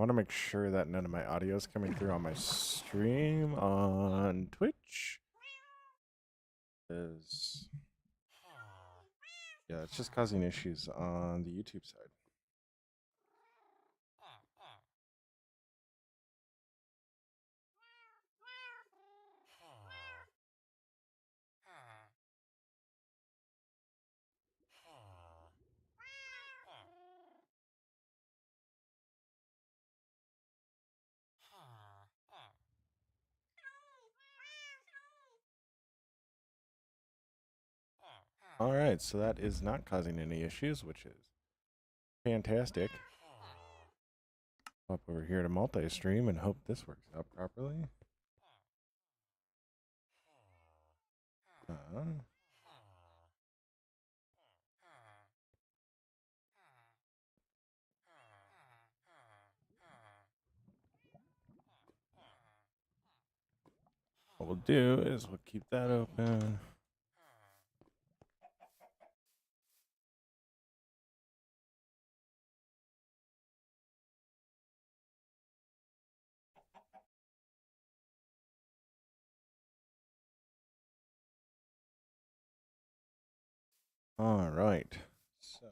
want to make sure that none of my audio is coming through on my stream on Twitch. Yeah, it's just causing issues on the YouTube side. All right, so that is not causing any issues, which is fantastic. Up over here to multi-stream and hope this works out properly. What we'll do is we'll keep that open. All right. So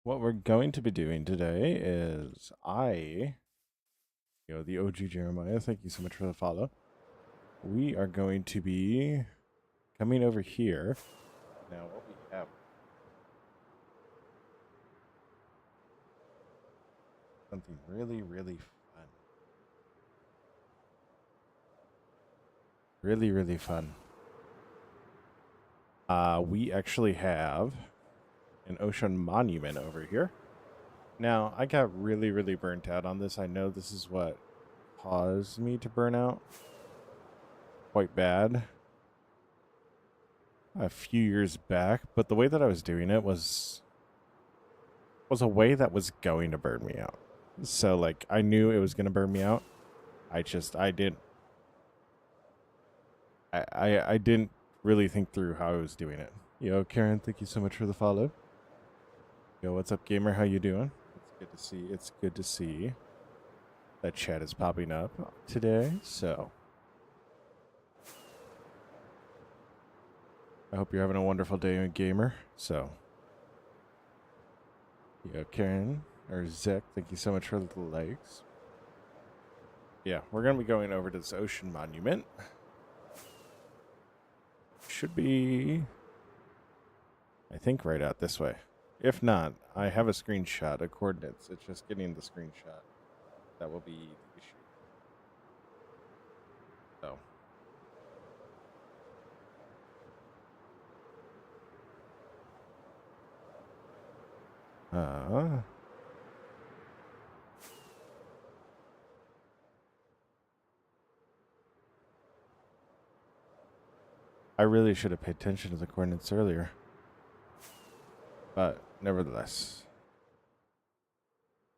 what we're going to be doing today is the OG Jeremiah, thank you so much for the follow. We are going to be coming over here. Now, what we have, something really, really fun. Really, really fun. We actually have an ocean monument over here. Now, I got really, really burnt out on this. I know this is what caused me to burn out quite bad a few years back, but the way that I was doing it was a way that was going to burn me out. So, like, I knew it was going to burn me out. I didn't really think through how I was doing it. Yo, Karen, thank you so much for the follow. Yo, what's up, gamer? How you doing? It's good to see that chat is popping up today. So I hope you're having a wonderful day, gamer. So, yo, Karen or Zek, thank you so much for the likes. Yeah, we're gonna be going over to this ocean monument. Should be, I think, right out this way. If not, I have a screenshot of coordinates. It's just getting the screenshot that will be the issue. So. I really should have paid attention to the coordinates earlier. But nevertheless,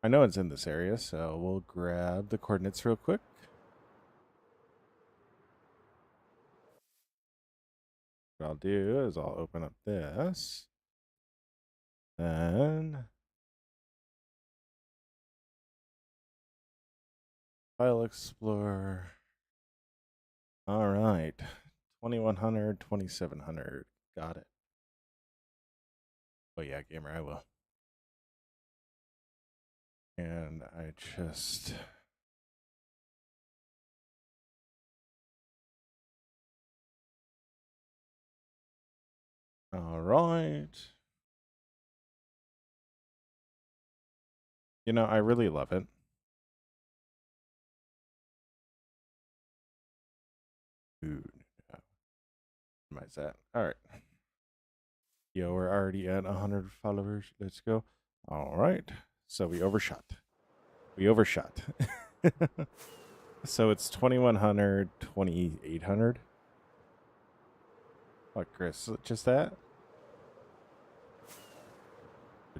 I know it's in this area, so we'll grab the coordinates real quick. What I'll do is I'll open up this. Then File Explorer. All right. 2100, 2700. Got it. Oh yeah, gamer, I will. And I just... All right. You know, I really love it. Dude. Minimize that. All right. Yo, we're already at 100 followers. Let's go. All right. So we overshot. So it's 2100, 2800. What, Chris? Just that?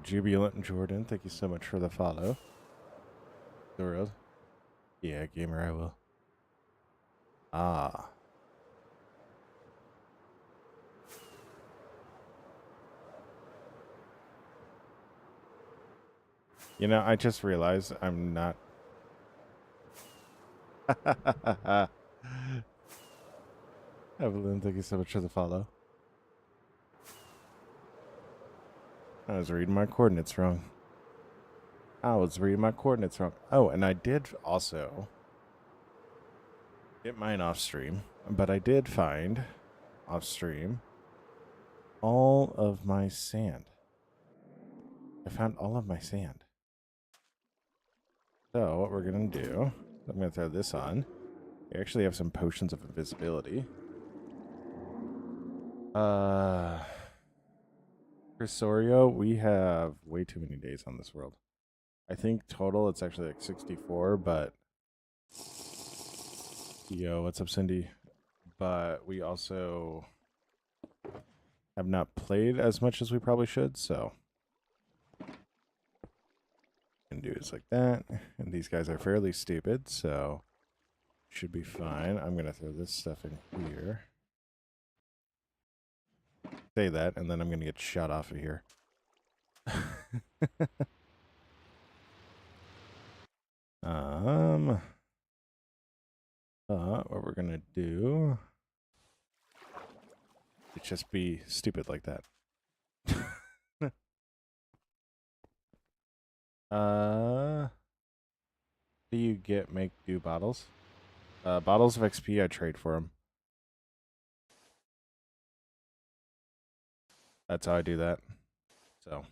Jubilant Jordan, thank you so much for the follow. Thorough. Yeah, gamer, I will. Ah. You know, I just realized I'm not. Evelyn, thank you so much for the follow. I was reading my coordinates wrong. Oh, and I did also get mine off stream, but I did find off stream all of my sand. I found all of my sand. So what we're gonna do, I'm gonna throw this on. We actually have some potions of invisibility. Crisorio, we have way too many days on this world. I think total it's actually like 64, but yo, what's up, Cindy? But we also have not played as much as we probably should, so can do is like that. And these guys are fairly stupid, so should be fine. I'm gonna throw this stuff in here. Say that, and then I'm gonna get shot off of here. What we're gonna do is just be stupid like that. Do you make do bottles? Bottles of XP, I trade for them. That's how I do that. So,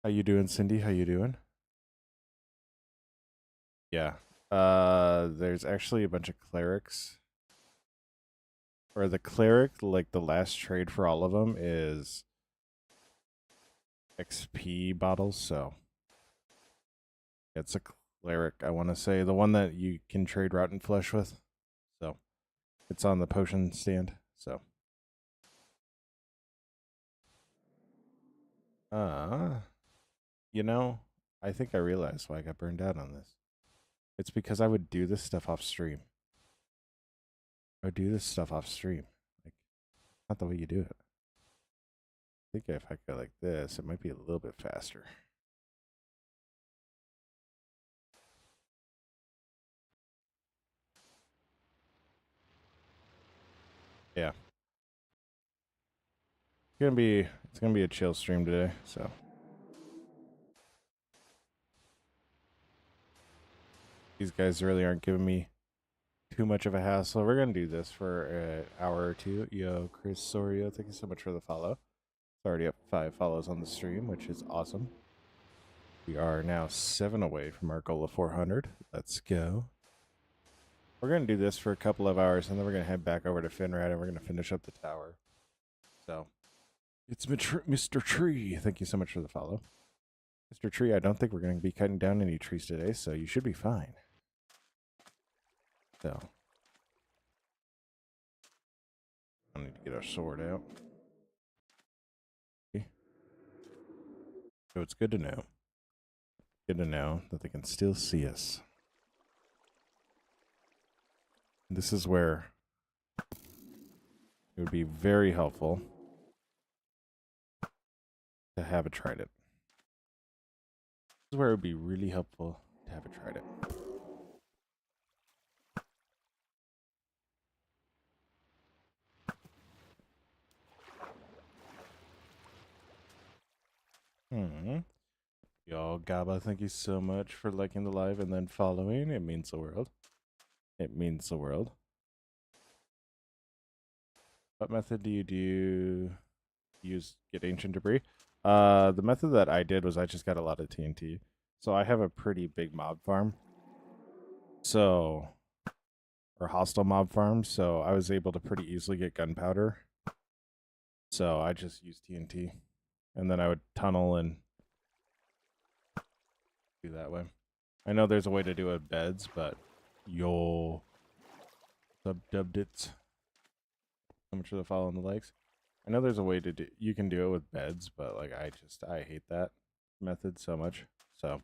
how you doing, Cindy? How you doing? Yeah. There's actually a bunch of clerics. Or the cleric, like the last trade for all of them is XP bottles, so it's a cleric, I want to say. The one that you can trade rotten flesh with. So, it's on the potion stand, so. You know, I think I realized why I got burned out on this. It's because I would do this stuff off stream. Like, not the way you do it. I think if I go like this, it might be a little bit faster. Yeah. It's gonna be a chill stream today, so. These guys really aren't giving me too much of a hassle. We're gonna do this for an hour or two. Yo, Chris Soria, thank you so much for the follow. It's already up 5 follows on the stream, which is awesome. We are now 7 away from our goal of 400. Let's go. We're gonna do this for a couple of hours, and then we're gonna head back over to Finrad, and we're gonna finish up the tower. So, it's Mr. Tree. Thank you so much for the follow. Mr. Tree, I don't think we're going to be cutting down any trees today, so you should be fine. So, I need to get our sword out. Okay. So it's good to know. Good to know that they can still see us. This is where it would be very helpful to have a trident. This is where it would be really helpful to have a trident. Yo, Gaba, thank you so much for liking the live and then following. It means the world. It means the world. What method do you use get ancient debris? The method that I did was I just got a lot of TNT. So I have a pretty big mob farm. So, or hostile mob farm. So I was able to pretty easily get gunpowder. So I just used TNT. And then I would tunnel and do that way. I know there's a way to do it with beds, but yo, dubbed it. So much for the follow and the likes. I know there's a way to do, you can do it with beds, but like I hate that method so much. So.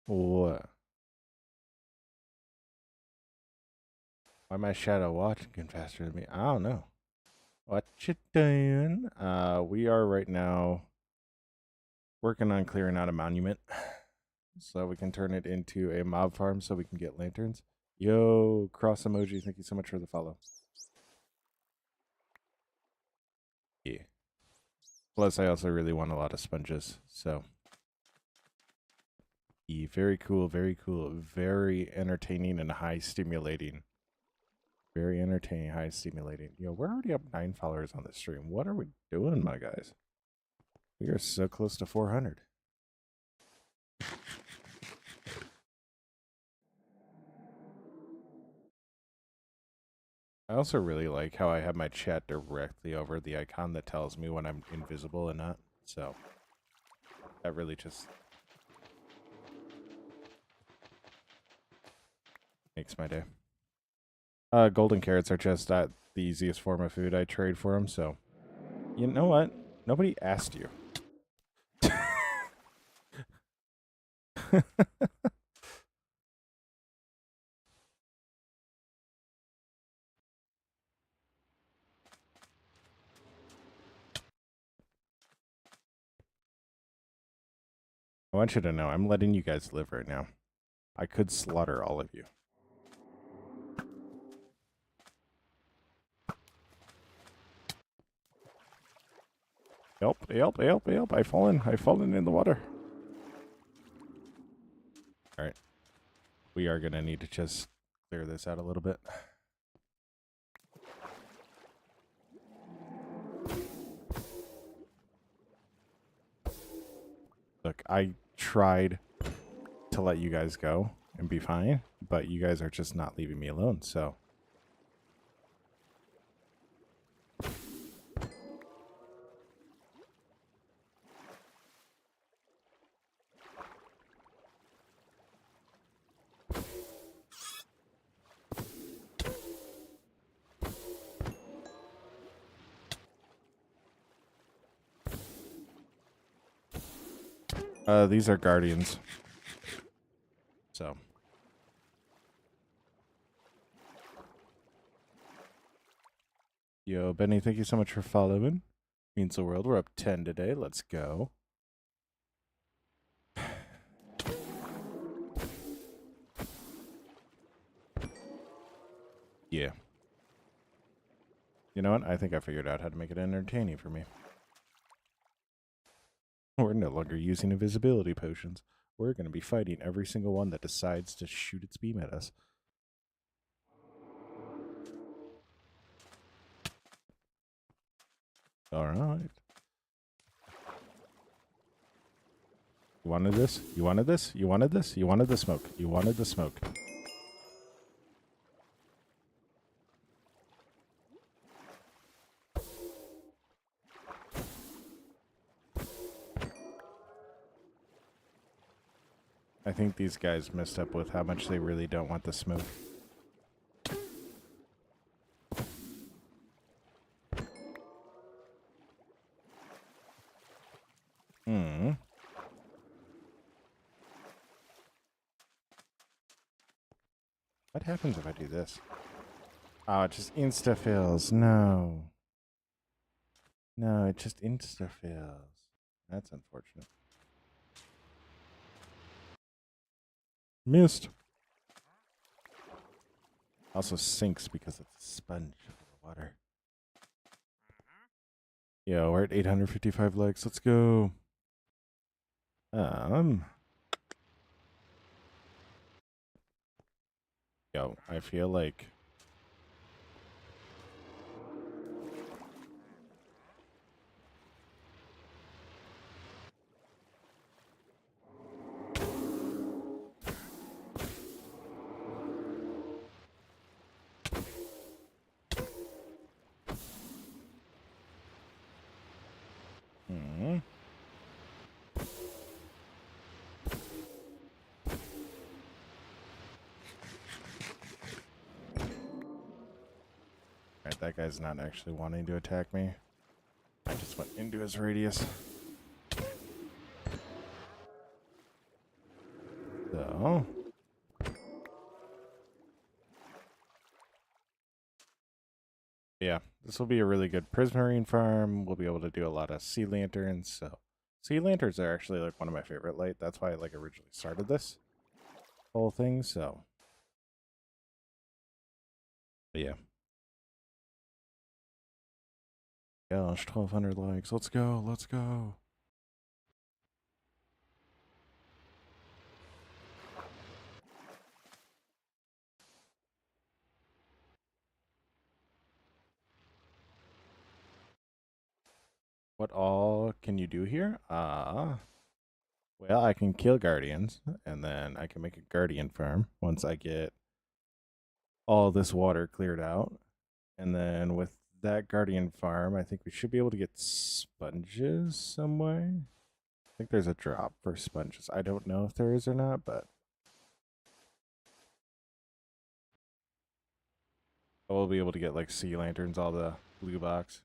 What? Why my shadow walking faster than me? I don't know. What you doing? We are right now working on clearing out a monument so we can turn it into a mob farm so we can get lanterns. Yo, cross emoji, thank you so much for the follow. Yeah. Plus, I also really want a lot of sponges, so. Yeah, very cool, very cool. Very entertaining and high stimulating. Very entertaining, high stimulating. Yo, we're already up 9 followers on this stream. What are we doing, my guys? We are so close to 400. I also really like how I have my chat directly over the icon that tells me when I'm invisible and not. So that really just makes my day. Golden carrots are just the easiest form of food. I trade for them, so you know what? Nobody asked you. I want you to know I'm letting you guys live right now. I could slaughter all of you. Help, help, help, help. I've fallen in the water. Alright. We are gonna need to just clear this out a little bit. Look, I tried to let you guys go and be fine, but you guys are just not leaving me alone, so. These are guardians. So. Yo, Benny, thank you so much for following. Means the world. We're up 10 today. Let's go. Yeah. You know what? I think I figured out how to make it entertaining for me. We're no longer using invisibility potions. We're going to be fighting every single one that decides to shoot its beam at us. All right. You wanted this? You wanted this? You wanted this? You wanted the smoke. You wanted the smoke. I think these guys messed up with how much they really don't want the smoke. Hmm. What happens if I do this? Oh, it just insta-fills. No. No, it just insta-fills. That's unfortunate. Missed. Also sinks because it's a sponge of water. Yo, we're at 855 likes. Let's go. Yo, I feel like Alright, that guy's not actually wanting to attack me. I just went into his radius. So. So yeah, this will be a really good prismarine farm. We'll be able to do a lot of sea lanterns. So sea lanterns are actually like one of my favorite light. That's why I like originally started this whole thing. So but yeah. Gosh, 1,200 likes. Let's go. Let's go. What all can you do here? Well, I can kill guardians, and then I can make a guardian farm once I get all this water cleared out. And then with that guardian farm, I think we should be able to get sponges some way. I think there's a drop for sponges. I don't know if there is or not, but I will be able to get like sea lanterns, all the blue box.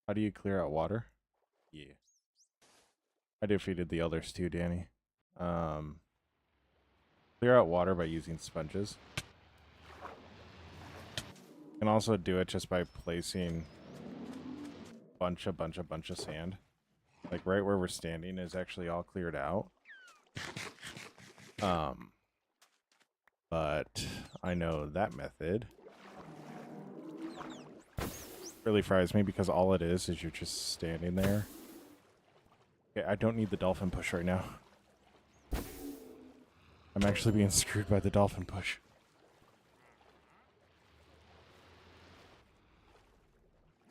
How do you clear out water? Yeah. I defeated the others too, Danny. Clear out water by using sponges. You can also do it just by placing bunch of sand. Like right where we're standing is actually all cleared out. But I know that method really fries me because all it is you're just standing there. Okay, I don't need the dolphin push right now. I'm actually being screwed by the dolphin push.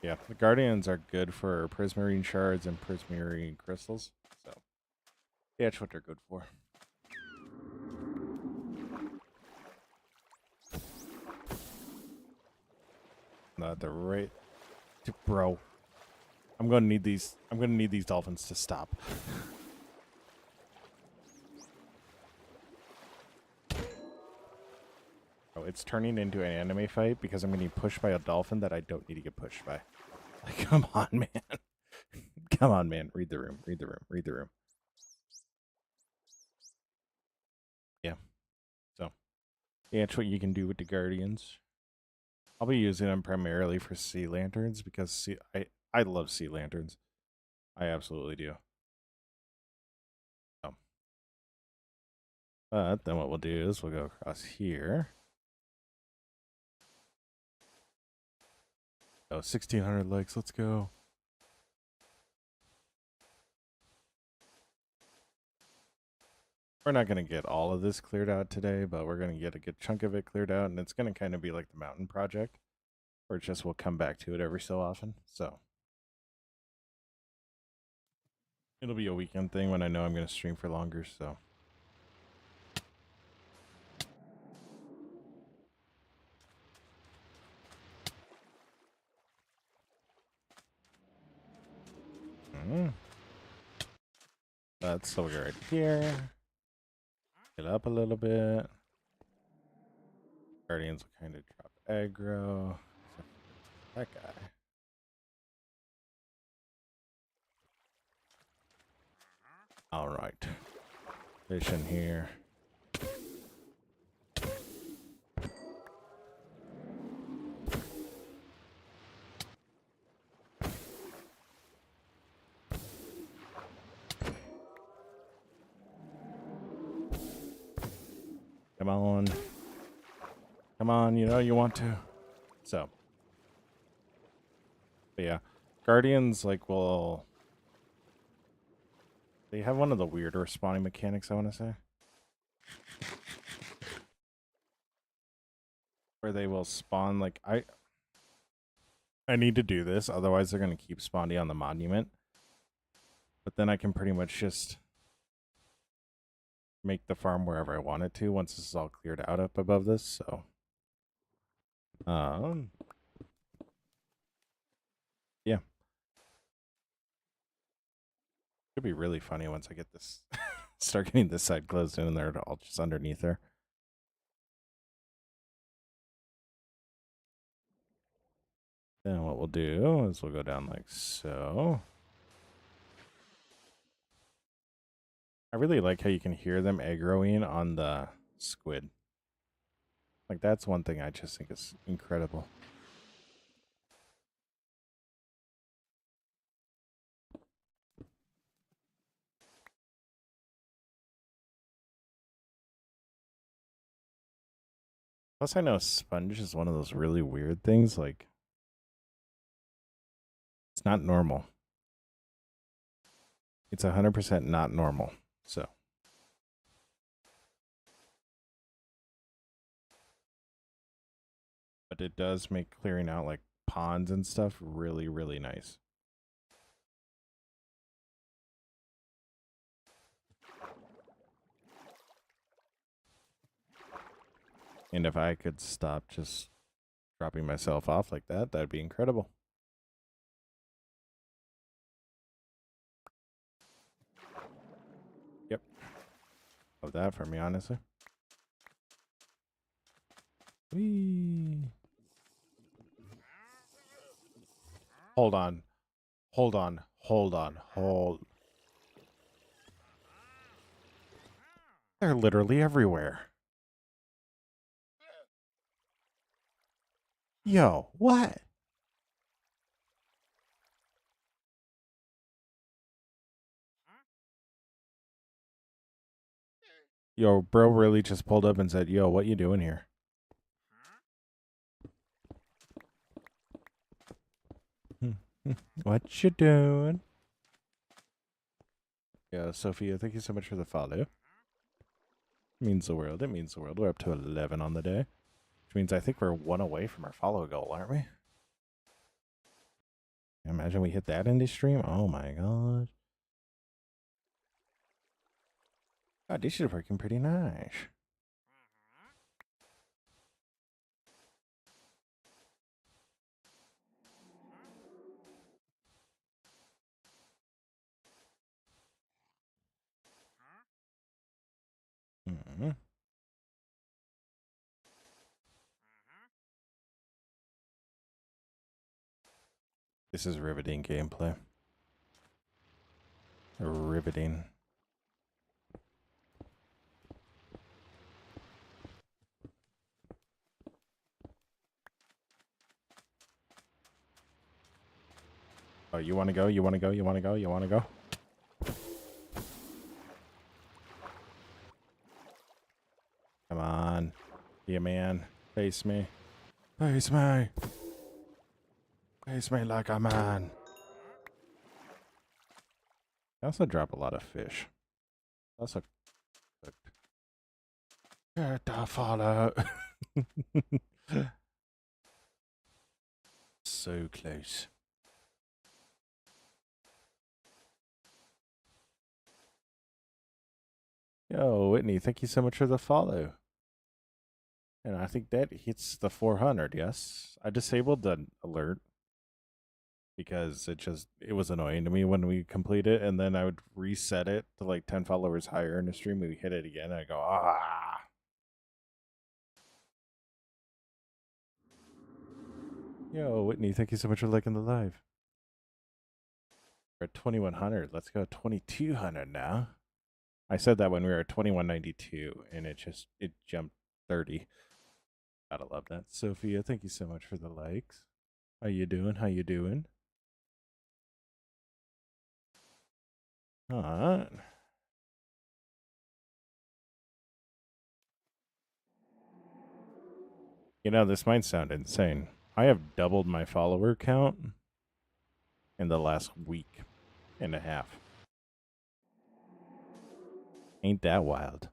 Yeah, the guardians are good for prismarine shards and prismarine crystals. So yeah, that's what they're good for. Not the right, bro. I'm gonna need these. I'm gonna need these dolphins to stop. Oh, it's turning into an anime fight because I'm getting pushed by a dolphin that I don't need to get pushed by. Like, come on, man. Come on, man. Read the room. Read the room. Read the room. Yeah. So, yeah, that's what you can do with the guardians. I'll be using them primarily for sea lanterns because I love sea lanterns. I absolutely do. So, but then what we'll do is we'll go across here. Oh, 1,600 likes. Let's go. We're not going to get all of this cleared out today, but we're going to get a good chunk of it cleared out, and it's going to kind of be like the mountain project, where it's just we'll come back to it every so often. So it'll be a weekend thing when I know I'm going to stream for longer, so. Let's still get right here. Get up a little bit. Guardians will kind of drop aggro. That guy. All right. Fish in here. Come on. Come on, you know you want to. So. But yeah. Guardians, like, will... They have one of the weirder spawning mechanics, I want to say. Where they will spawn, like, I need to do this, otherwise they're going to keep spawning on the monument. But then I can pretty much just make the farm wherever I want it to once this is all cleared out up above this, so. Yeah. It'd be really funny once I get this, start getting this side closed in and they're all just underneath there. Then what we'll do is we'll go down like so. I really like how you can hear them aggroing on the squid. Like, that's one thing I just think is incredible. Plus, I know sponge is one of those really weird things. Like, it's not normal. It's 100% not normal. So, but it does make clearing out like ponds and stuff really, really nice. And if I could stop just dropping myself off like that, that'd be incredible. Yep. Love that for me, honestly. Whee. Hold on. Hold on. Hold on. Hold. They're literally everywhere. Yo, what? Yo, bro really just pulled up and said, yo, what you doing here? What you doing? Yeah, Sophia, thank you so much for the follow. It means the world. It means the world. We're up to 11 on the day. Which means I think we're 1 away from our follow goal, aren't we? Imagine we hit that in this stream. Oh my gosh. God, this is working pretty nice. Mm-hmm. This is riveting gameplay. Riveting. Oh, you want to go? You want to go? You want to go? You want to go? Come on. Be a man. Face me. Face me. Face me like a man. I also drop a lot of fish. Also cooked. Get the follow. So close. Yo, Whitney, thank you so much for the follow. And I think that hits the 400, yes? I disabled the alert because it was annoying to me when we complete it, and then I would reset it to like 10 followers higher in the stream. We hit it again, and I go, ah. Yo, Whitney, thank you so much for liking the live. We're at 2100. Let's go 2200 now. I said that when we were at 2192, and it jumped 30. Gotta love that. Sophia, thank you so much for the likes. How you doing? How you doing? All right. You know, this might sound insane. I have doubled my follower count in the last week and a half. Ain't that wild?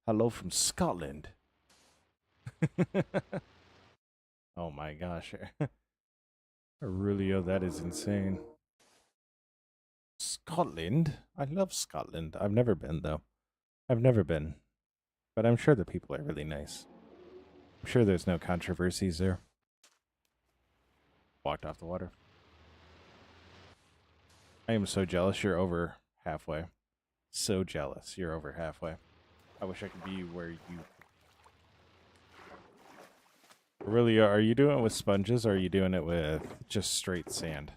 Hello from Scotland. Oh my gosh. Aurelio, that is insane. Scotland? I love Scotland. I've never been, though. I've never been. But I'm sure the people are really nice. I'm sure there's no controversies there. Walked off the water. I am so jealous you're over halfway. So jealous you're over halfway. I wish I could be where you... Really, are you doing it with sponges or are you doing it with just straight sand?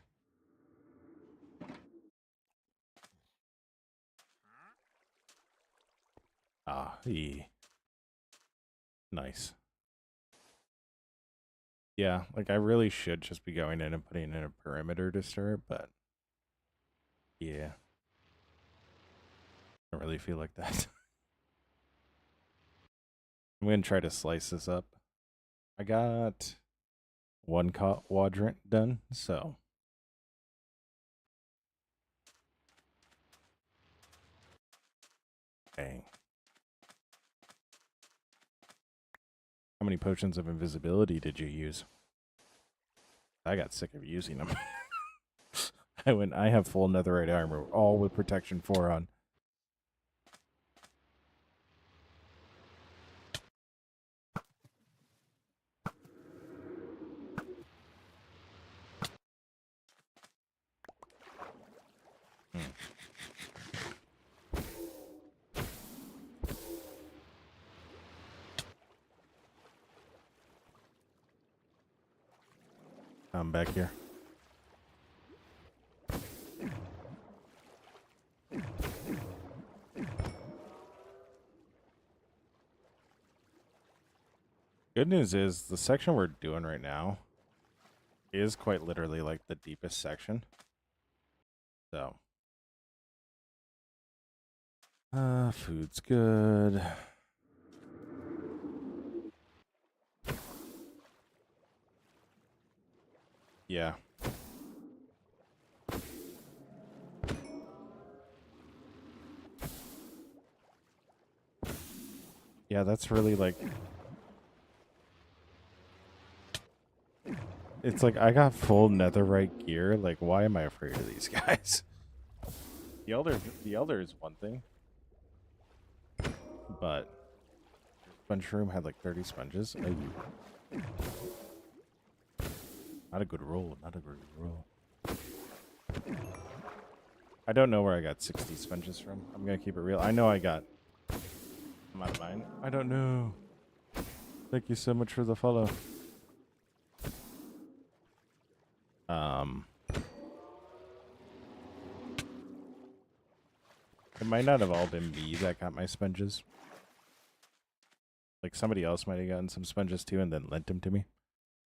Ah, nice. Yeah, like I really should just be going in and putting in a perimeter disturb, but yeah, I don't really feel like that. I'm gonna try to slice this up. I got one quadrant done, so dang. How many potions of invisibility did you use? I got sick of using them. I have full netherite armor, all with protection 4 on. I'm back here. Good news is the section we're doing right now is quite literally like the deepest section. So, food's good. Yeah. Yeah, that's really like... It's like I got full netherite gear. Like, why am I afraid of these guys? The elder is one thing, but sponge room had like 30 sponges. Oh, not a good roll. Not a good roll. I don't know where I got 60 sponges from. I'm gonna keep it real. I know I got... I'm out of mine. I don't know. Thank you so much for the follow. It might not have all been me that got my sponges. Like somebody else might have gotten some sponges too and then lent them to me.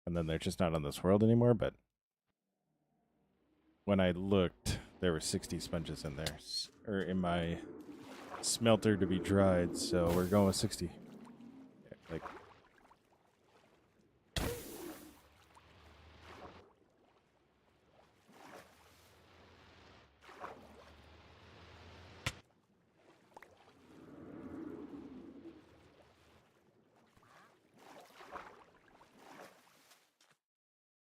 And then they're just not on this world anymore, but when I looked, there were 60 sponges in there. Or in my smelter to be dried, so we're going with 60. Like...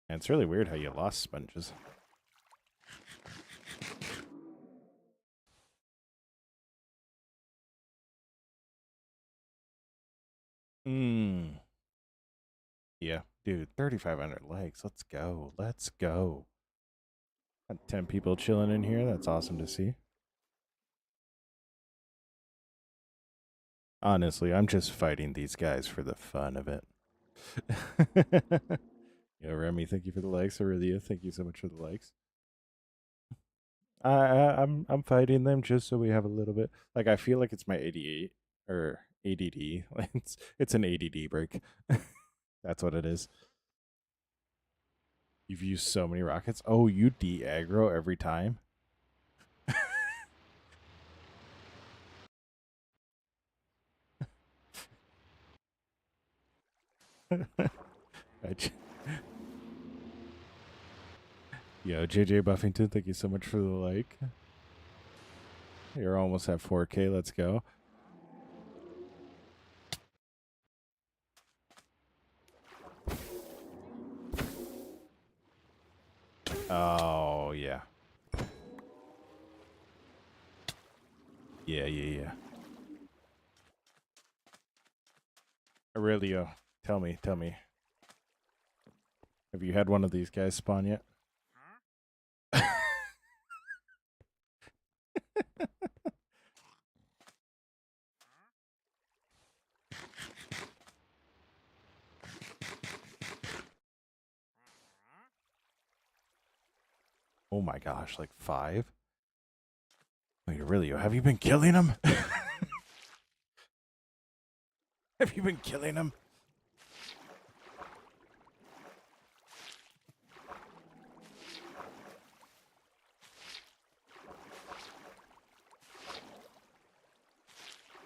And it's really weird how you lost sponges. Yeah, dude, 3,500 likes. Let's go. Let's go. Got 10 people chilling in here. That's awesome to see. Honestly, I'm just fighting these guys for the fun of it. Yo, Remy, thank you for the likes. Aurelia, thank you so much for the likes. I'm fighting them just so we have a little bit. Like I feel like it's my 88 or ADD. It's an ADD break. That's what it is. You've used so many rockets. Oh, you de-aggro every time. Yo, JJ Buffington, thank you so much for the like. You're almost at 4K. Let's go. Oh, yeah. Yeah. Aurelio, tell me. Have you had one of these guys spawn yet? Oh my gosh, like 5? Wait, Aurelio, have you been killing them? Have you been killing him?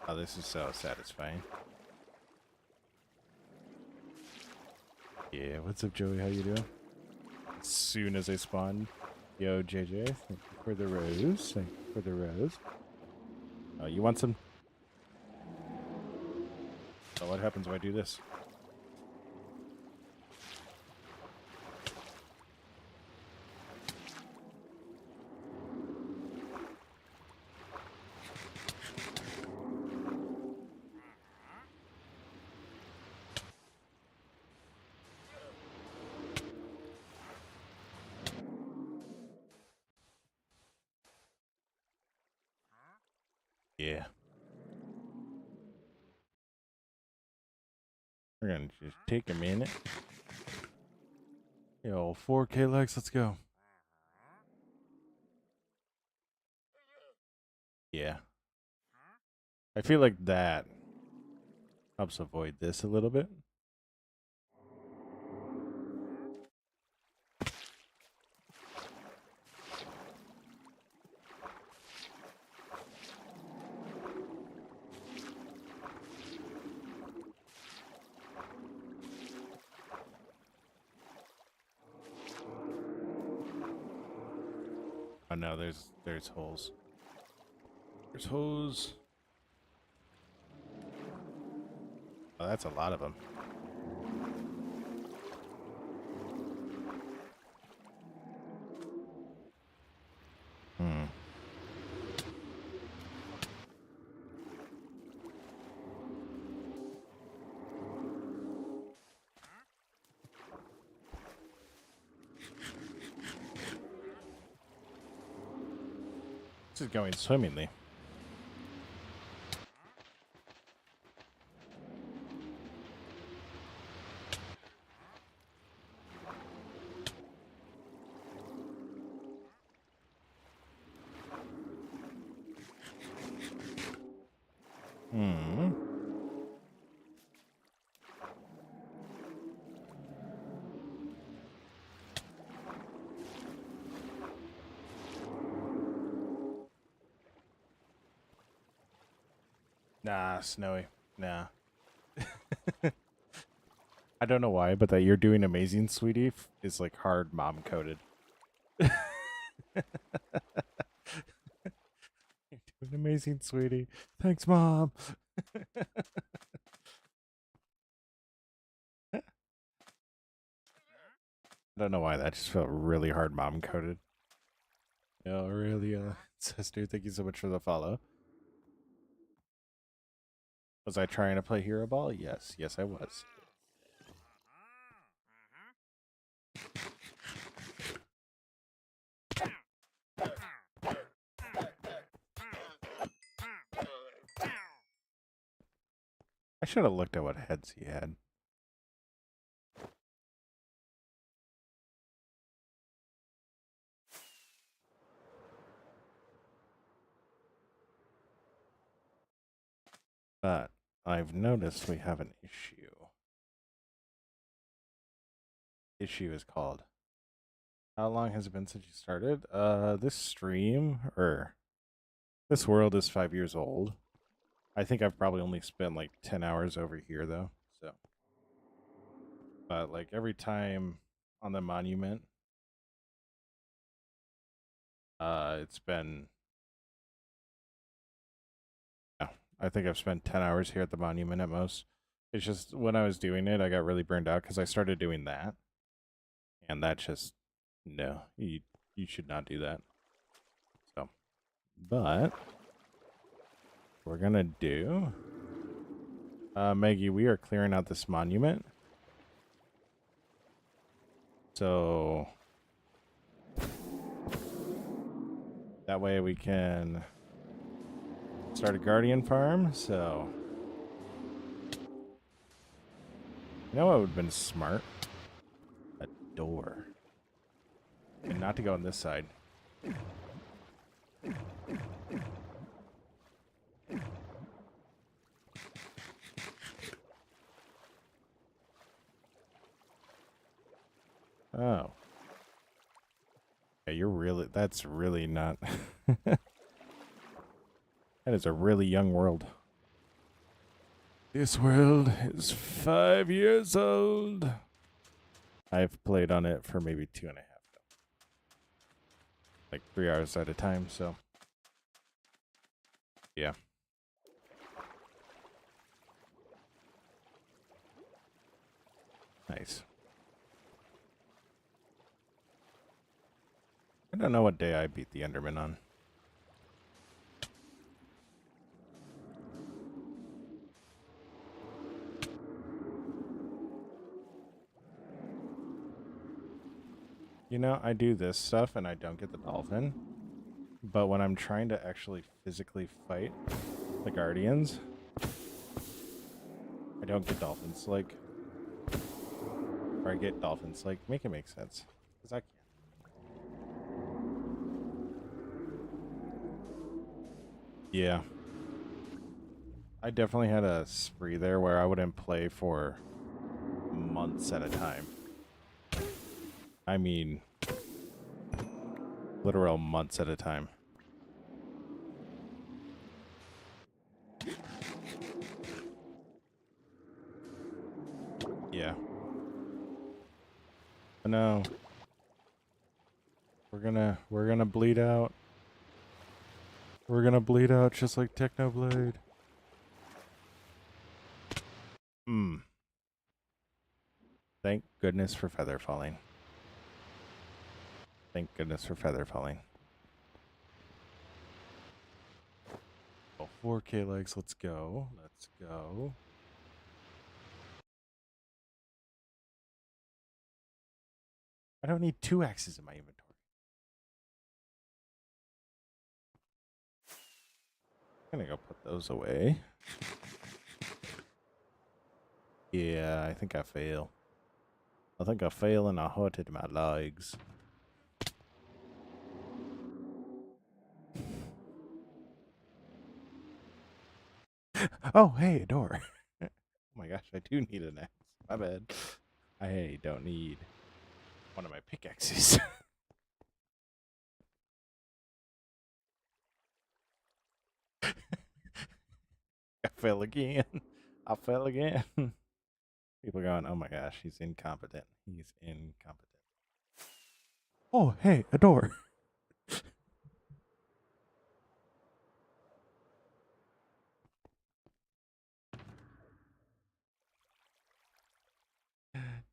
Oh, this is so satisfying. Yeah, what's up, Joey? How you doing? As soon as I spawn, yo, JJ, thank you for the rose. Thank you for the rose. Oh, you want some? So what happens if I do this? Yeah. We're gonna just take a minute. Yo, 4K likes, let's go. Yeah. I feel like that helps avoid this a little bit. Oh no, there's holes. There's holes. Oh, that's a lot of them. Hmm. This is going swimmingly. Hmm. Nah, Snowy. Nah. I don't know why, but that you're doing amazing, sweetie, is like hard mom coded. You're doing amazing, sweetie. Thanks, mom. I don't know why that just felt really hard mom coded. No, really, sister, thank you so much for the follow. Was I trying to play Hero Ball? Yes, yes, I was. I should have looked at what heads he had. But I've noticed we have an issue. Issue is called. How long has it been since you started? This stream, or this world is 5 years old. I think I've probably only spent like 10 hours over here though. So, but like every time on the monument, it's been, yeah, I think I've spent 10 hours here at the monument at most. It's just when I was doing it, I got really burned out because I started doing that. And that just, no, you should not do that. So, but we're gonna do, Maggie, we are clearing out this monument. So that way we can start a guardian farm. So, you know what would have been smart? A door. And not to go on this side. Oh. Yeah, you're really, that's really not. That is a really young world. This world is 5 years old. I've played on it for maybe 2.5. Like 3 hours at a time, so. Yeah. Nice. I don't know what day I beat the Enderman on. You know, I do this stuff and I don't get the dolphin. But when I'm trying to actually physically fight the guardians, I don't get dolphins. Like, or I get dolphins. Like, make it make sense. Because I can't. Yeah. I definitely had a spree there where I wouldn't play for months at a time. I mean, literal months at a time. Yeah. But no. We're gonna bleed out. We're gonna bleed out just like Technoblade. Thank goodness for feather falling. Thank goodness for feather falling. Oh, 4K legs, let's go. Let's go. I don't need 2 axes in my inventory. I'm gonna go put those away. Yeah, I think I fail. I think I fail and I hurted my legs. Oh, hey, a door. Oh my gosh, I do need an axe. My bad. I don't need one of my pickaxes. I fell again. I fell again. People are going, oh my gosh, he's incompetent. He's incompetent. Oh, hey, a door.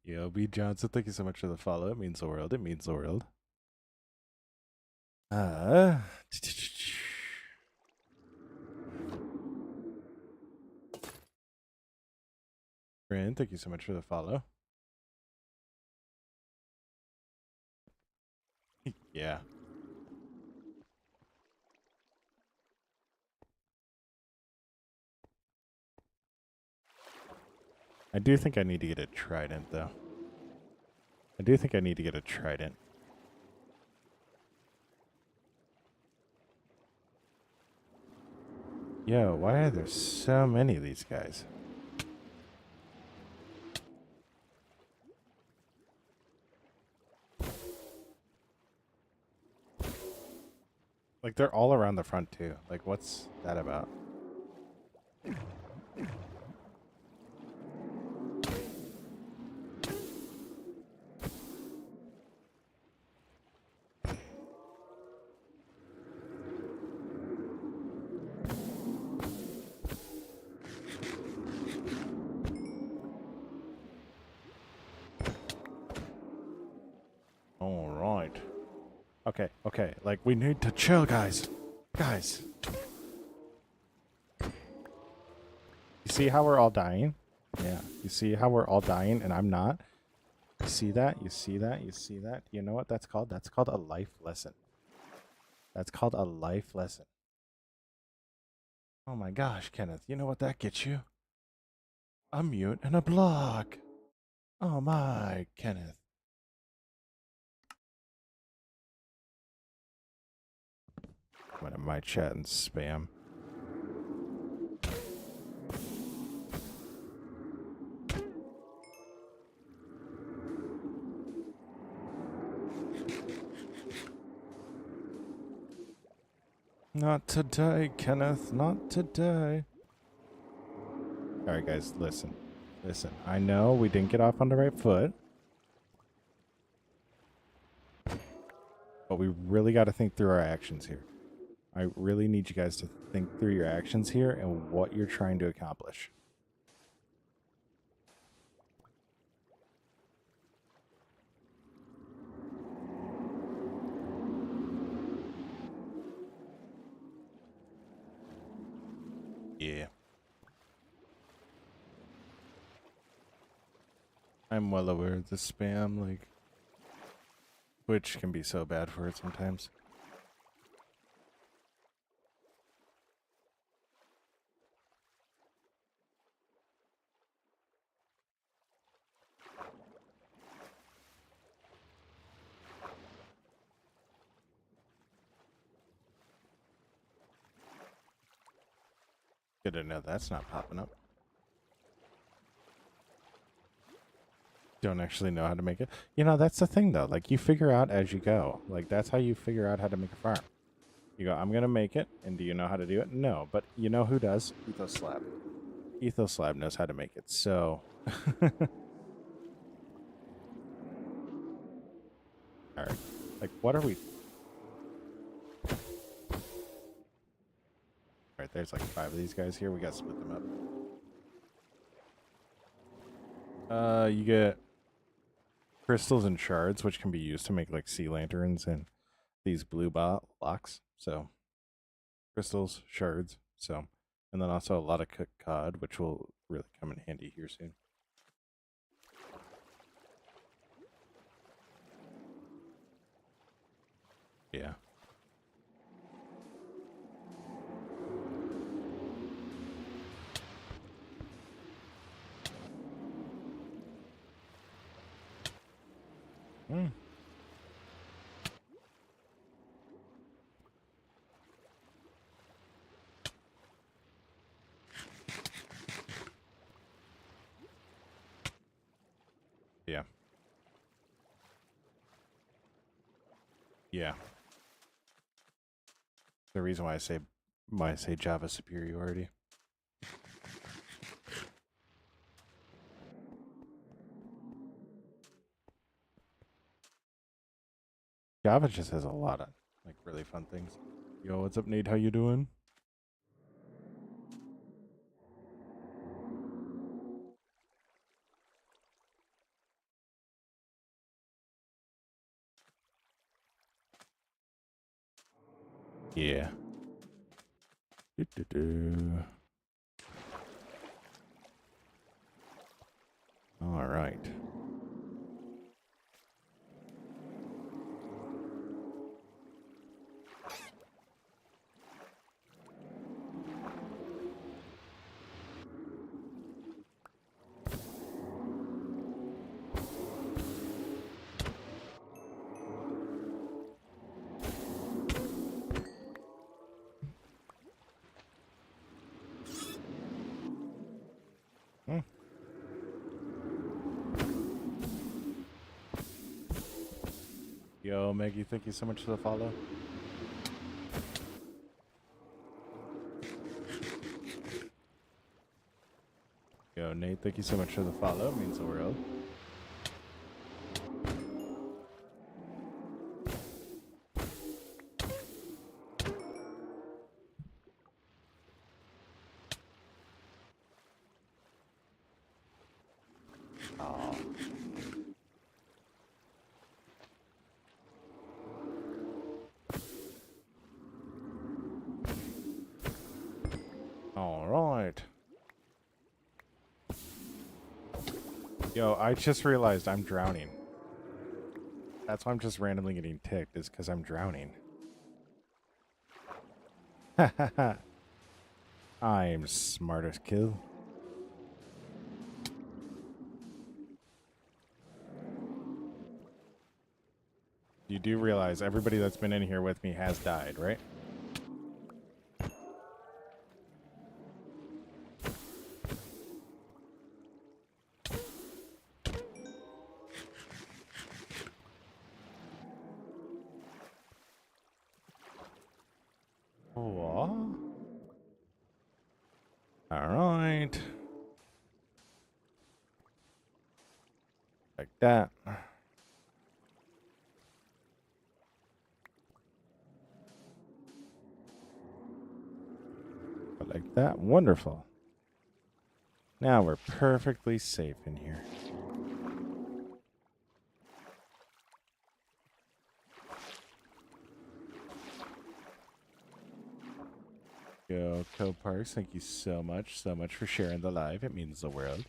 Yo, B. Johnson, thank you so much for the follow. It means the world. It means the world. Rin, thank you so much for the follow. Yeah. I do think I need to get a trident, though. I do think I need to get a trident. Yo, why are there so many of these guys? Like, they're all around the front, too. Like, what's that about? All right. Okay, okay. Like, we need to chill, guys. Guys. You see how we're all dying? Yeah. You see how we're all dying and I'm not? You see that? You see that? You see that? You know what that's called? That's called a life lesson. That's called a life lesson. Oh my gosh, Kenneth. You know what that gets you? A mute and a block. Oh my, Kenneth. I'm gonna my chat and spam. Not today, Kenneth. Not today. Alright, guys, listen. Listen, I know we didn't get off on the right foot. But we really got to think through our actions here. I really need you guys to think through your actions here and what you're trying to accomplish. Yeah. I'm well aware of the spam, like, Twitch can be so bad for it sometimes. Good to know that's not popping up. Don't actually know how to make it. You know, that's the thing though. Like, you figure out as you go. Like, that's how you figure out how to make a farm. You go, I'm going to make it. And do you know how to do it? No. But you know who does? Ethos Slab. Ethos Slab knows how to make it. So. All right. Like, what are we? All right. There's like 5 of these guys here. We got to split them up. You get crystals and shards, which can be used to make like sea lanterns and these blue blocks. So crystals, shards. So, and then also a lot of cooked cod, which will really come in handy here soon. Yeah. Hmm. Yeah. Yeah. The reason why I say Java superiority. Java just has a lot of like really fun things. Yo, what's up, Nate? How you doing? Yeah. Do-do-do. All right. Hmm. Yo, Maggie, thank you so much for the follow. Yo, Nate, thank you so much for the follow. It means the world. Oh. All right. Yo, I just realized I'm drowning. That's why I'm just randomly getting ticked, is because I'm drowning. I'm smart as kill. You do realize everybody that's been in here with me has died, right? Cool. All right. Like that. Like that. Wonderful. Now we're perfectly safe in here. Go, Co-Parks. Thank you so much for sharing the live. It means the world.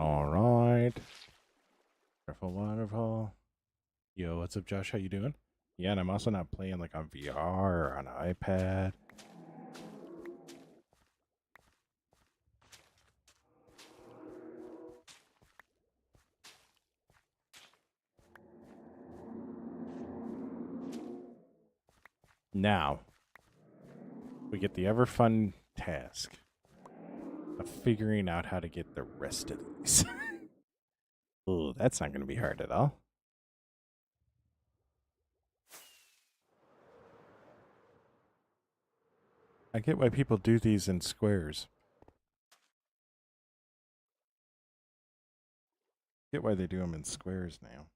All right. Wonderful, wonderful. Yo, what's up, Josh? How you doing? Yeah, and I'm also not playing like on VR or on iPad. Now, we get the ever fun task of figuring out how to get the rest of these. Oh, that's not going to be hard at all. I get why people do these in squares. I get why they do them in squares now.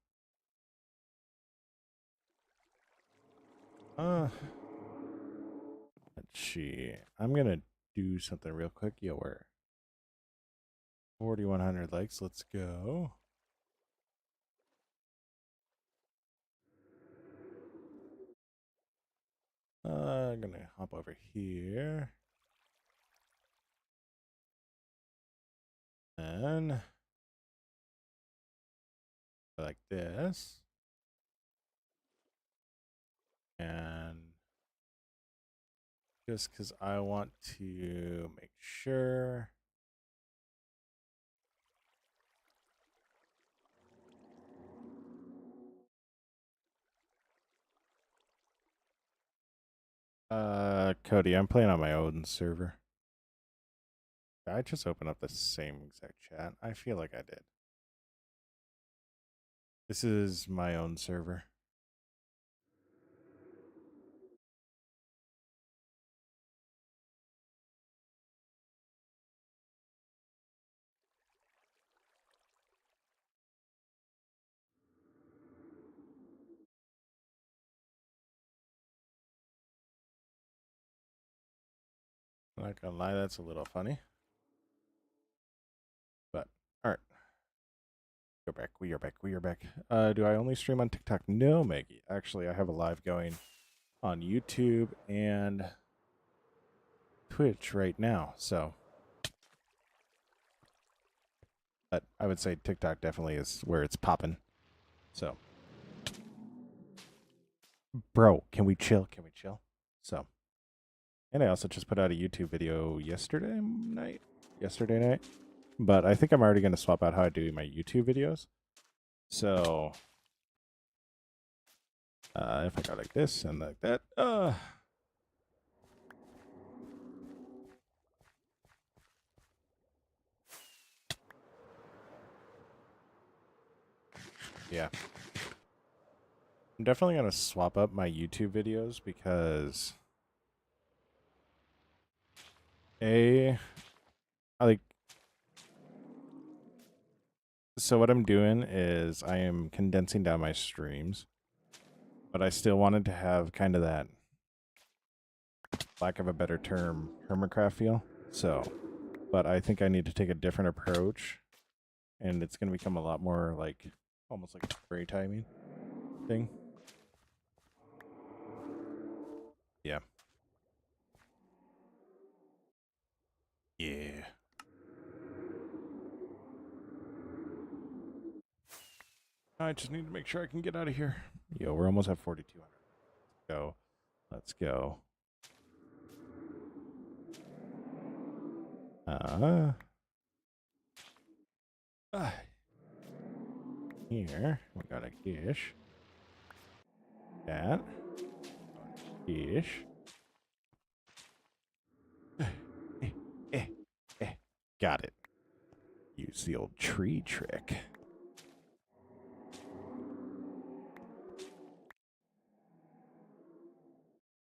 Let's see. I'm going to do something real quick. Yo, we're 4,100 likes. Let's go. I'm going to hop over here. And like this. And just because I want to make sure. Cody, I'm playing on my own server. I just opened up the same exact chat. I feel like I did. This is my own server. I'm not gonna lie, that's a little funny. But, alright. Go back. We are back. We are back. Do I only stream on TikTok? No, Maggie. Actually, I have a live going on YouTube and Twitch right now. So, but I would say TikTok definitely is where it's popping. So, bro, can we chill? Can we chill? So, and I also just put out a YouTube video yesterday night. But I think I'm already going to swap out how I do my YouTube videos. So, if I go like this and like that, yeah. I'm definitely going to swap up my YouTube videos because I like, so what I'm doing is I am condensing down my streams, but I still wanted to have kind of that, lack of a better term, Hermitcraft feel. So, but I think I need to take a different approach, and it's going to become a lot more like, almost like a spray timing thing. Yeah. Yeah. I just need to make sure I can get out of here. Yo, we're almost at 4,200. Go. Let's go. Here we got a gish. That gish. Got it. Use the old tree trick.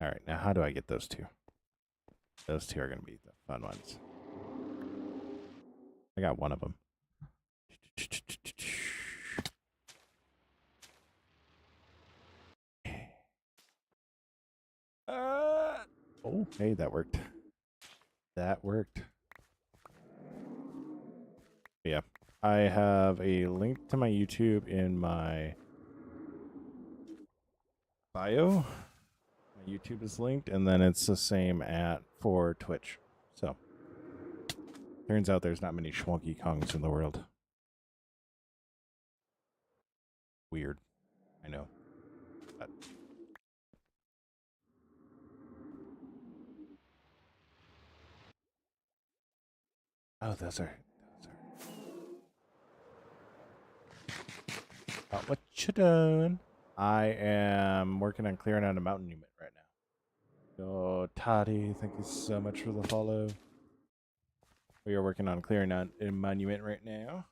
All right, now how do I get those two? Those two are going to be the fun ones. I got one of them. Oh, hey, that worked. That worked. Yeah. I have a link to my YouTube in my bio. My YouTube is linked, and then it's the same for Twitch. So, turns out there's not many Schwonky Kongs in the world. Weird. I know. But oh, those are. What you doing? I am working on clearing out a mountain unit right now. Oh, Toddy, thank you so much for the follow. We are working on clearing out a monument right now.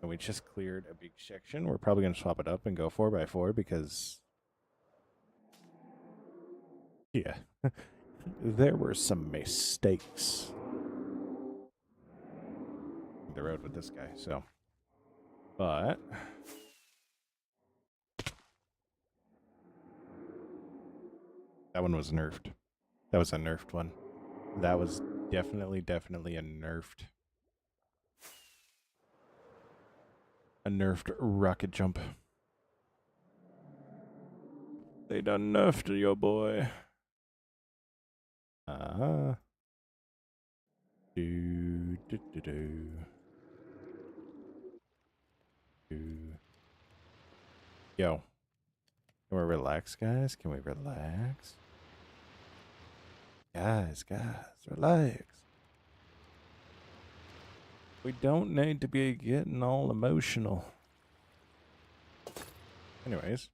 And we just cleared a big section. We're probably going to swap it up and go 4x4 because... yeah. There were some mistakes. The road with this guy, so... but... that one was nerfed. That was a nerfed one. That was definitely a nerfed. A nerfed rocket jump. They done nerfed your boy. Yo. Can we relax, guys? Can we relax? Guys, relax. We don't need to be getting all emotional. Anyways.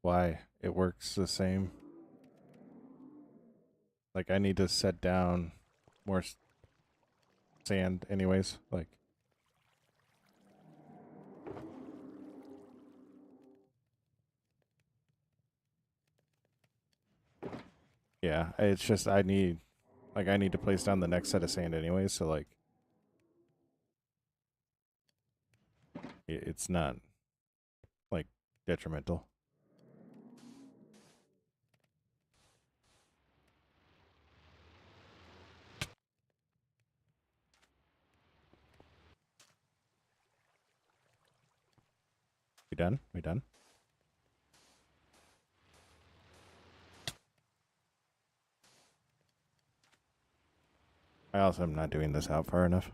Why? It works the same. Like, I need to set down more sand anyways. Like, yeah, it's just I need to place down the next set of sand anyways, so like it's not like detrimental. We done? We done? I also am not doing this out far enough.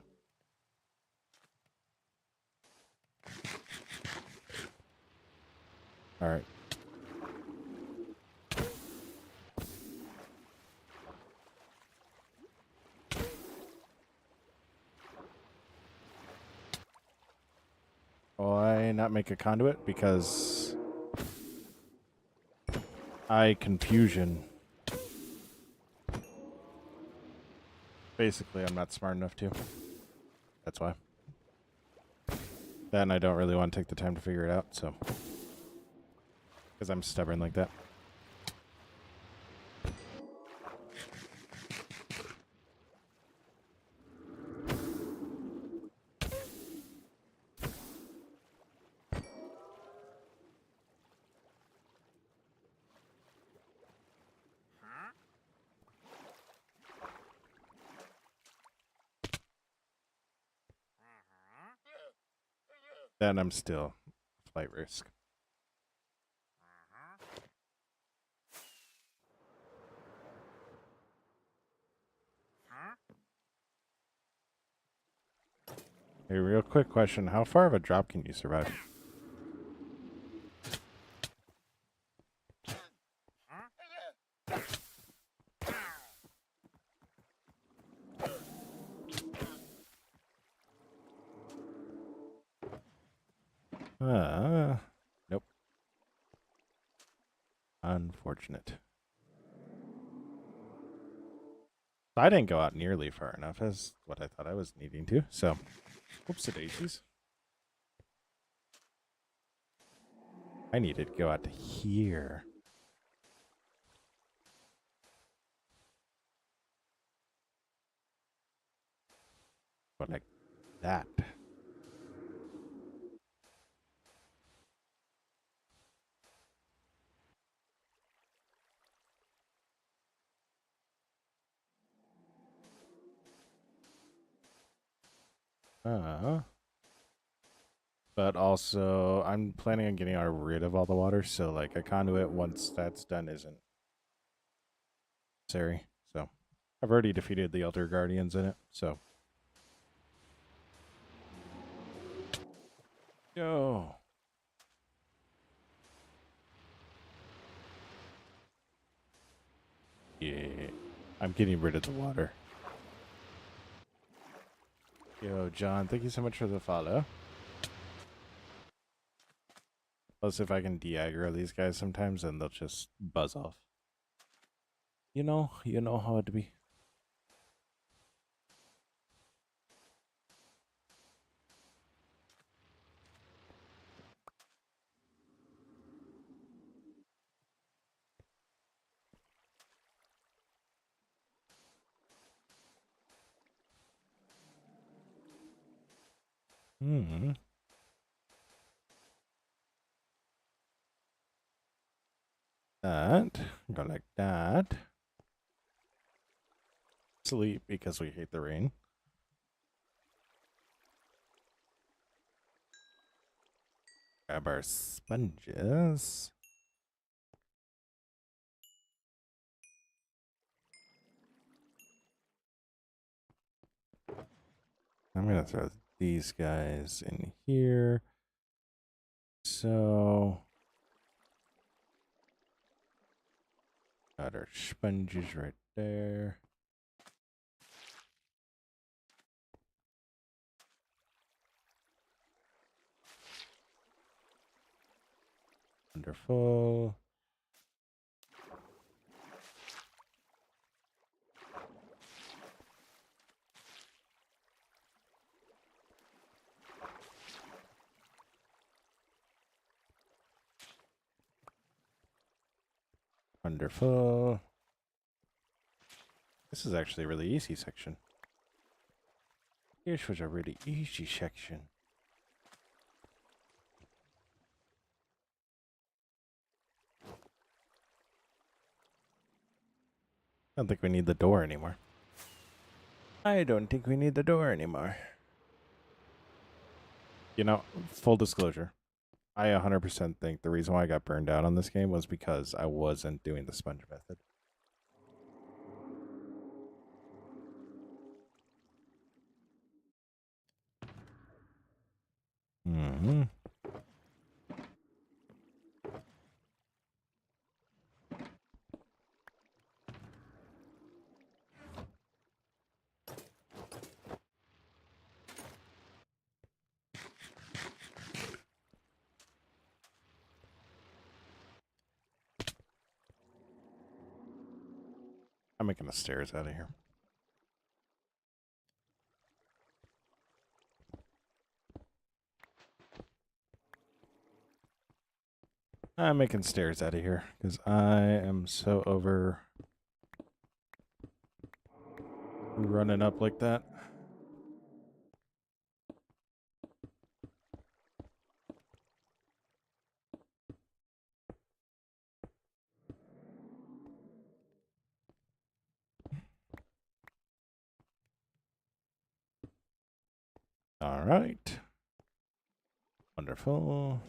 All right. Why not make a conduit? Because confusion. Basically, I'm not smart enough to. That's why. Then I don't really want to take the time to figure it out, so. Because I'm stubborn like that. Then I'm still flight risk. A real quick question. How far of a drop can you survive? Nope. Unfortunate. I didn't go out nearly far enough as what I thought I was needing to, so whoops-a-daisies. I needed to go out to here. But like that. But also, I'm planning on getting rid of all the water, so like a conduit once that's done isn't necessary. So I've already defeated the Elder Guardians in it, so go. Yeah, I'm getting rid of the water. Yo, John, thank you so much for the follow. Plus, if I can de-aggro these guys sometimes, then they'll just buzz off. You know how it be. Hmm. That. Go like that. Sleep because we hate the rain. Grab our sponges. I'm going to throw these guys in here. So, got our sponges right there. Wonderful. Wonderful. This is actually a really easy section. This was a really easy section. I don't think we need the door anymore. I don't think we need the door anymore. You know, full disclosure, I 100% think the reason why I got burned out on this game was because I wasn't doing the sponge method. Mm-hmm. I'm making the stairs out of here. I'm making stairs out of here because I am so over running up like that. All right. Wonderful.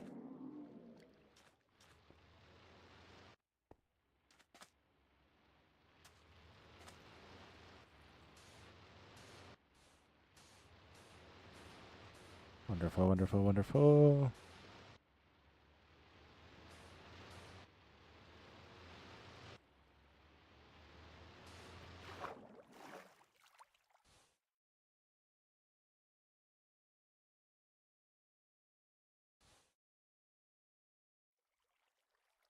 Wonderful, wonderful, wonderful.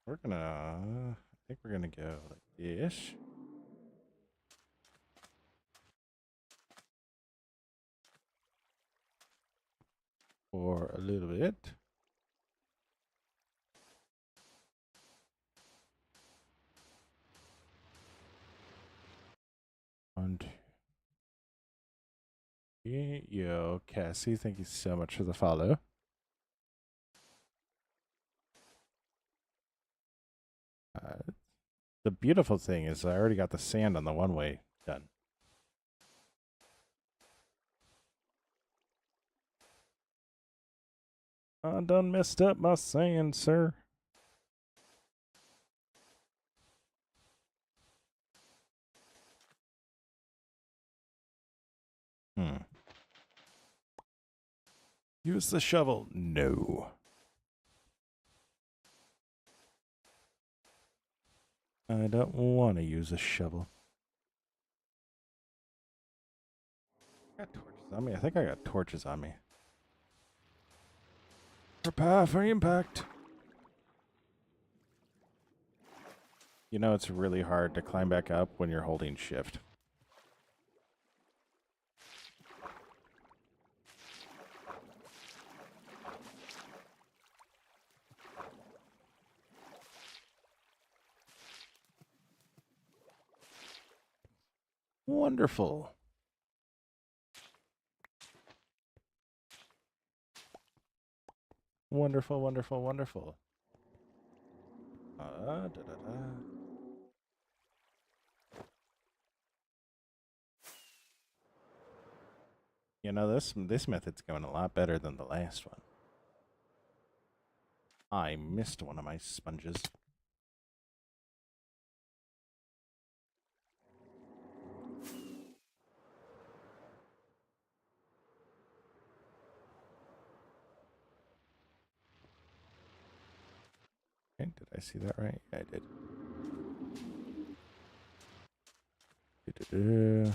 We're gonna, I think we're gonna go like this. For a little bit. And yo, Cassie, thank you so much for the follow. The beautiful thing is I already got the sand on the one way done. I done messed up my sand, sir. Use the shovel. No. I don't want to use a shovel. I got torches on me. I think I got torches on me. Prepare for impact. You know, it's really hard to climb back up when you're holding shift. Wonderful. Wonderful, wonderful, wonderful. Da, da, da. You know, this method's going a lot better than the last one. I missed one of my sponges. Okay, did I see that right? Yeah, I did. Da-da-da.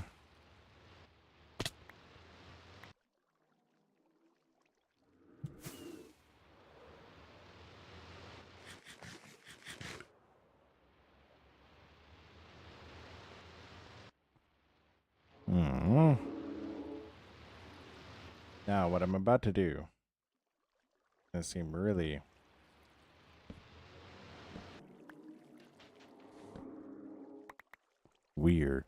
Now, what I'm about to do is going to seem really weird.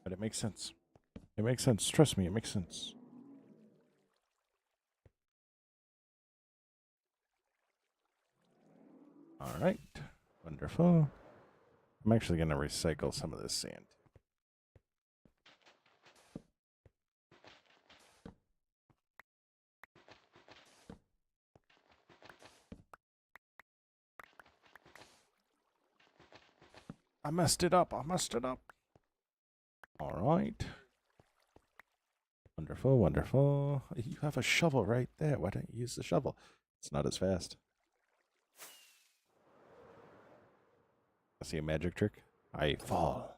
But it makes sense. It makes sense. Trust me, it makes sense. All right. Wonderful. I'm actually going to recycle some of this sand. I messed it up. I messed it up. All right. Wonderful, wonderful. You have a shovel right there. Why don't you use the shovel? It's not as fast. I see a magic trick. I fall.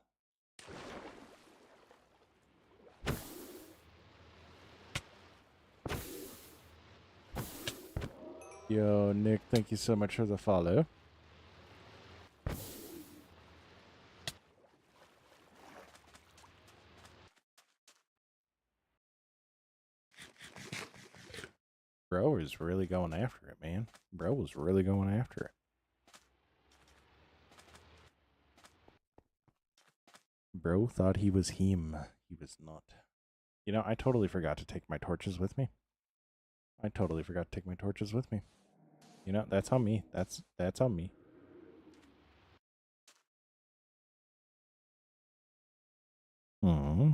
Yo, Nick, thank you so much for the follow. Bro is really going after it, man. Bro was really going after it. Bro thought he was him. He was not. You know, I totally forgot to take my torches with me. I totally forgot to take my torches with me. You know, that's on me. That's on me. Hmm.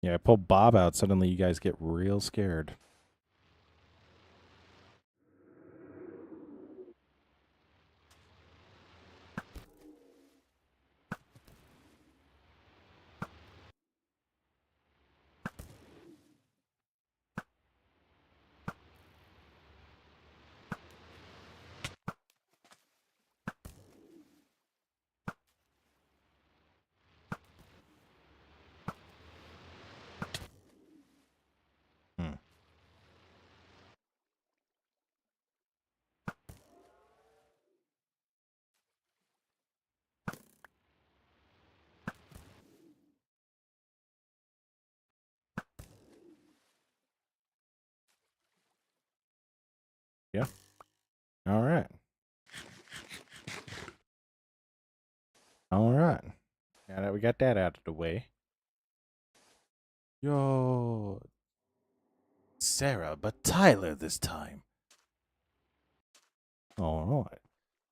Yeah, I pull Bob out. Suddenly you guys get real scared. Yeah. All right. All right. Now that we got that out of the way. Yo, Sarah, but Tyler this time. All right.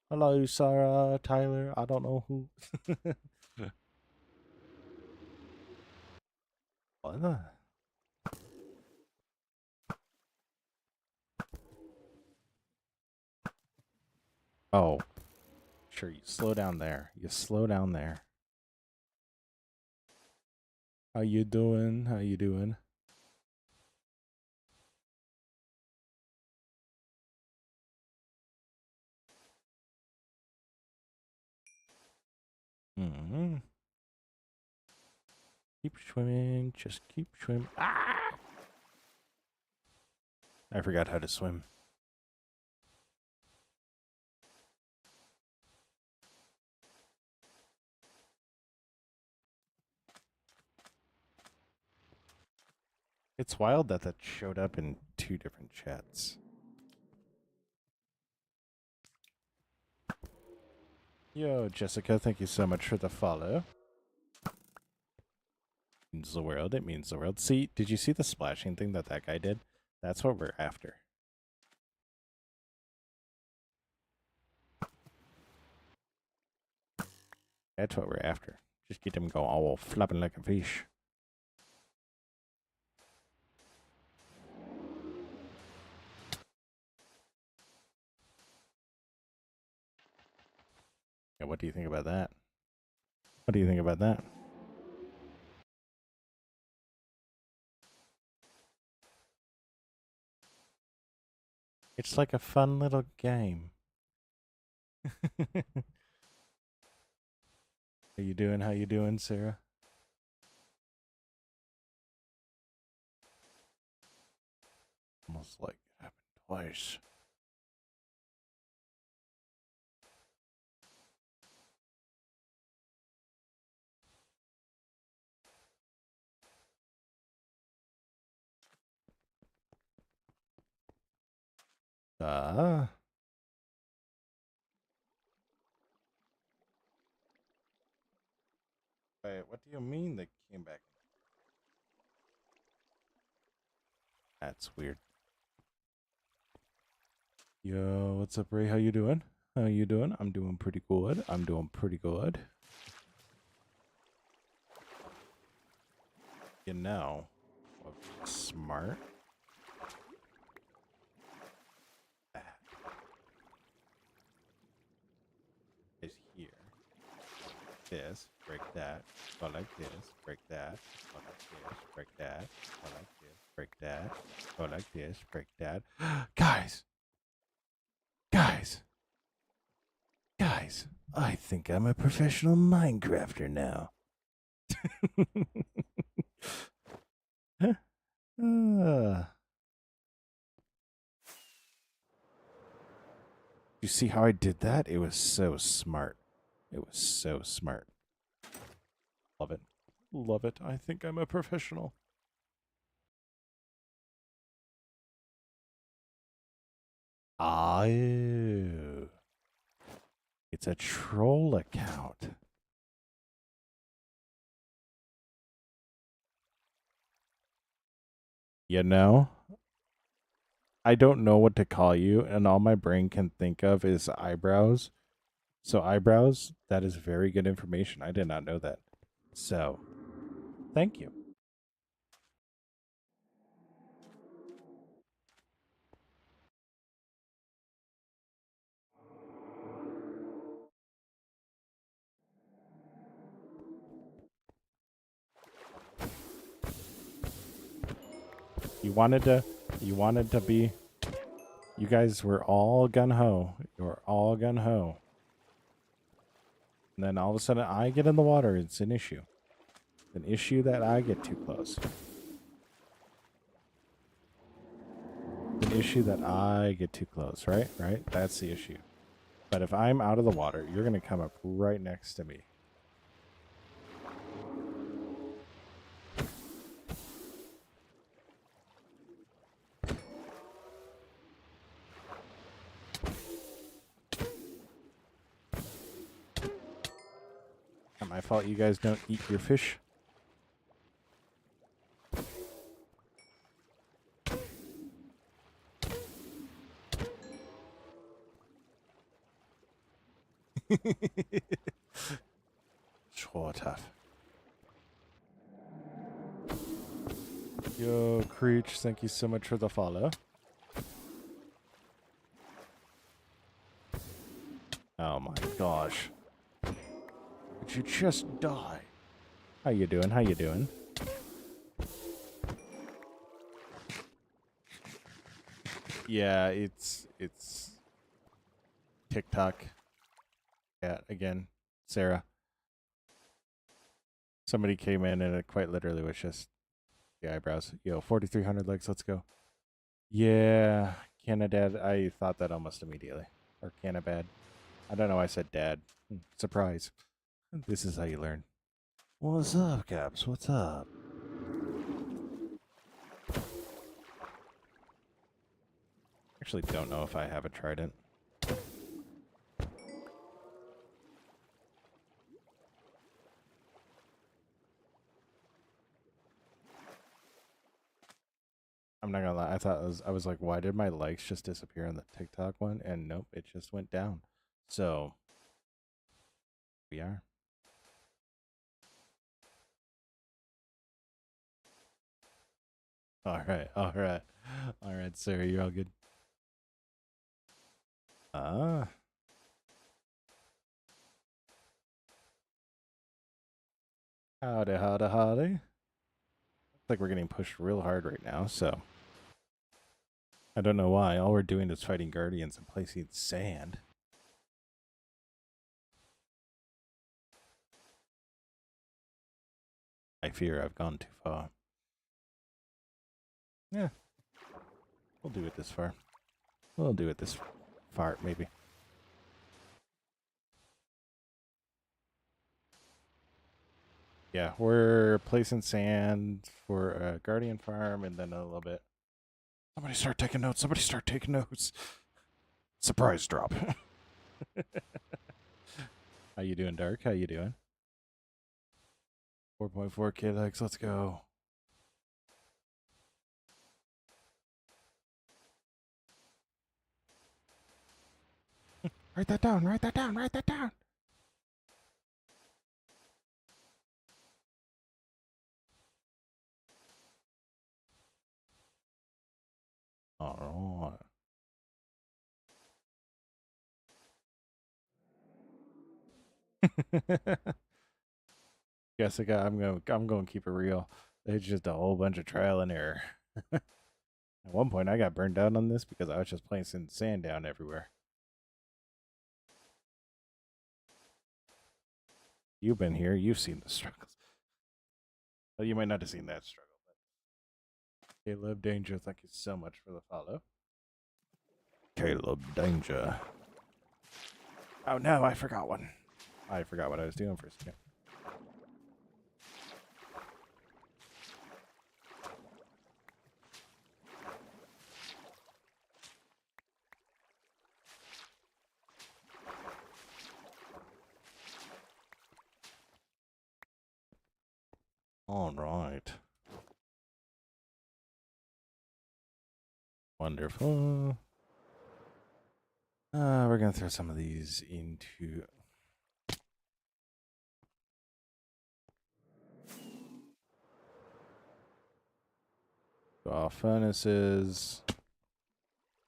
Hello, Sarah, Tyler. I don't know who. What the? Oh, sure. You slow down there. You slow down there. How you doing? How you doing? Mm-hmm. Keep swimming. Just keep swimming. Ah! I forgot how to swim. It's wild that that showed up in 2 different chats. Yo, Jessica, thank you so much for the follow. It means the world. It means the world. See, did you see the splashing thing that that guy did? That's what we're after. That's what we're after. Just get them going all flopping like a fish. Yeah, what do you think about that? What do you think about that? It's like a fun little game. How you doing? How you doing, Sarah? Almost like it happened twice. Wait, what do you mean they came back? That's weird. Yo, what's up, Ray? How you doing? How you doing? I'm doing pretty good. I'm doing pretty good. You know, smart. Is here. This, break that, go like this, break that, go like this, break that, go like this, break that, go like this, break that. Guys, guys, guys, I think I'm a professional Minecrafter now. You see how I did that? It was so smart. It was so smart. Love it. Love it. I think I'm a professional. Oh. It's a troll account. You know? I don't know what to call you, and all my brain can think of is eyebrows. So, eyebrows, that is very good information. I did not know that. So, thank you. You wanted to be, you guys were all gun ho. You were all gun ho. And then all of a sudden, I get in the water. It's an issue. An issue that I get too close. An issue that I get too close, right? Right? That's the issue. But if I'm out of the water, you're going to come up right next to me. Not my fault you guys don't eat your fish. So tough. Yo, Creech, thank you so much for the follow. Oh my gosh. Did you just die? How you doing? How you doing? Yeah, it's TikTok. Yeah, again, Sarah. Somebody came in and it quite literally was just the eyebrows. Yo, 4,300 likes, let's go. Yeah, Canadad, I thought that almost immediately. Or Canabad. I don't know why I said dad. Surprise. This is how you learn. What's up, Caps? What's up? Actually don't know if I have a trident. I'm not gonna lie. I was like, why did my likes just disappear on the TikTok one? And nope, it just went down. So we are. All right, all right, all right, Sarah, you're all good. Ah, howdy, howdy, howdy. Looks like we're getting pushed real hard right now. So I don't know why. All we're doing is fighting guardians and placing sand. I fear I've gone too far. Yeah, we'll do it this far. We'll do it this far, maybe. Yeah, we're placing sand for a guardian farm and then a little bit. Somebody start taking notes. Somebody start taking notes. Surprise drop. How you doing, Dark? How you doing? 4.4k likes. Let's go. Write that down. Write that down. Write that down. All right. Jessica, I'm going to keep it real. It's just a whole bunch of trial and error. At one point, I got burned out on this because I was just placing sand down everywhere. You've been here. You've seen the struggles. Well, you might not have seen that struggle. But Caleb Danger, thank you so much for the follow. Caleb Danger. Oh no, I forgot one. I forgot what I was doing for a second. All right. Wonderful. We're going to throw some of these into... furnaces.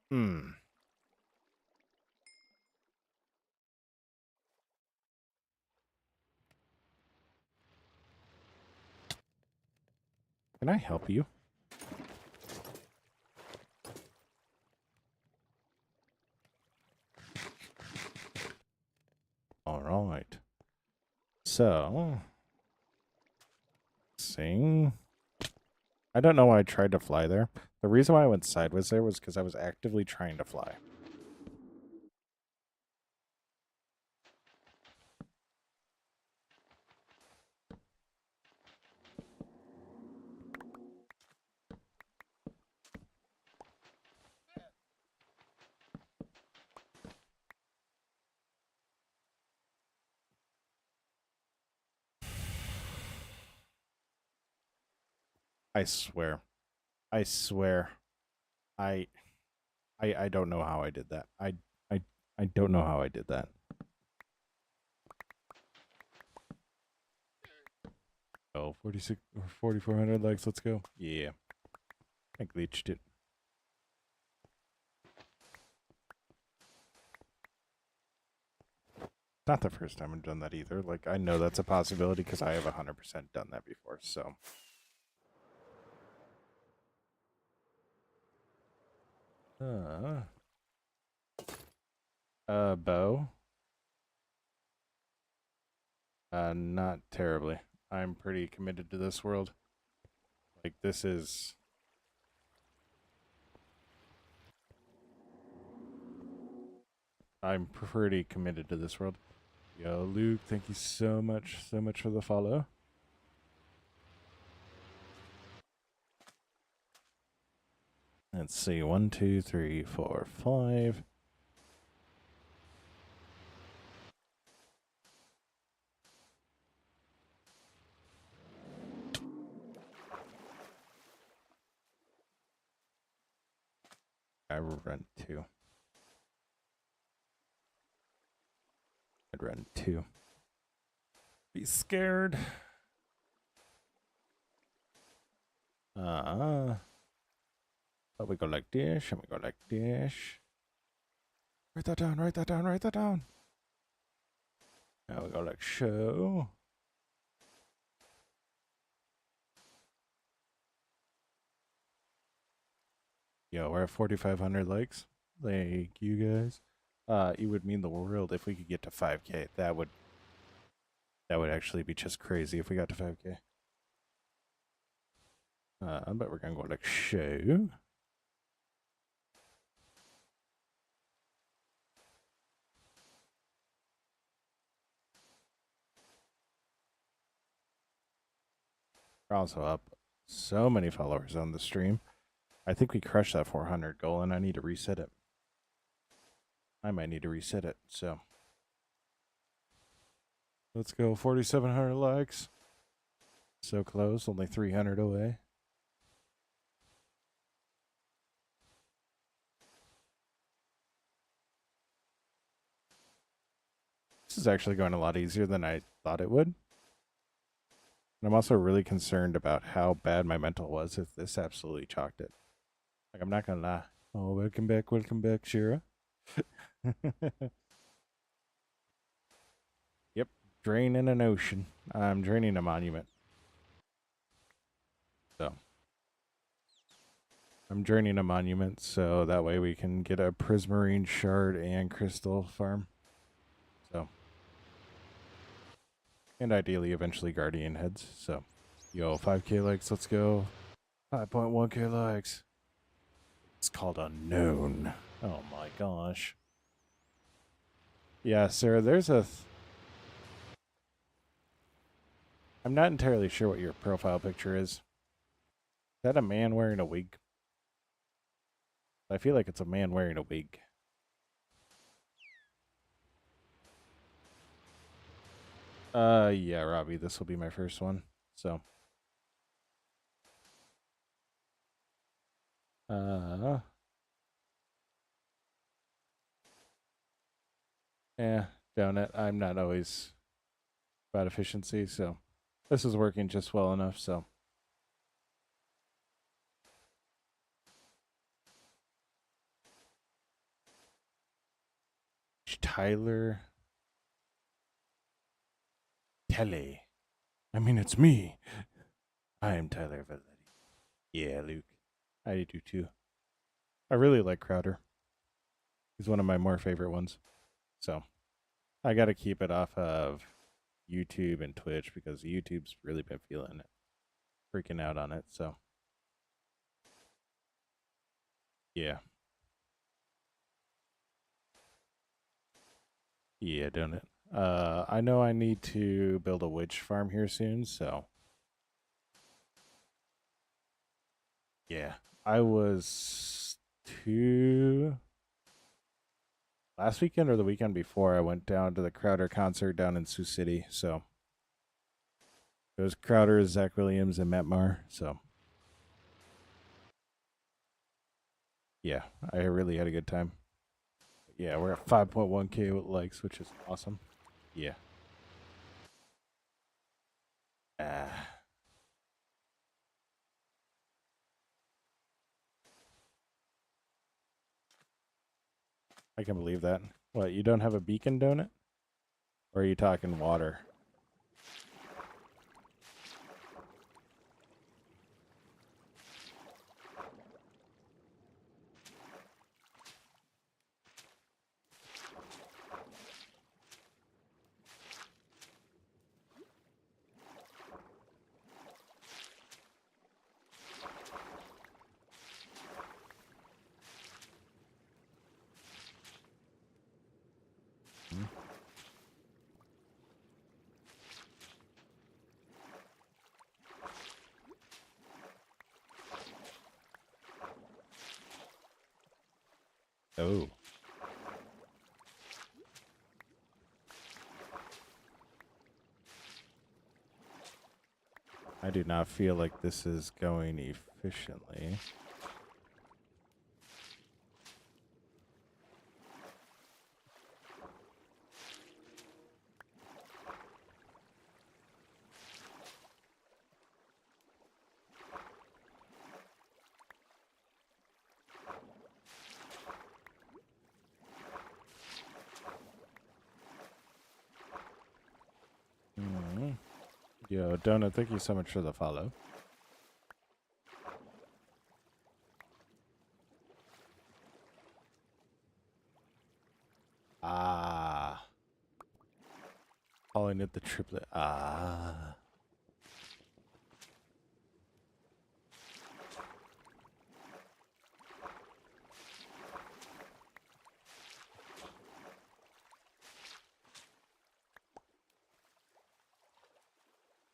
Can I help you? All right. So, sing. I don't know why I tried to fly there. The reason why I went sideways there was because I was actively trying to fly. I swear. I swear. I I don't know how I did that. I I don't know how I did that. Oh, 46 or 4,400 likes. Let's go. Yeah. I glitched it. Not the first time I've done that either. Like, I know that's a possibility because I have 100% done that before. So, Bo. Not terribly. I'm pretty committed to this world. Like, this is. I'm pretty committed to this world. Yo, Luke, thank you so much for the follow. Let's see, 1, 2, 3, 4, 5. I run 2. I'd run 2. Be scared. But we go like this, and we go like this. Write that down, write that down, write that down. Now we go like so. Yo, we're at 4,500 likes. Thank you guys. It would mean the world if we could get to 5K. That would actually be just crazy if we got to 5K. But we're gonna go like so. We're also up so many followers on the stream. I think we crushed that 400 goal, and I need to reset it. I might need to reset it, so. Let's go, 4,700 likes. So close, only 300 away. This is actually going a lot easier than I thought it would. And I'm also really concerned about how bad my mental was if this absolutely chalked it. Like, I'm not gonna lie. Oh, welcome back, Shira. Yep, draining an ocean. I'm draining a monument. So, I'm draining a monument so that way we can get a prismarine shard and crystal farm. So, and ideally eventually guardian heads. So, yo, 5K likes, let's go. 5.1K likes. It's called Unknown. Oh my gosh. Yeah, Sarah, there's a... I'm not entirely sure what your profile picture is. Is that a man wearing a wig? I feel like it's a man wearing a wig. Yeah, Robbie, this will be my first one. So. Yeah, donut. I'm not always about efficiency, so this is working just well enough, so. Tyler Telly. I mean, it's me. I am Tyler Valetti. Yeah, Luke. I do too. I really like Crowder. He's one of my more favorite ones. So I got to keep it off of YouTube and Twitch because YouTube's really been feeling it, freaking out on it. So yeah. Yeah, don't it? I know I need to build a witch farm here soon, so yeah. I was last weekend or the weekend before, I went down to the Crowder concert down in Sioux City. So it was Crowder, Zach Williams, and Matt Maher. So Yeah, I really had a good time. Yeah, we're at 5.1K likes, which is awesome. Yeah. Ah. I can believe that. What, you don't have a beacon donut? Or are you talking water? Hmm. Oh. I do not feel like this is going efficiently. Hmm. Yo, Donut, thank you so much for the follow. Ah. Calling it the triplet. Ah.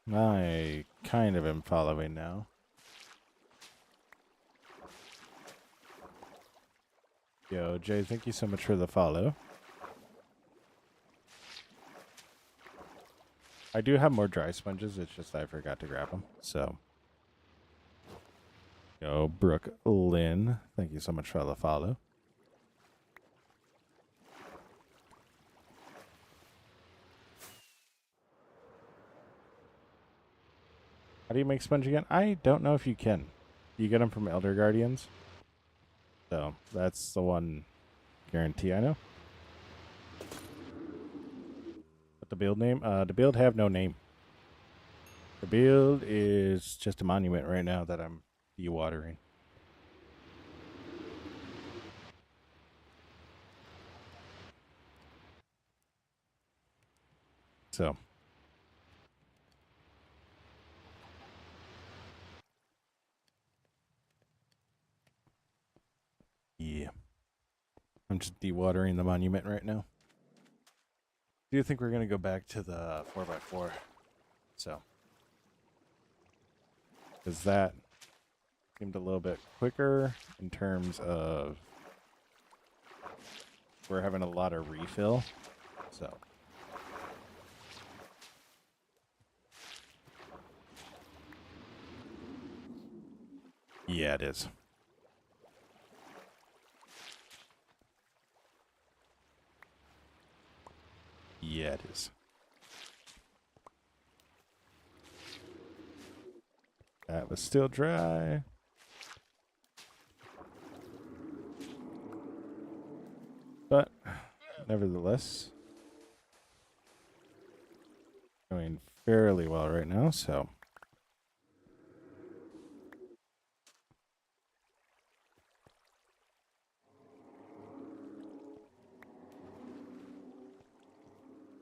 I kind of am following now. Yo, Jay, thank you so much for the follow. I do have more dry sponges, it's just I forgot to grab them, so. Yo, Brooke Lynn, thank you so much for the follow. How do you make sponge again? I don't know if you can. You get them from Elder Guardians. So, that's the one guarantee I know. But the build name? The build have no name. The build is just a monument right now that I'm dewatering. So. Yeah. I'm just dewatering the monument right now. Do you think we're going to go back to the 4x4? So. Because that seemed a little bit quicker in terms of we're having a lot of refill. So. Yeah, it is. Yeah, it is. That was still dry. But, nevertheless, going fairly well right now, so.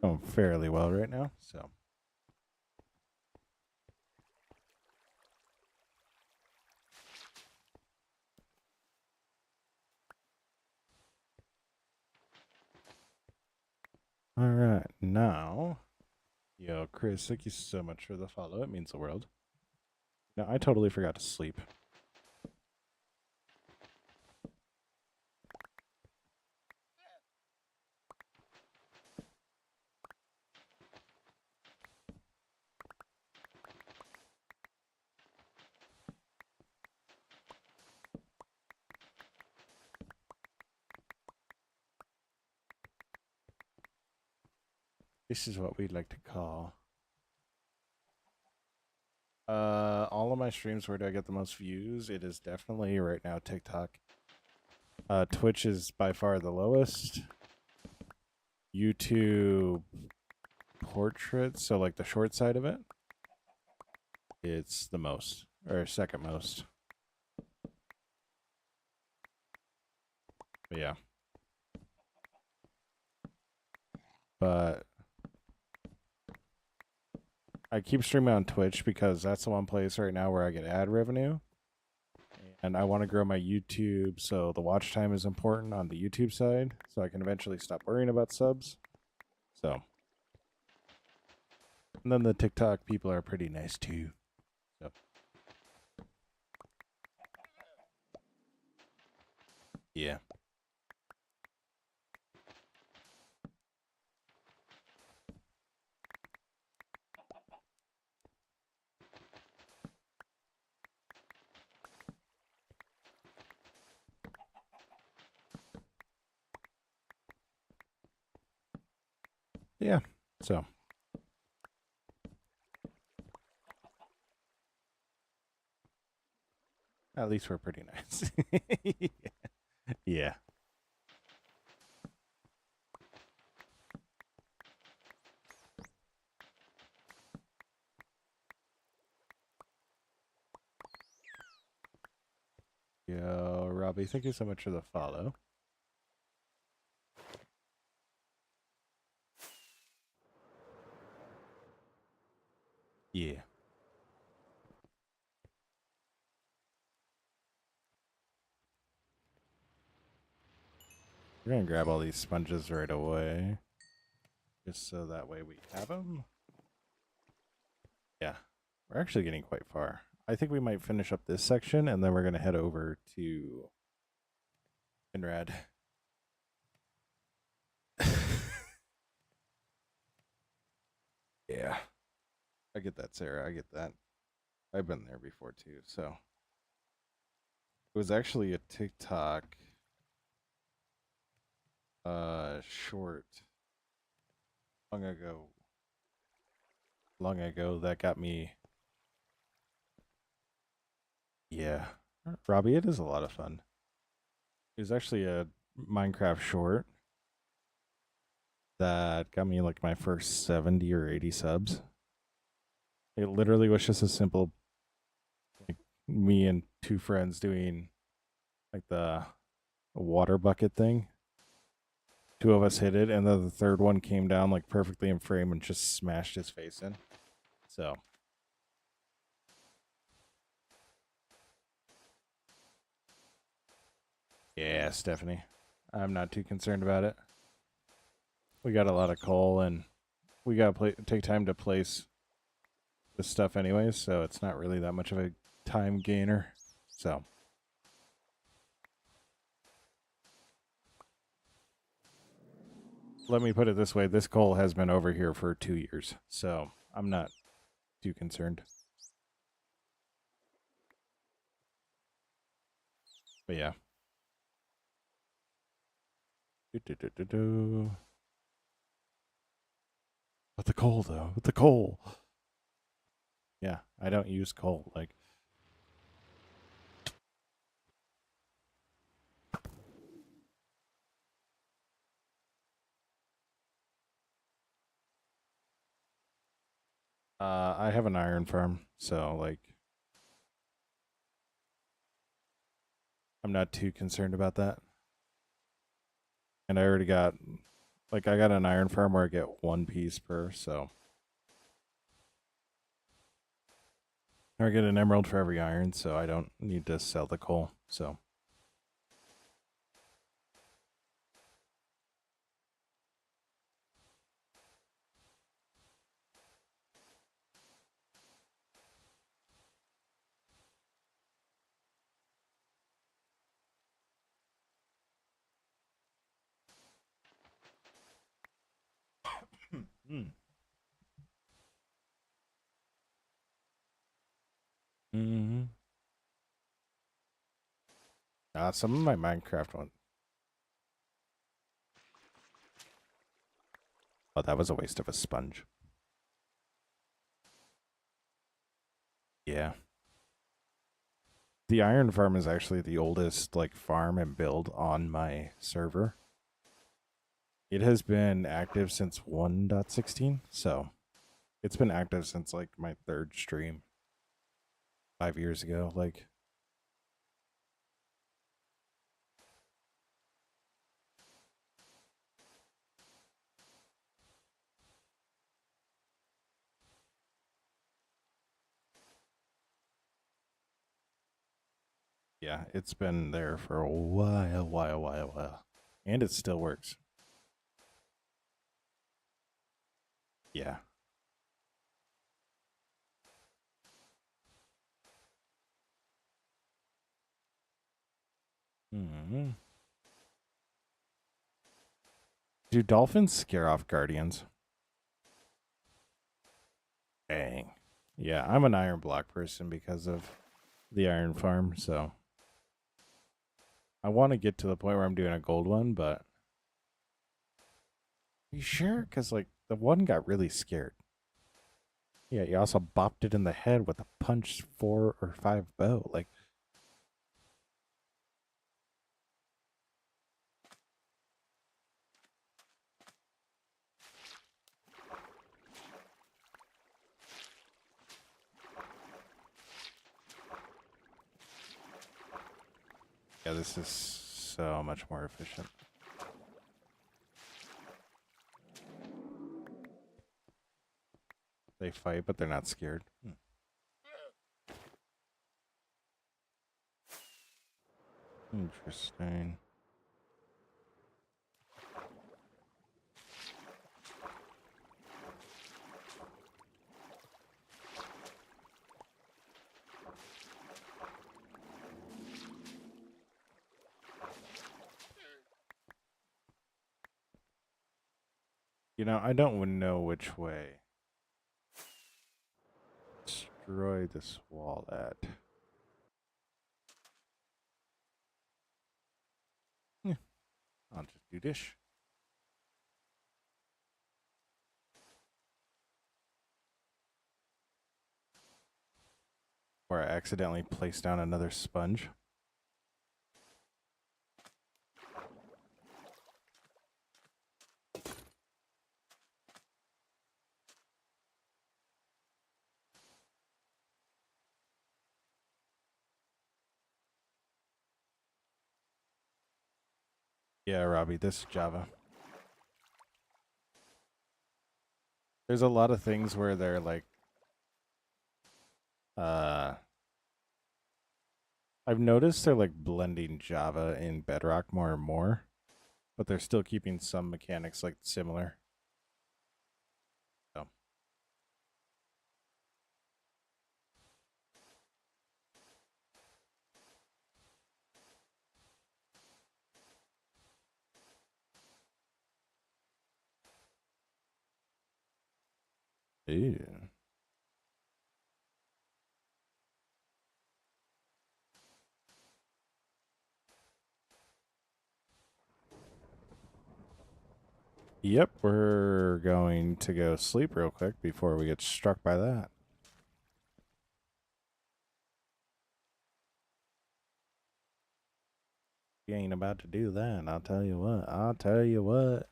Going fairly well right now, so. All right, now, yo, Chris, thank you so much for the follow. It means the world. Now, I totally forgot to sleep. This is what we'd like to call. All of my streams, where do I get the most views? It is definitely right now TikTok. Twitch is by far the lowest. YouTube portraits, so like the short side of it, it's the most, or second most. But yeah. But I keep streaming on Twitch because that's the one place right now where I get ad revenue. And I want to grow my YouTube, so the watch time is important on the YouTube side, so I can eventually stop worrying about subs. So. And then the TikTok people are pretty nice too. So. Yeah. Yeah. So. At least we're pretty nice. Yeah. Yo, Robbie, thank you so much for the follow. Yeah. We're going to grab all these sponges right away. Just so that way we have them. Yeah. We're actually getting quite far. I think we might finish up this section, and then we're going to head over to Finrad. Yeah. I get that, Sarah. I get that. I've been there before, too, so. It was actually a TikTok short long ago that got me. Yeah. Robbie, it is a lot of fun. It was actually a Minecraft short that got me like my first 70 or 80 subs. It literally was just a simple, like, me and two friends doing like the water bucket thing. Two of us hit it, and then the third one came down like perfectly in frame and just smashed his face in. So. Yeah, Stephanie. I'm not too concerned about it. We got a lot of coal, and we gotta take time to place this stuff anyways, so it's not really that much of a time gainer. So. Let me put it this way, this coal has been over here for 2 years, so I'm not too concerned. But yeah. But the coal, though. With the coal. Yeah, I don't use coal. Like, I have an iron farm, so like, I'm not too concerned about that. And I already got, like, I got an iron farm where I get 1 piece per, so. Or I get an emerald for every iron, so I don't need to sell the coal, so. Mm. Mm-hmm. Some of my Minecraft ones. Oh, that was a waste of a sponge. Yeah. The iron farm is actually the oldest like farm and build on my server. It has been active since 1.16, so it's been active since like my third stream 5 years ago. Like, yeah, it's been there for a while. And it still works. Yeah. Hmm. Do dolphins scare off guardians? Dang. Yeah, I'm an iron block person because of the iron farm, so I want to get to the point where I'm doing a gold one, but you sure? Because like the one got really scared. Yeah, you also bopped it in the head with a punch 4 or 5 bow. Like, yeah, this is so much more efficient. They fight, but they're not scared. Interesting. You know, I don't know which way. Destroy this wall at. Yeah, I'll just do this. Or I accidentally placed down another sponge. Yeah, Robbie, this is Java. There's a lot of things where they're like, uh, I've noticed they're like blending Java in Bedrock more and more, but they're still keeping some mechanics like similar. So, ew. Yep, we're going to go sleep real quick before we get struck by that. You ain't about to do that, I'll tell you what. I'll tell you what.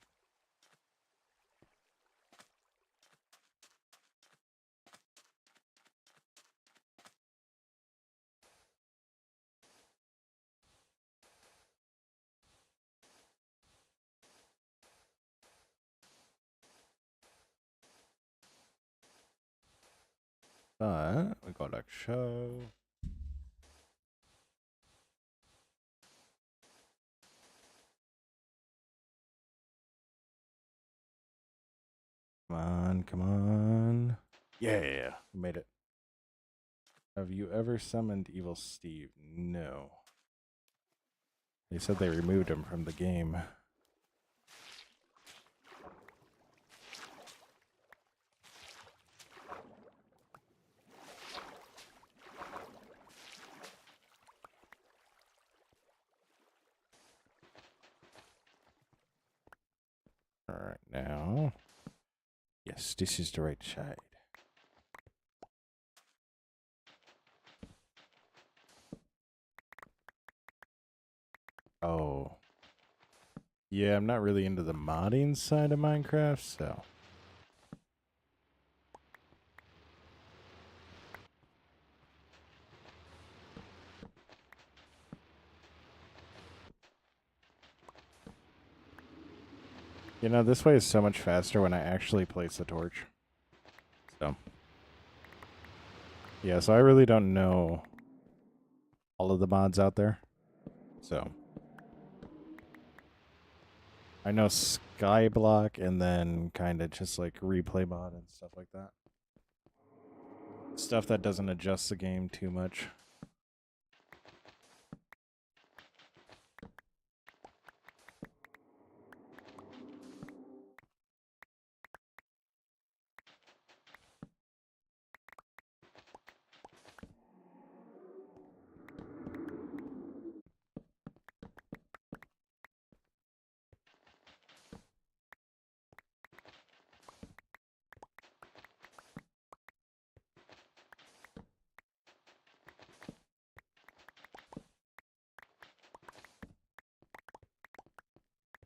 But we got a show. Come on, come on. Yeah, we made it. Have you ever summoned Evil Steve? No. They said they removed him from the game. All right, now Yes, this is the right side. Oh. Yeah, I'm not really into the modding side of Minecraft, so. You know, this way is so much faster when I actually place the torch. So. Yeah, so I really don't know all of the mods out there. So. I know Skyblock and then kind of just like replay mod and stuff like that. Stuff that doesn't adjust the game too much.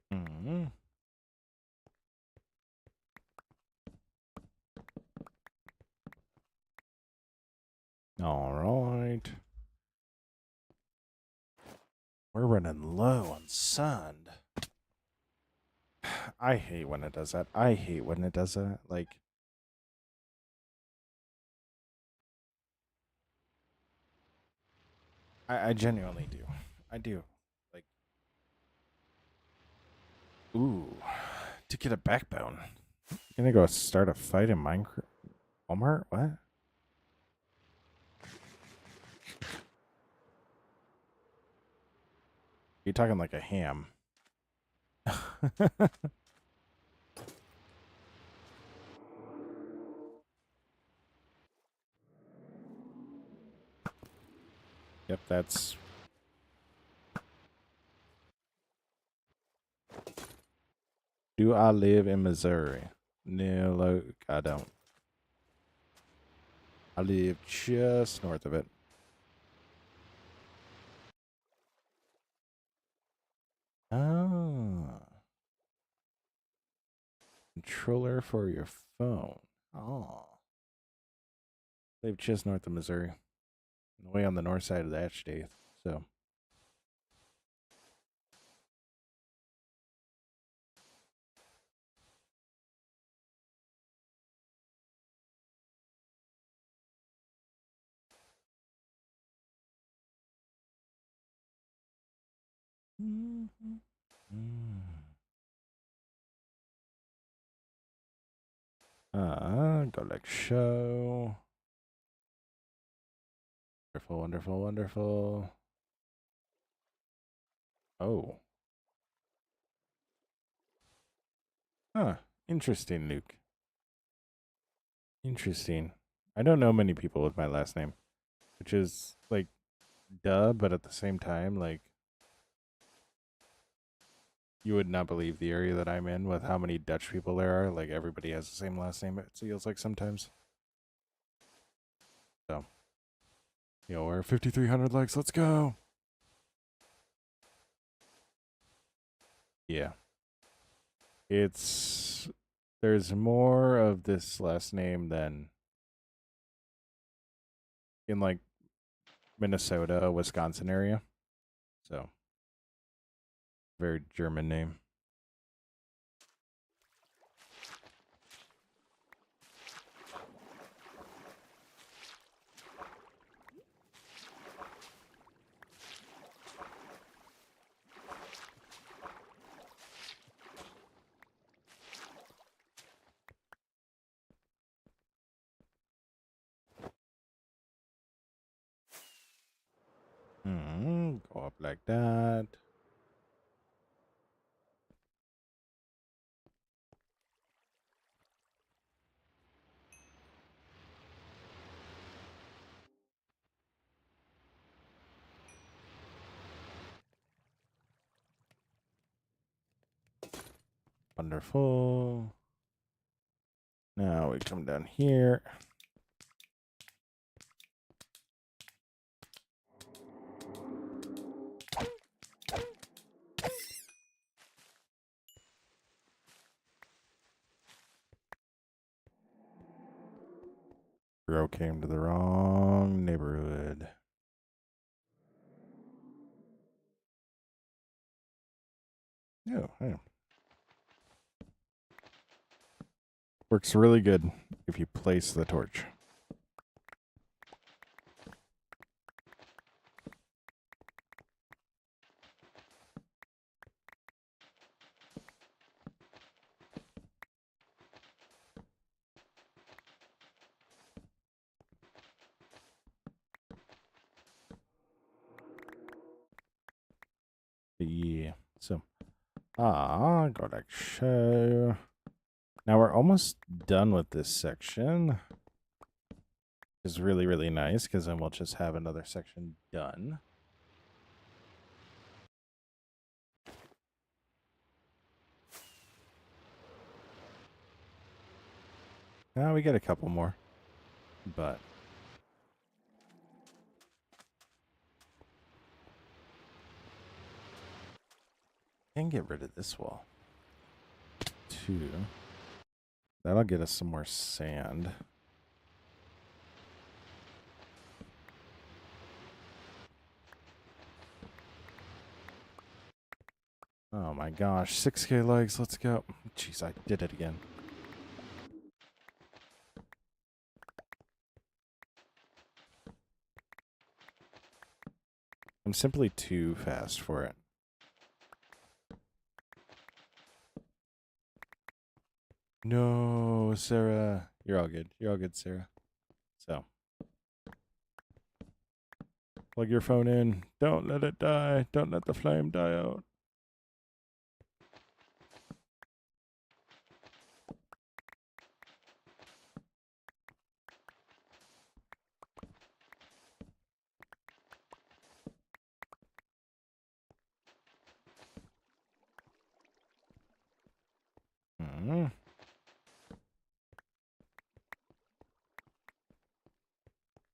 Mm-hmm. All right. We're running low on sand. I hate when it does that. I hate when it does that. Like, I genuinely do. I do. Like, ooh, to get a backbone. You're gonna go start a fight in Minecraft? Walmart? What? You're talking like a ham. Yep, that's. Do I live in Missouri? No, look, I don't. I live just north of it. Oh. Controller for your phone. Oh. Live just north of Missouri. Way on the north side of the Ashdale. So. Mm-hmm. Go like show. Wonderful, wonderful, wonderful. Oh. Huh. Interesting, Luke. Interesting. I don't know many people with my last name, which is like duh, but at the same time, like you would not believe the area that I'm in with how many Dutch people there are. Like everybody has the same last name, it feels like sometimes. So, we're 5,300 likes. Let's go. Yeah. There's more of this last name than in like Minnesota, Wisconsin area. So, very German name. Go up like that. Wonderful. Now we come down here. Bro came to the wrong neighborhood. Oh, hey. Works really good if you place the torch. Yeah. So, go like show. Now we're almost done with this section. Which is really, really nice because then we'll just have another section done. Now we get a couple more, but can get rid of this wall. 2. That'll get us some more sand. Oh my gosh, 6K legs, let's go. Jeez, I did it again. I'm simply too fast for it. No, Sarah. You're all good. You're all good, Sarah. So, plug your phone in. Don't let it die. Don't let the flame die out.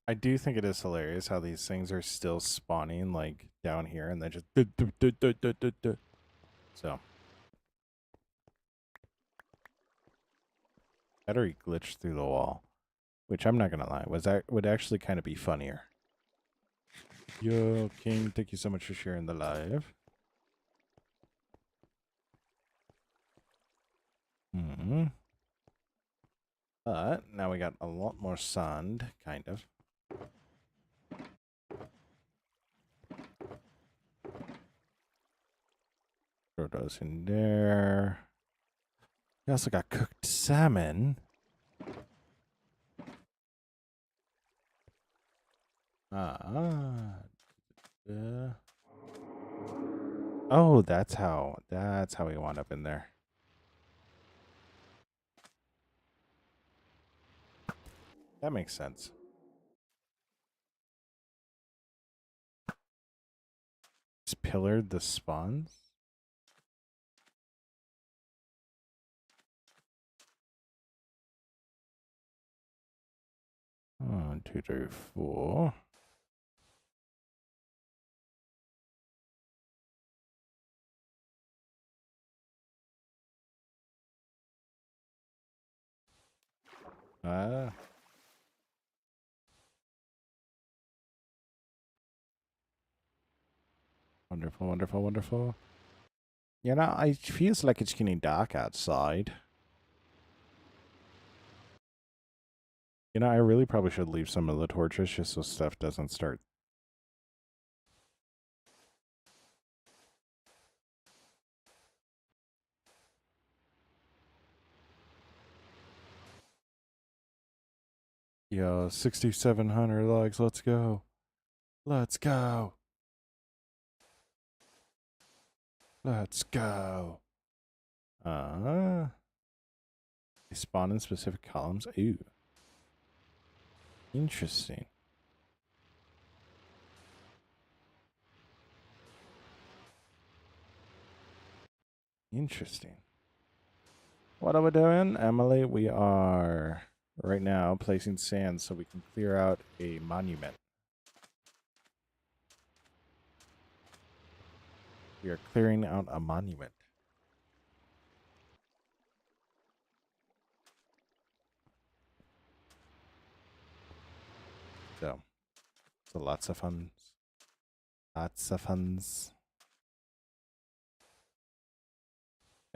I do think it is hilarious how these things are still spawning like down here and then just so battery glitched through the wall, which I'm not gonna lie would actually kind of be funnier. Yo, King, thank you so much for sharing the live. But now we got a lot more sand, kind of. Throw those in there. We also got cooked salmon. Oh, that's how we wound up in there. That makes sense. Just pillared the spawns. 1, 2, 3, 4. Wonderful, wonderful, wonderful. You know, it feels like it's getting dark outside. You know, I really probably should leave some of the torches just so stuff doesn't start. Yo, 6,700 likes. Let's go. Let's go. Let's go. They spawn in specific columns. Ooh. Interesting. Interesting. What are we doing, Emily? We are right now placing sand so we can clear out a monument. We are clearing out a monument. So lots of fun. Lots of funs.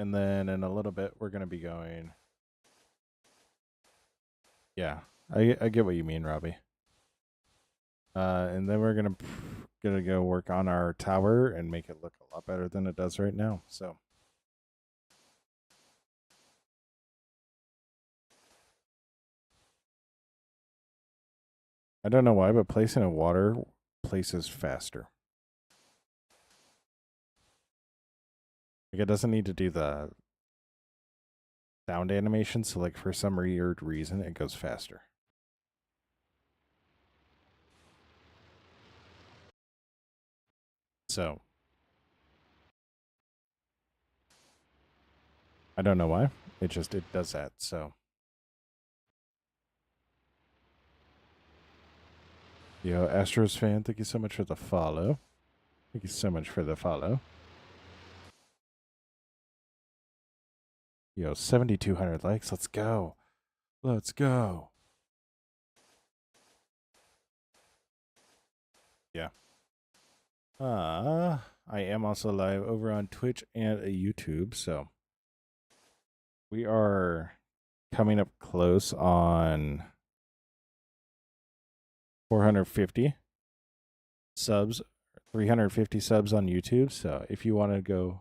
And then in a little bit, we're going to be going. Yeah, I get what you mean, Robbie. And then we're gonna go work on our tower and make it look a lot better than it does right now. So I don't know why, but placing a water places faster. Like it doesn't need to do the sound animation, so like for some weird reason it goes faster. So I don't know why. It does that. So yo, Astros fan, thank you so much for the follow. Thank you so much for the follow. Yo, 7,200 likes. Let's go. Let's go. Yeah. I am also live over on Twitch and YouTube, so we are coming up close on 450 subs, 350 subs on YouTube. So if you want to go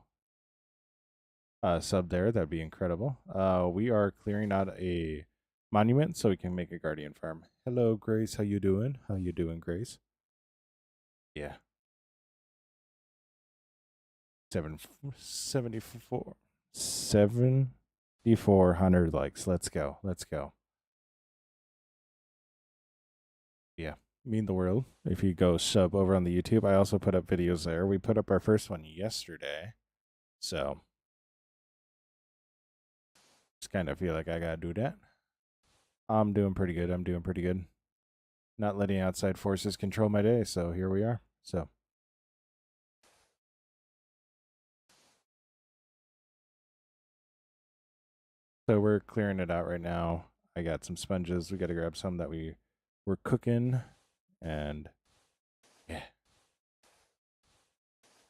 sub there, that'd be incredible. We are clearing out a monument so we can make a guardian farm. Hello, Grace. How you doing? How you doing, Grace? Yeah. 7,400 likes. Let's go. Let's go. Yeah, mean the world. If you go sub over on the YouTube, I also put up videos there. We put up our first one yesterday. So just kind of feel like I gotta do that. I'm doing pretty good. I'm doing pretty good. Not letting outside forces control my day, so here we are. So we're clearing it out right now. I got some sponges. We got to grab some that we're cooking, and yeah,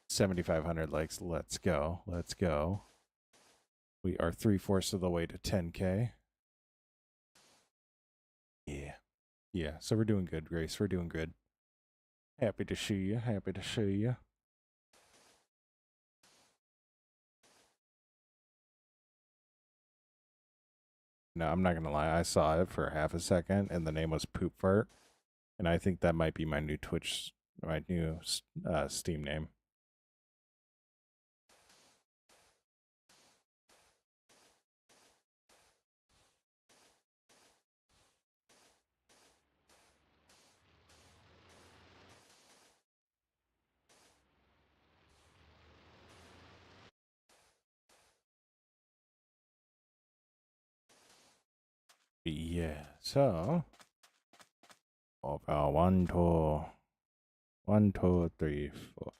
7,500 likes. Let's go. Let's go. We are 3/4 of the way to 10K. Yeah. Yeah. So we're doing good, Grace. We're doing good. Happy to see you. Happy to see you. No, I'm not gonna lie. I saw it for half a second, and the name was Poop Fart, and I think that might be my new Steam name. Yeah. So, about 1, 2, 1, 2, 3, 4.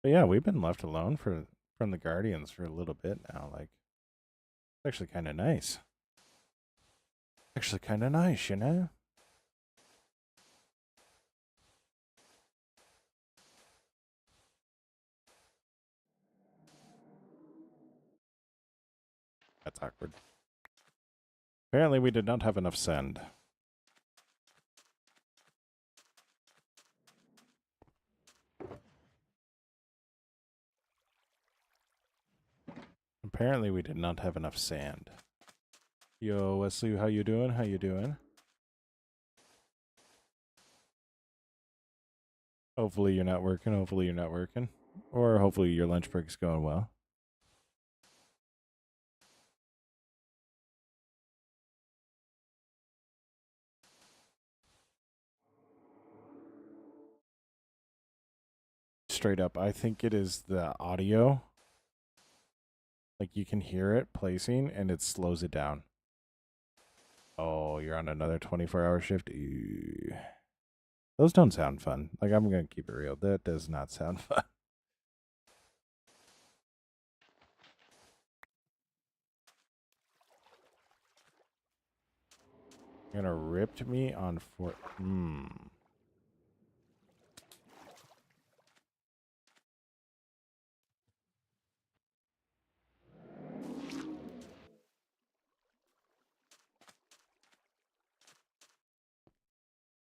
But yeah, we've been left alone from the Guardians for a little bit now. Like, it's actually kind of nice. Actually, kind of nice, you know. That's awkward. Apparently, we did not have enough sand. Apparently, we did not have enough sand. Yo, Wesley, how you doing? How you doing? Hopefully you're not working. Hopefully you're not working. Or hopefully your lunch break's going well. straight up. I think it is the audio. Like you can hear it placing and it slows it down. Oh, you're on another 24-hour shift? Ew. Those don't sound fun. Like, I'm going to keep it real. That does not sound fun. You're going to rip me on Fort...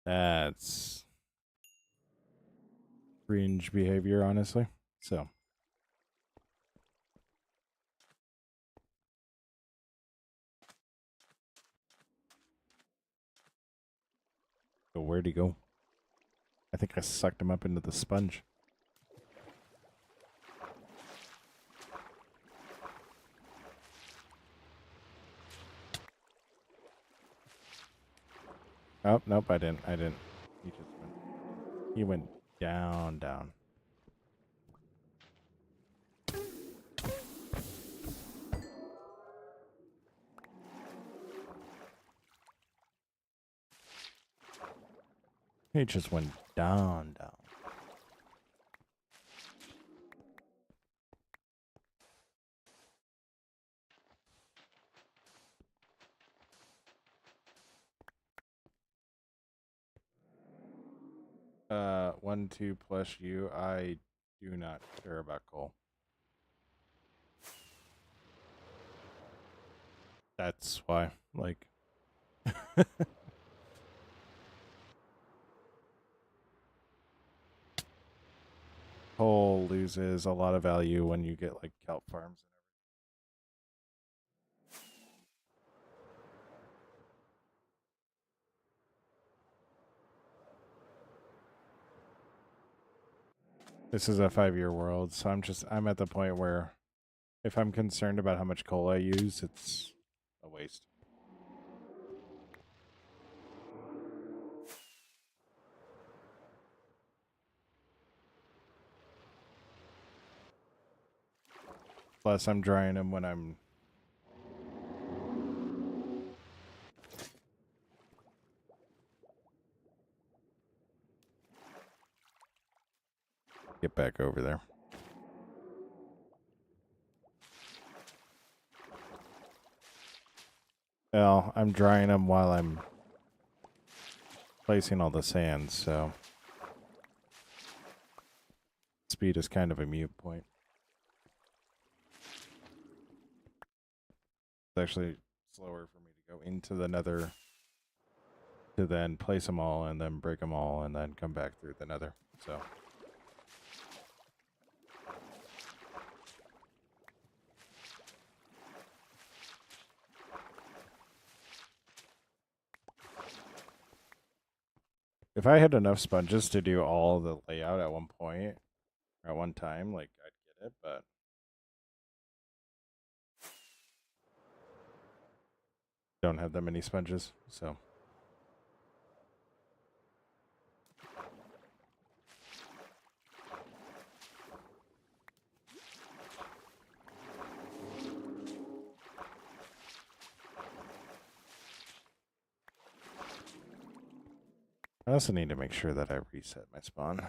That's cringe behavior, honestly. So. So where'd he go? I think I sucked him up into the sponge. Oh, nope, I didn't. He just went... He went down. He just went down. 1, 2 plus you. I do not care about coal. That's why, like... Coal loses a lot of value when you get, like, kelp farms and everything. This is a 5-year world, so I'm at the point where if I'm concerned about how much coal I use, it's a waste. Plus, I'm drying them when I'm... Get back over there. Well, I'm drying them while I'm placing all the sand, so... Speed is kind of a mute point. It's actually slower for me to go into the nether to then place them all and then break them all and then come back through the nether. So if I had enough sponges to do all the layout at one point or at one time, like I'd get it, but don't have that many sponges, so. I also need to make sure that I reset my spawn.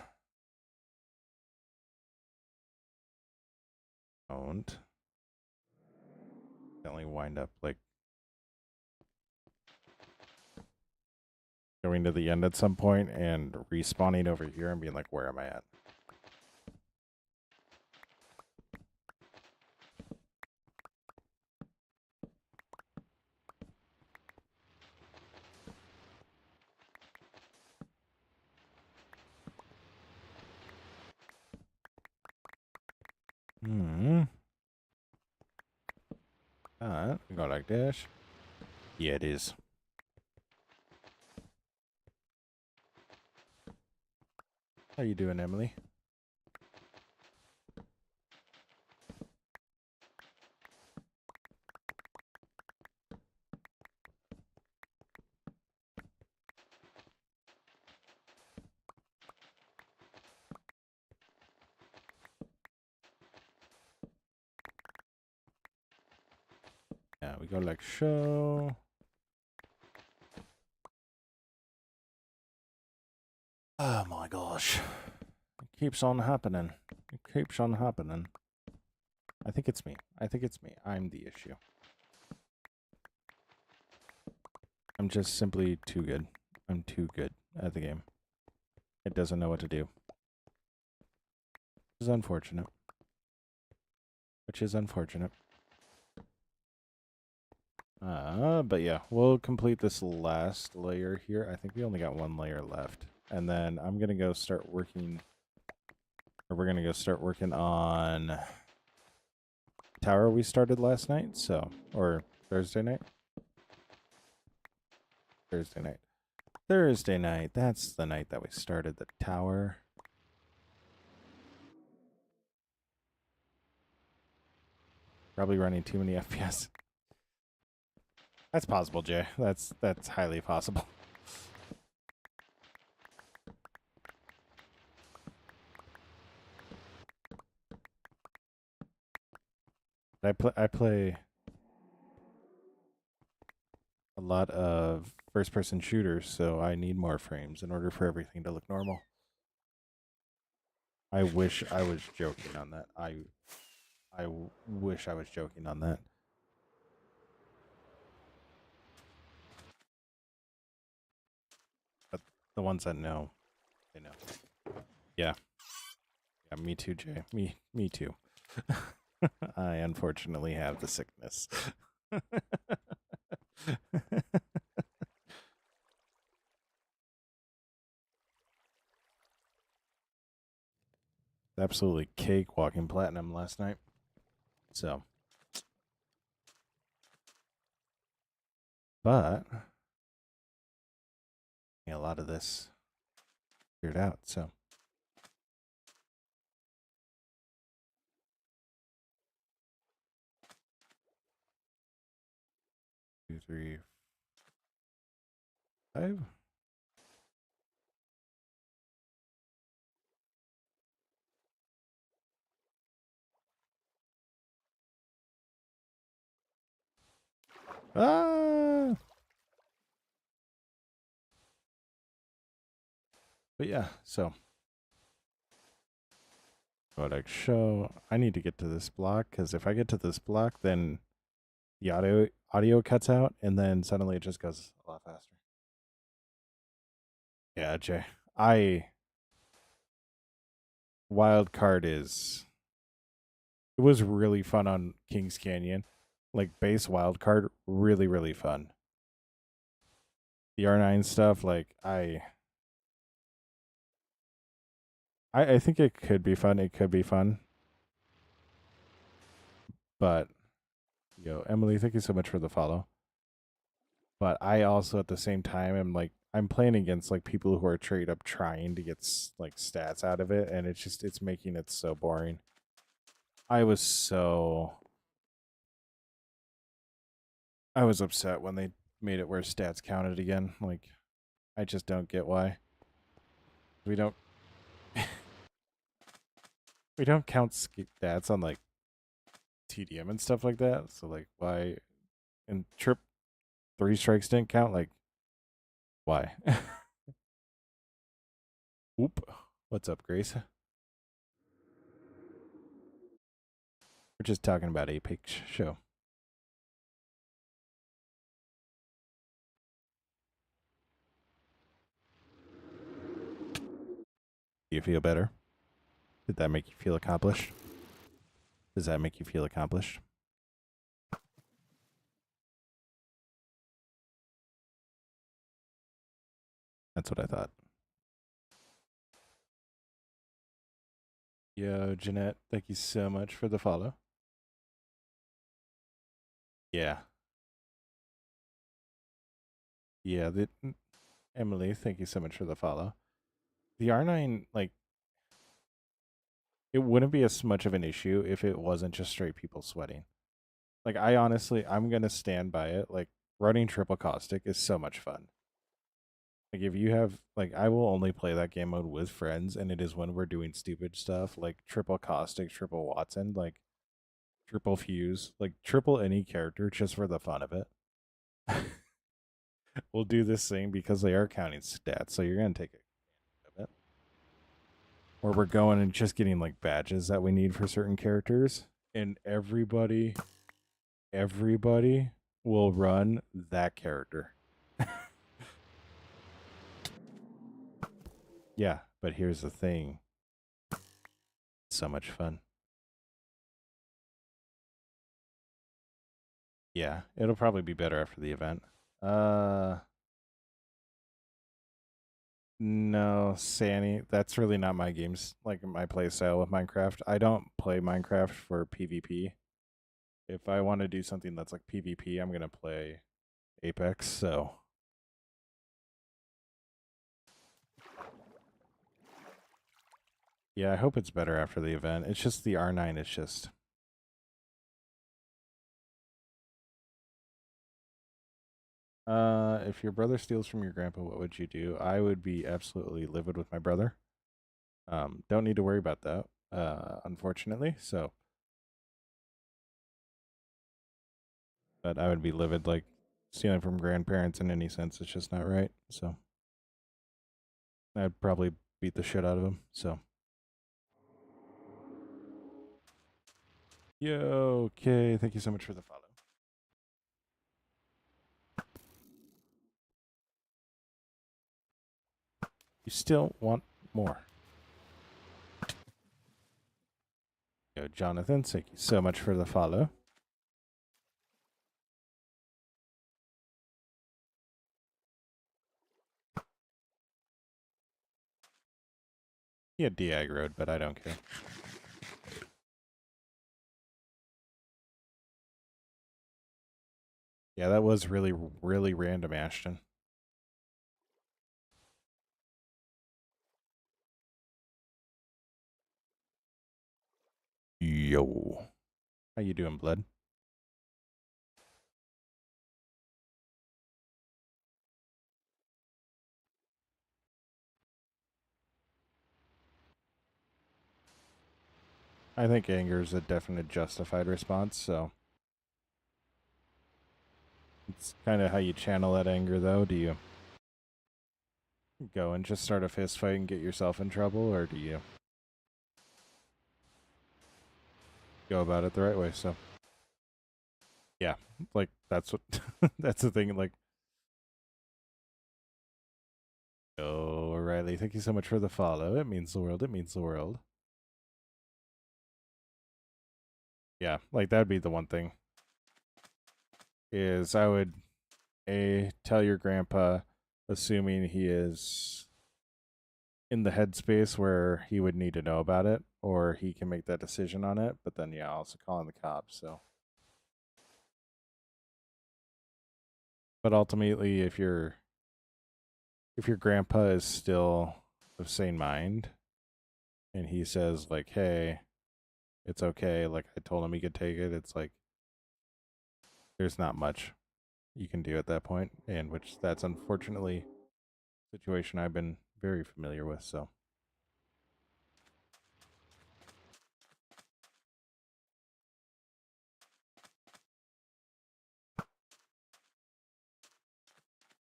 Don't. Only wind up like going to the end at some point and respawning over here and being like, where am I at? Go like this. Yeah, it is. How you doing, Emily? We go like so. Oh my gosh. It keeps on happening. It keeps on happening. I think it's me. I think it's me. I'm the issue. I'm just simply too good. I'm too good at the game. It doesn't know what to do. Which is unfortunate. But yeah, we'll complete this last layer here. I think we only got one layer left. And then I'm going to go start working, or we're going to go start working on tower we started last night, so, or Thursday night. Thursday night, that's the night that we started the tower. Probably running too many FPS. That's possible, Jay. That's highly possible. I play a lot of first-person shooters, so I need more frames in order for everything to look normal. I wish I was joking on that. I wish I was joking on that. But the ones that know, they know. Yeah. Yeah, me too, Jay. Me too. I unfortunately have the sickness. Absolutely cakewalking platinum last night. So, but a lot of this figured out. So, 2, 3, 5. Ah. But yeah, so what I show, I need to get to this block because if I get to this block, then the audio cuts out, and then suddenly it just goes a lot faster. Yeah, Jay, wild card is. It was really fun on Kings Canyon, like base wild card, really fun. The R9 stuff, like I think it could be fun. It could be fun. But, Emily, thank you so much for the follow. But I also, at the same time, am like, I'm playing against like people who are trade up trying to get like stats out of it. And it's making it so boring. I was upset when they made it where stats counted again. Like, I just don't get why. We don't count stats on like TDM and stuff like that. So like why and trip 3 strikes didn't count? Like why? Oop. What's up, Grace? We're just talking about Apex show. Do you feel better? Did that make you feel accomplished? Does that make you feel accomplished? That's what I thought. Yo, Jeanette, thank you so much for the follow. Yeah. Yeah, Emily, thank you so much for the follow. The R9, like, it wouldn't be as much of an issue if it wasn't just straight people sweating. Like, I'm going to stand by it. Like, running triple caustic is so much fun. Like, if you have, like, I will only play that game mode with friends, and it is when we're doing stupid stuff, like triple caustic, triple Watson. Like, triple fuse, like triple any character just for the fun of it. We'll do this thing because they are counting stats, so you're gonna take a bit. Or we're going and just getting like badges that we need for certain characters, and everybody will run that character. Yeah, but here's the thing. So much fun. Yeah, it'll probably be better after the event. No, Sanny, that's really not my games, like my play style with Minecraft. I don't play Minecraft for PvP. If I want to do something that's like PvP, I'm gonna play Apex, so. Yeah, I hope it's better after the event. It's just the R9 is just. If your brother steals from your grandpa, what would you do? I would be absolutely livid with my brother. Don't need to worry about that, unfortunately. So, but I would be livid. Like stealing from grandparents in any sense, it's just not right. So, I'd probably beat the shit out of him. So, yo, okay. Thank you so much for the follow. You still want more? Yo, Jonathan, thank you so much for the follow. He had de-aggroed, but I don't care. Yeah, that was really, really random, Ashton. Yo. How you doing, Blood? I think anger is a definite justified response, so. It's kind of how you channel that anger, though. Do you go and just start a fist fight and get yourself in trouble, or do you go about it the right way? So, yeah, like that's what that's the thing. Like, oh, O'Reilly, thank you so much for the follow. It means the world. It means the world. Yeah, like that'd be the one thing. Is I would tell your grandpa, assuming he is in the headspace where he would need to know about it, or he can make that decision on it. But then, yeah, also calling the cops. So, but ultimately, if your grandpa is still of sane mind, and he says like, "Hey, it's okay," like I told him he could take it. It's like there's not much you can do at that point, and which that's unfortunately a situation I've been very familiar with. So.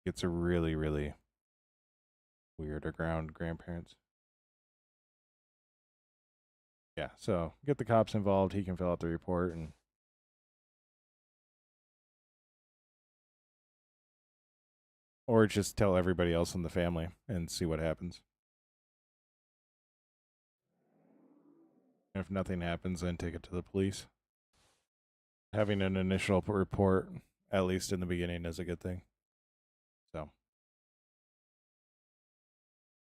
It's a really, really weird around grandparents. Yeah, so get the cops involved. He can fill out the report, and or just tell everybody else in the family and see what happens. And if nothing happens, then take it to the police. Having an initial report, at least in the beginning, is a good thing. So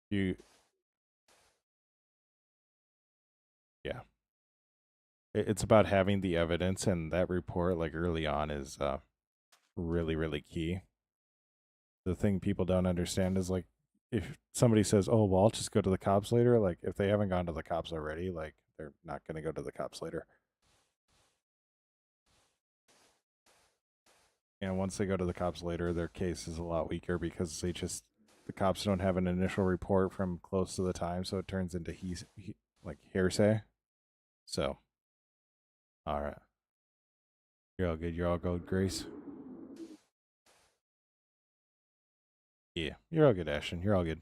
you, yeah, it's about having the evidence, and that report, like early on, is really, really key. The thing people don't understand is like if somebody says, "Oh, well, I'll just go to the cops later," like if they haven't gone to the cops already, like they're not going to go to the cops later. And once they go to the cops later, their case is a lot weaker because the cops don't have an initial report from close to the time, so it turns into like hearsay. So, all right. You're all good. You're all good, Grace. Yeah, you're all good, Ashton. You're all good.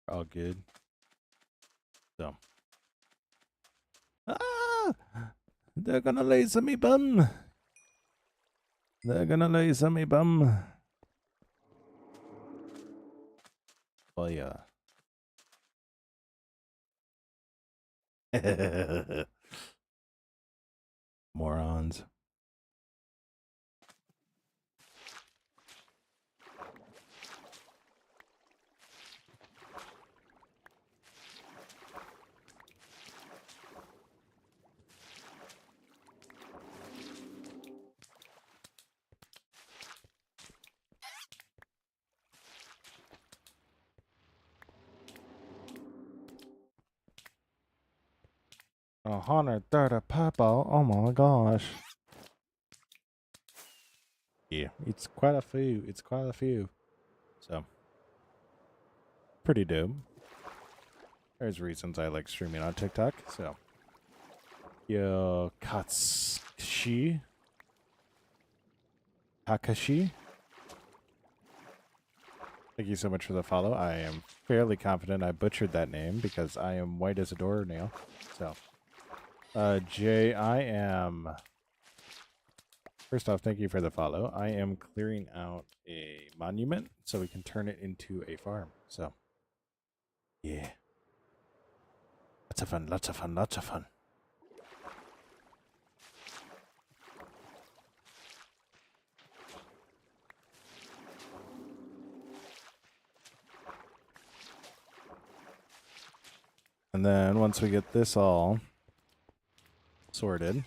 All good. So. Ah! They're gonna laser me bum. They're gonna laser me bum. Oh yeah. Morons. A 130 purple. Oh my gosh. Yeah, it's quite a few. It's quite a few. So, pretty dope. There's reasons I like streaming on TikTok. So, yo, Katsushi. Takashi. Thank you so much for the follow. I am fairly confident I butchered that name because I am white as a doornail. So, Jay, I am... First off, thank you for the follow. I am clearing out a monument so we can turn it into a farm. So, yeah. Lots of fun, lots of fun, lots of fun. And then once we get this all sorted,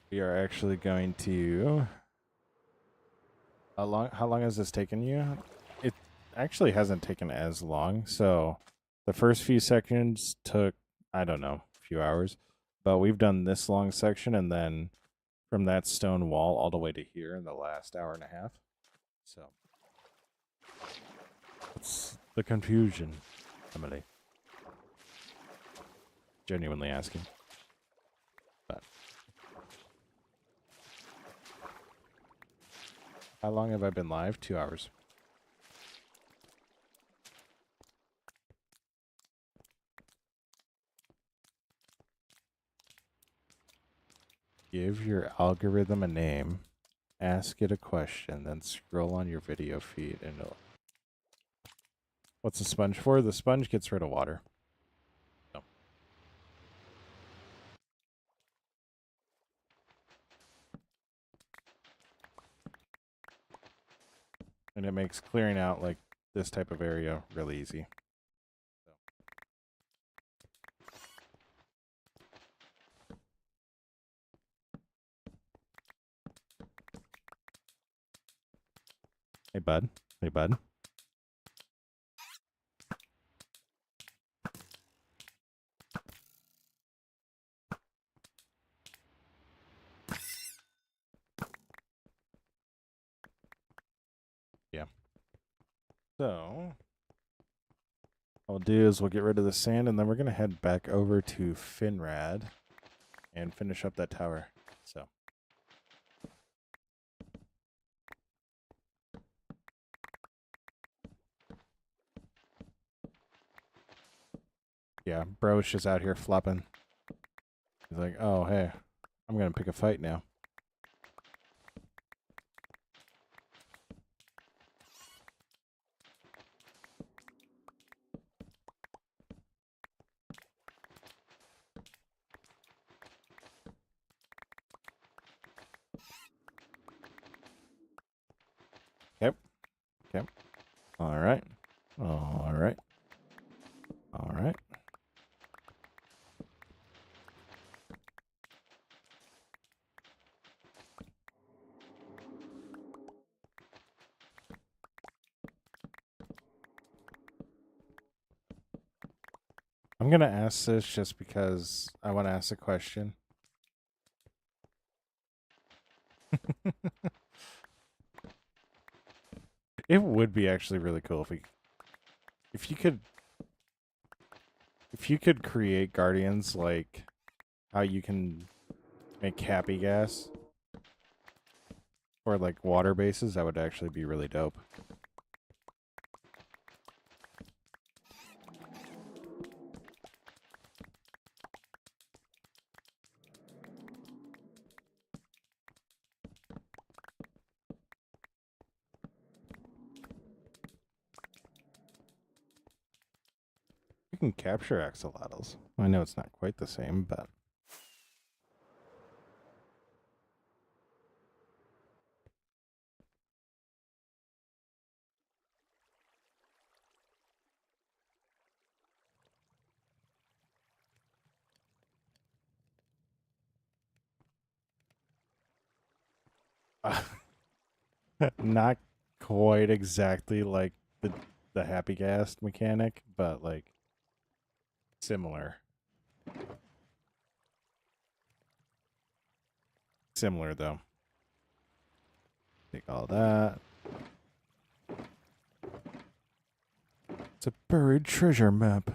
we are actually going to... How long has this taken you? It actually hasn't taken as long. So the first few sections took, I don't know, a few hours. But we've done this long section and then from that stone wall all the way to here in the last hour and a half. So what's the confusion, Emily? Genuinely asking. But how long have I been live? 2 hours. Give your algorithm a name, ask it a question, then scroll on your video feed and it'll... What's the sponge for? The sponge gets rid of water. So. And it makes clearing out like this type of area really easy. So. Hey, bud. Hey, bud. Yeah. So, what we'll do is we'll get rid of the sand and then we're going to head back over to Finrad and finish up that tower. So. Yeah, bro's just out here flopping. He's like, oh, hey, I'm going to pick a fight now. Yep. Okay. All right. All right. All right. I'm going to ask this just because I want to ask a question. It would be actually really cool if we If you could create guardians like how you can make happy gas or like water bases, that would actually be really dope. You can capture axolotls. I know it's not quite the same, but not quite exactly like the happy gas mechanic, but like similar. Similar though. Take all that. It's a buried treasure map.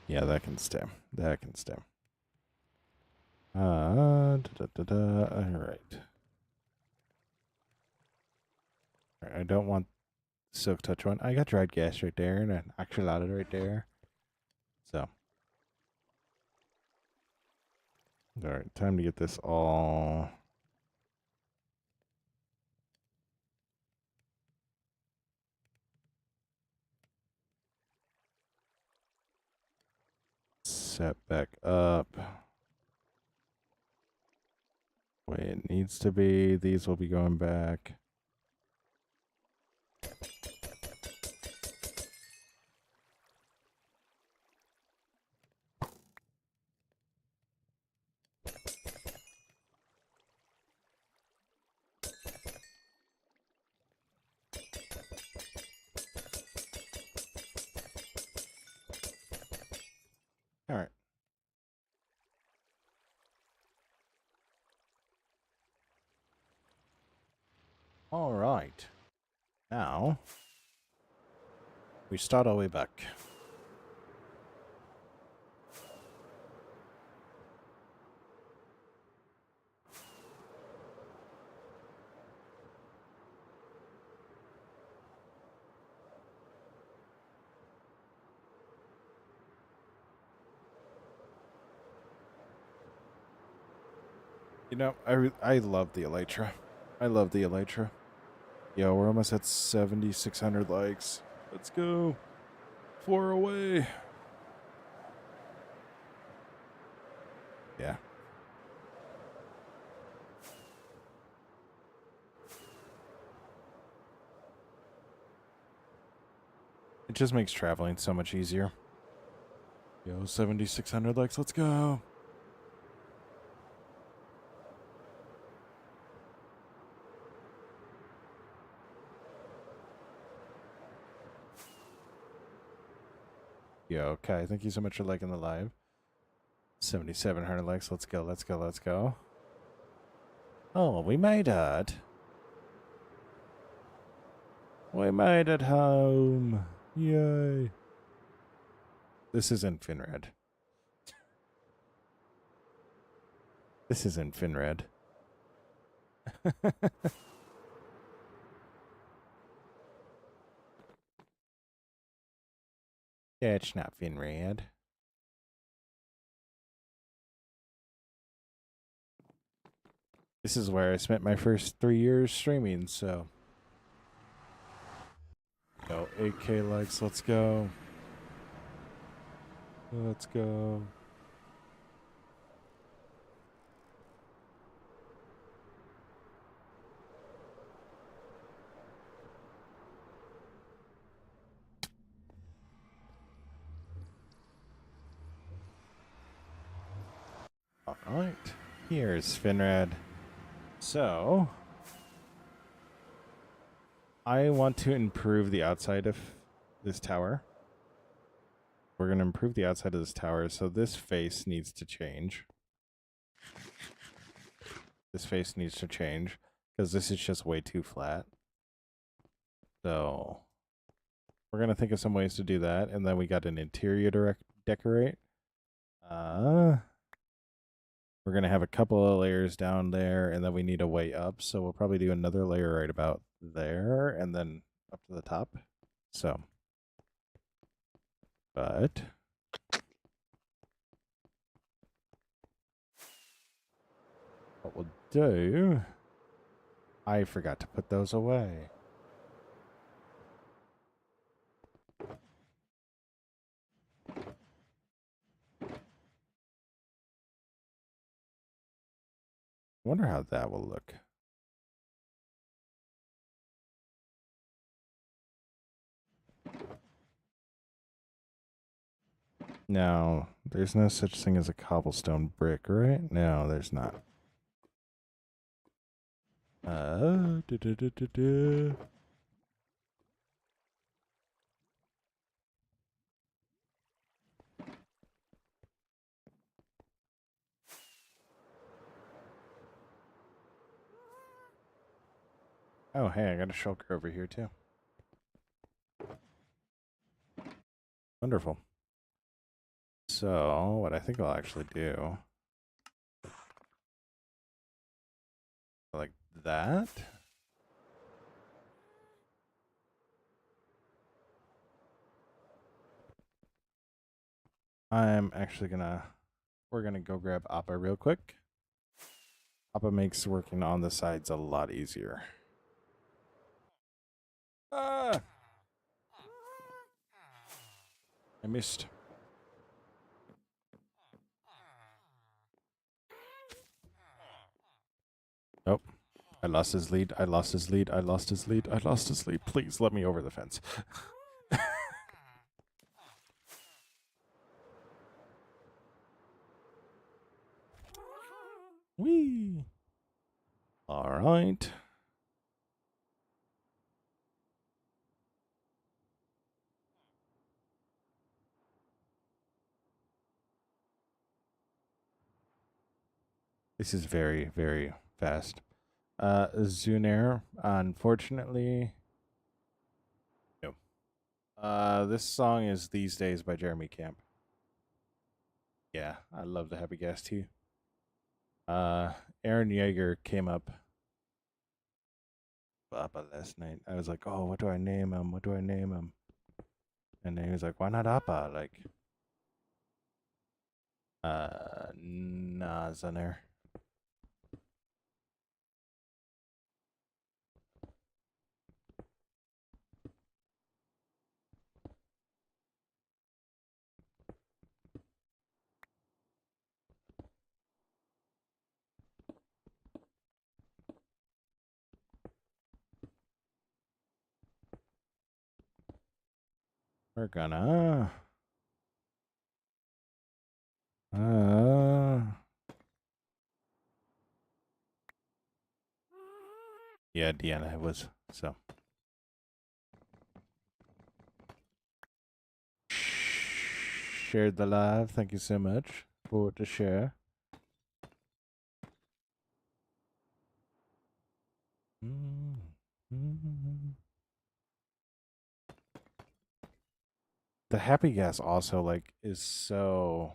Yeah, that can stay. That can stay. All right. I don't want silk touch one. I got dried gas right there and an axolotl right there. So. All right, time to get this all. Set back up. Way it needs to be. These will be going back. All right. All right. Now, we start our way back. You know, I love the Elytra. I love the Elytra. Yo, we're almost at 7,600 likes. Let's go. 4 away. Yeah. It just makes traveling so much easier. Yo, 7,600 likes. Let's go. Yo, okay. Thank you so much for liking the live. 7,700 likes. Let's go. Let's go. Let's go. Oh, we made it. We made it home. Yay. This isn't Finrad. This isn't Finrad. That's not Finrad. This is where I spent my first 3 years streaming, so. Yo, 8K likes, let's go. Let's go. All right, here's Finrad. So, I want to improve the outside of this tower. We're going to improve the outside of this tower, so this face needs to change. This face needs to change. because this is just way too flat. So we're going to think of some ways to do that. And then we got an interior decorate. We're going to have a couple of layers down there, and then we need a way up. So we'll probably do another layer right about there, and then up to the top. So, but what we'll do, I forgot to put those away. I wonder how that will look. Now, there's no such thing as a cobblestone brick, right? No, there's not. Oh, hey, I got a shulker over here too. Wonderful. So, what I think I'll actually do, like that. I'm actually we're gonna go grab Appa real quick. Appa makes working on the sides a lot easier. Ah! I missed. Nope. I lost his lead. I lost his lead. I lost his lead. I lost his lead. Please let me over the fence. Whee! All right. This is very, very fast. Zunair, unfortunately. No. This song is These Days by Jeremy Camp. Yeah, I love the Happy Gas Tea. Aaron Yeager came up Appa last night. I was like, oh, what do I name him? What do I name him? And then he was like, why not Appa? Like, nah, Zunair. We're gonna. Yeah, Deanna was. So. Shared the live. Thank you so much. Forward to share. The Happy Gas also like is so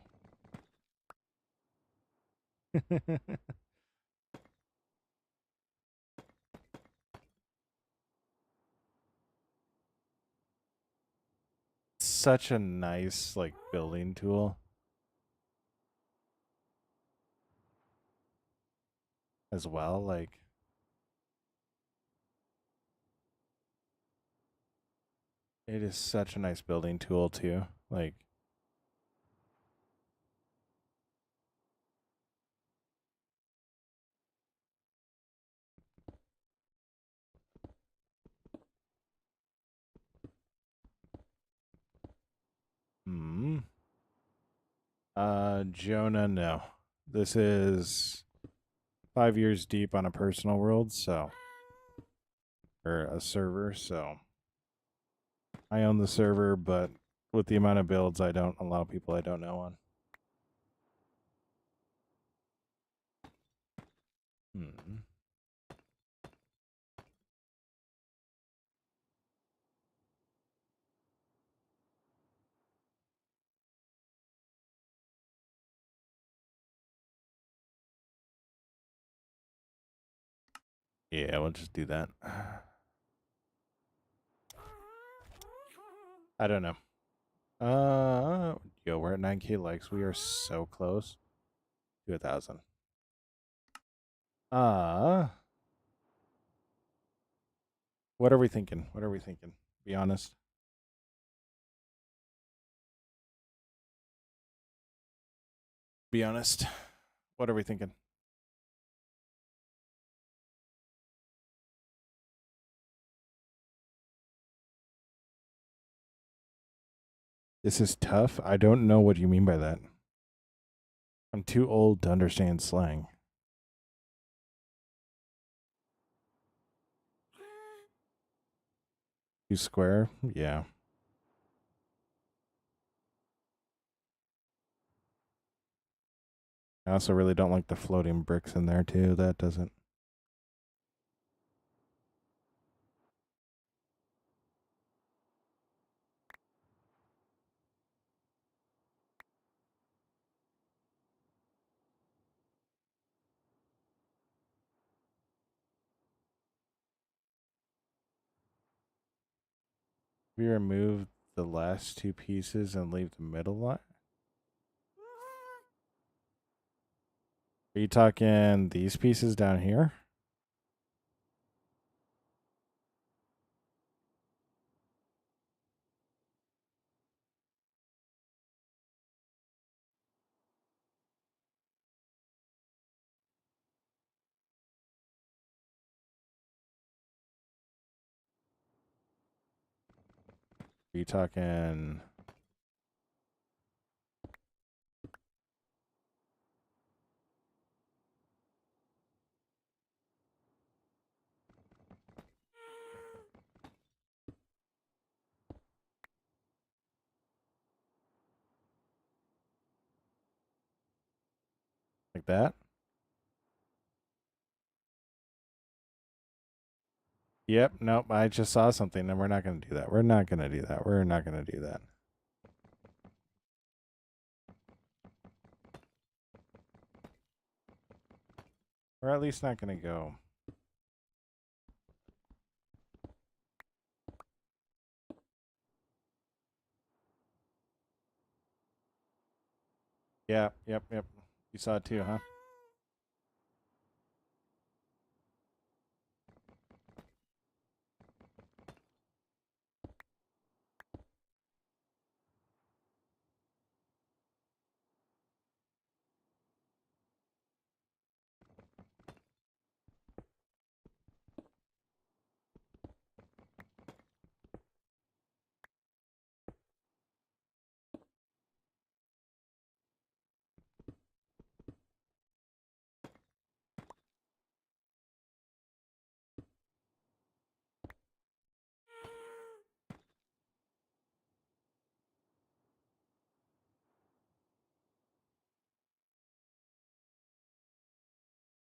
such a nice like building tool as well. Like it is such a nice building tool too. Like Jonah, no. This is 5 years deep on a personal world, so or a server, so I own the server, but with the amount of builds I don't allow people I don't know on. Yeah, we'll just do that. I don't know. Yo, we're at 9K likes. We are so close to 1,000. What are we thinking? What are we thinking? Be honest. Be honest. What are we thinking? This is tough. I don't know what you mean by that. I'm too old to understand slang. You square? Yeah. I also really don't like the floating bricks in there too. That doesn't. We remove the last two pieces and leave the middle line. Are you talking these pieces down here? Are you talking like that? Yep. Nope. I just saw something and we're not going to do that. We're not going to do that. We're not going to do that. We're at least not going to go. Yep. Yep. Yep. You saw it too, huh?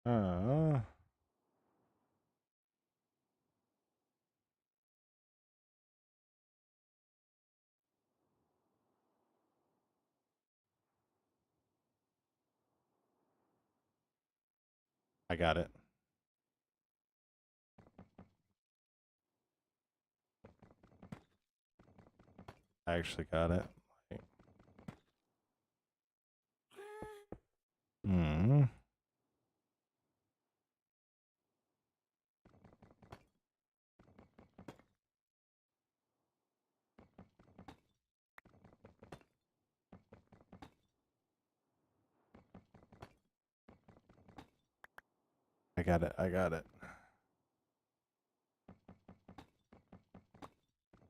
Uh, I got it. I actually got it. Hmm. I got it. I got it.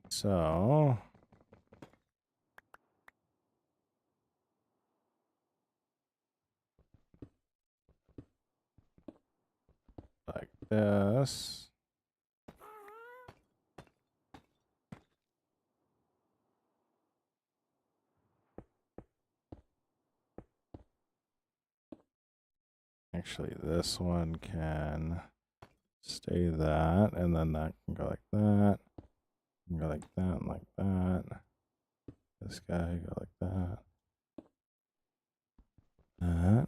So like this. Actually, this one can stay that, and then that can go like that. Can go like that and like that. This guy go like that. That.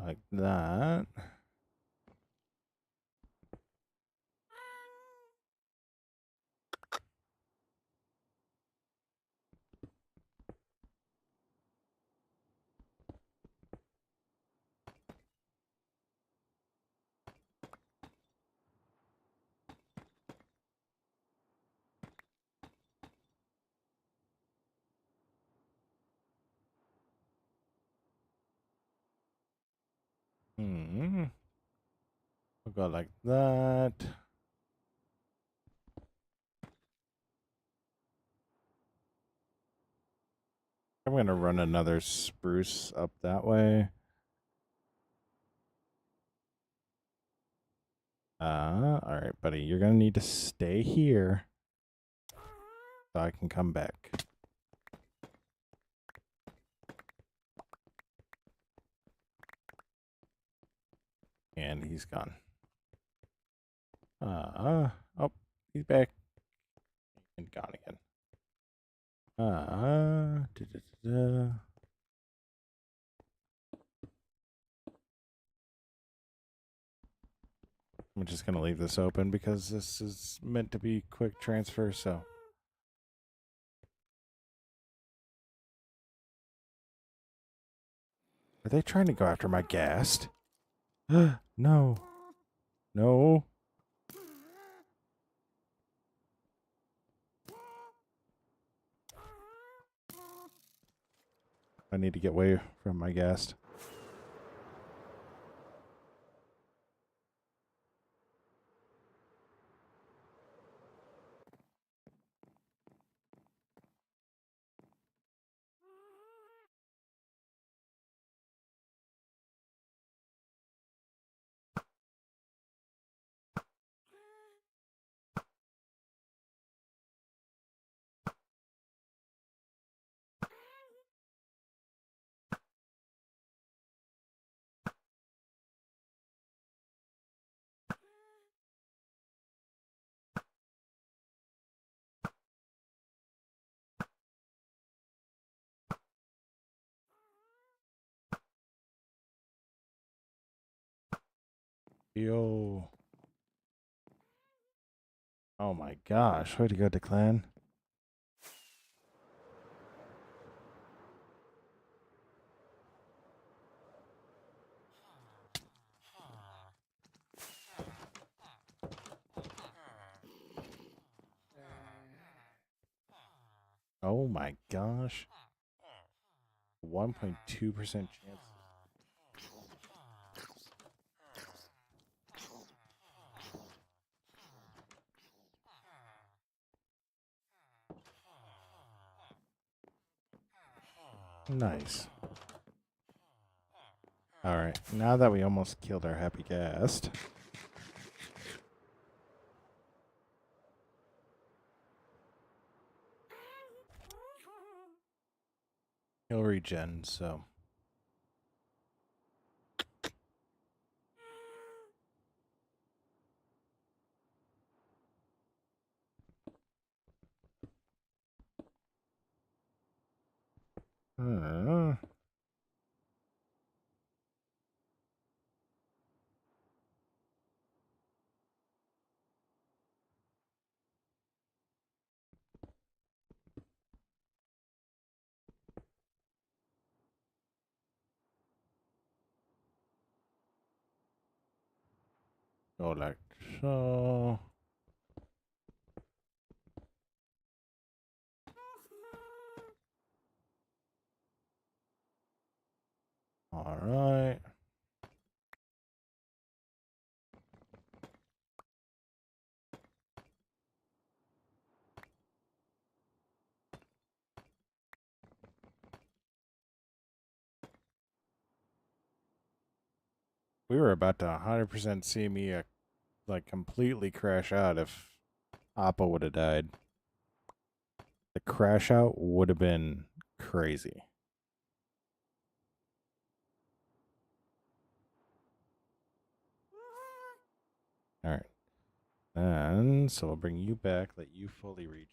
Like that. We'll go like that. I'm going to run another spruce up that way. All right, buddy. You're going to need to stay here so I can come back. And he's gone. Oh, he's back. And gone again. I'm just going to leave this open because this is meant to be quick transfer, so. Are they trying to go after my ghast? No. No. I need to get away from my ghast. Yo. Oh my gosh. Way to go, Declan. Oh my gosh. 1.2% chance. Nice. Alright, now that we almost killed our happy ghast. He'll regen, so. Go like so. Alright. We were about to 100% see me like completely crash out if Appa would have died. The crash out would have been crazy. Alright. And so I'll bring you back, let you fully regen.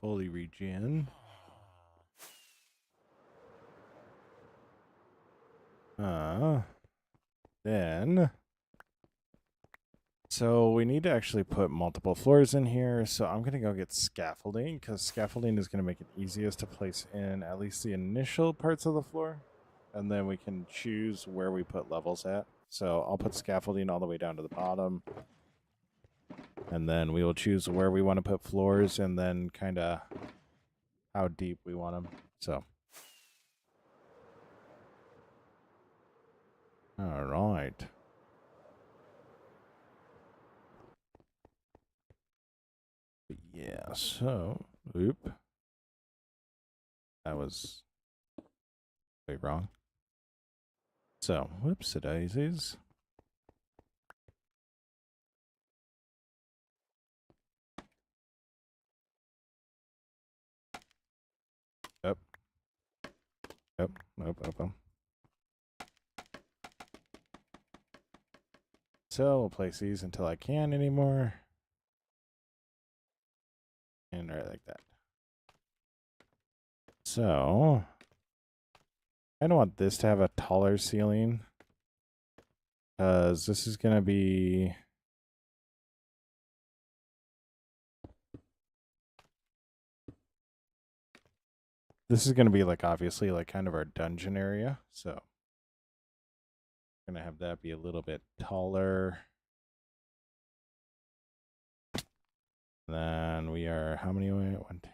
fully regen. Then, so we need to actually put multiple floors in here. So I'm going to go get scaffolding because scaffolding is going to make it easiest to place in at least the initial parts of the floor. And then we can choose where we put levels at. So I'll put scaffolding all the way down to the bottom. And then we will choose where we want to put floors and then kind of how deep we want them. So. All right. Yeah, so, oop. That was way wrong. So, whoops-a-daisies. Up. Up. So, we'll place these until I can't anymore. And right like that. So, I don't want this to have a taller ceiling. Because this is going to be... This is going to be like, obviously, like kind of our dungeon area. So, I'm going to have that be a little bit taller. Then we are, how many away? 1, 2.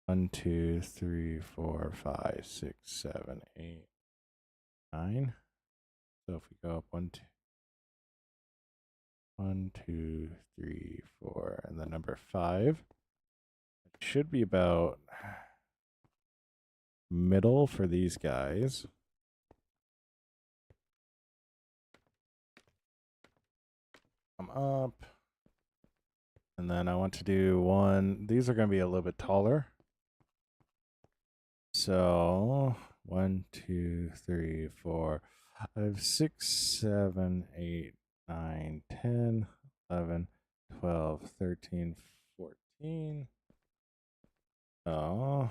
1, 2, 3, 4, 5, 6, 7, 8, 9. So if we go up 1, 2, 1, 2, 3, 4, and then number 5, it should be about middle for these guys. Come up. And then I want to do one. These are going to be a little bit taller. So 1, 2, 3, 4, 5, 6, 7, 8, 9, 10, 11, 12, 13, 14. Oh.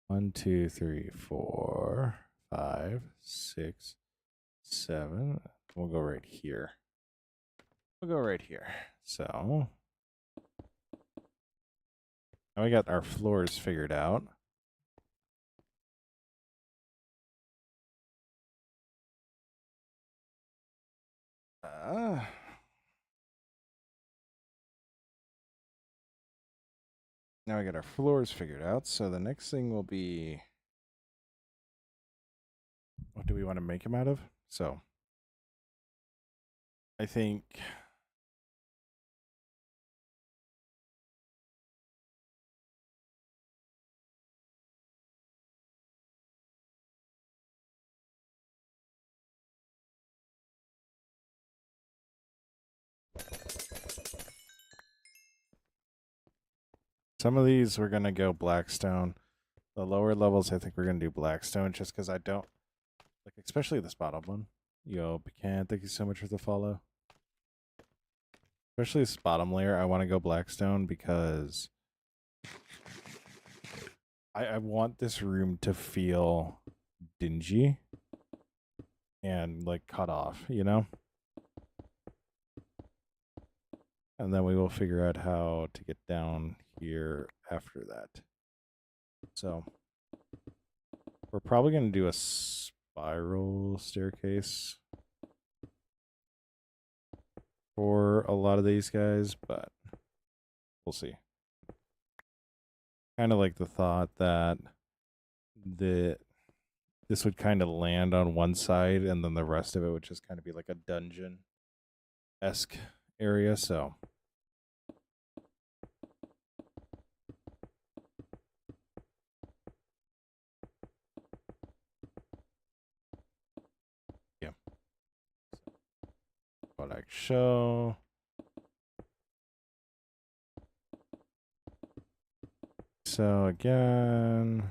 1, 2, 3, 4, 5, 6, 7. We'll go right here. We'll go right here. So now we got our floors figured out. Now we got our floors figured out. So the next thing will be, what do we want to make them out of? So I think some of these we're going to go Blackstone. The lower levels, I think we're going to do Blackstone just because I don't, like, especially this bottom one. Yo, Pecan, thank you so much for the follow. Especially this bottom layer, I want to go Blackstone because I want this room to feel dingy and like cut off, you know? And then we will figure out how to get down here after that. So we're probably going to do a spiral staircase for a lot of these guys, but we'll see. Kind of like the thought that this would kind of land on one side and then the rest of it would just kind of be like a dungeon-esque area, so yeah. Product show. So again,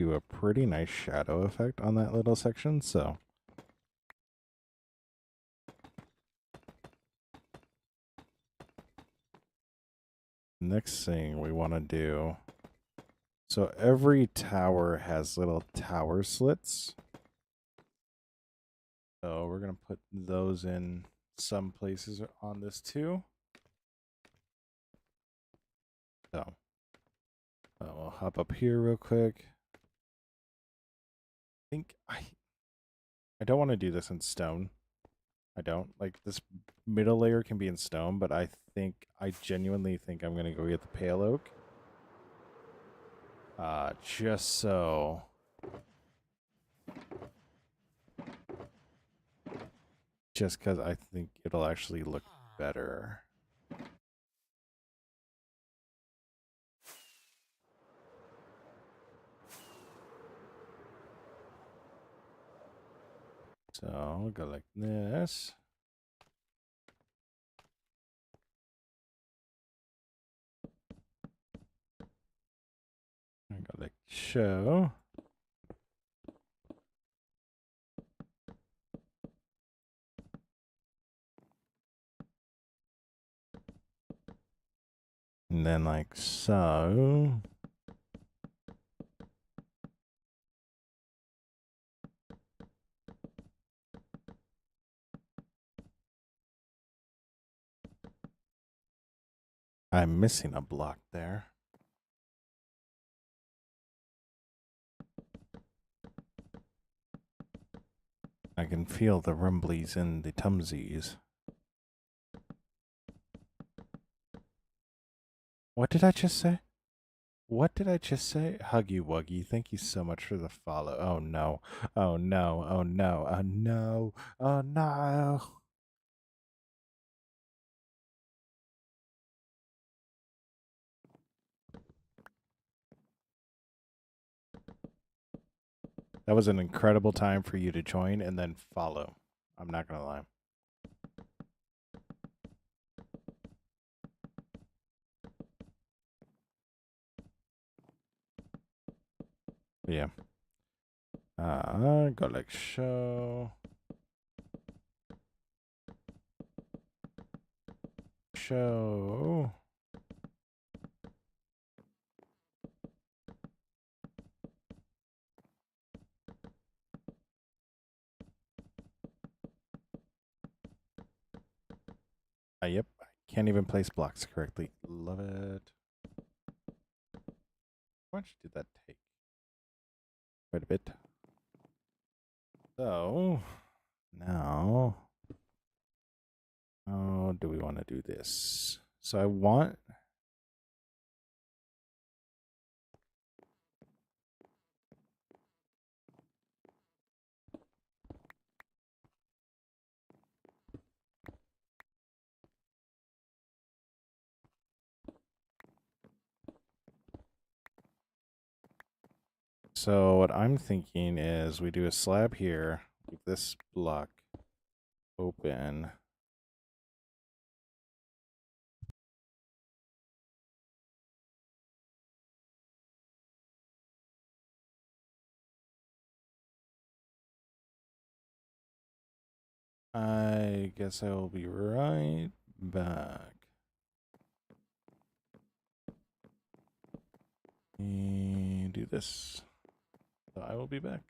do a pretty nice shadow effect on that little section, so. Next thing we want to do, so every tower has little tower slits. So we're going to put those in some places on this too. So we'll hop up here real quick. I think I don't want to do this in stone. I don't. Like, this middle layer can be in stone, but I genuinely think I'm going to go get the pale oak. Just so. Just because I think it'll actually look better. So I'll go like this. I go like so. And then like so. I'm missing a block there. I can feel the rumblies in the tumsies. What did I just say? What did I just say? Huggy Wuggy, thank you so much for the follow. Oh no. Oh no. Oh no. Oh no. Oh no. That was an incredible time for you to join and then follow. I'm not going to lie. Yeah. Go like show. Show. Yep. I can't even place blocks correctly. Love it. How much did that take? Quite a bit. So, now, how do we want to do this? So I want... So what I'm thinking is we do a slab here, leave this block open. I guess I will be right back. And do this. So I will be back.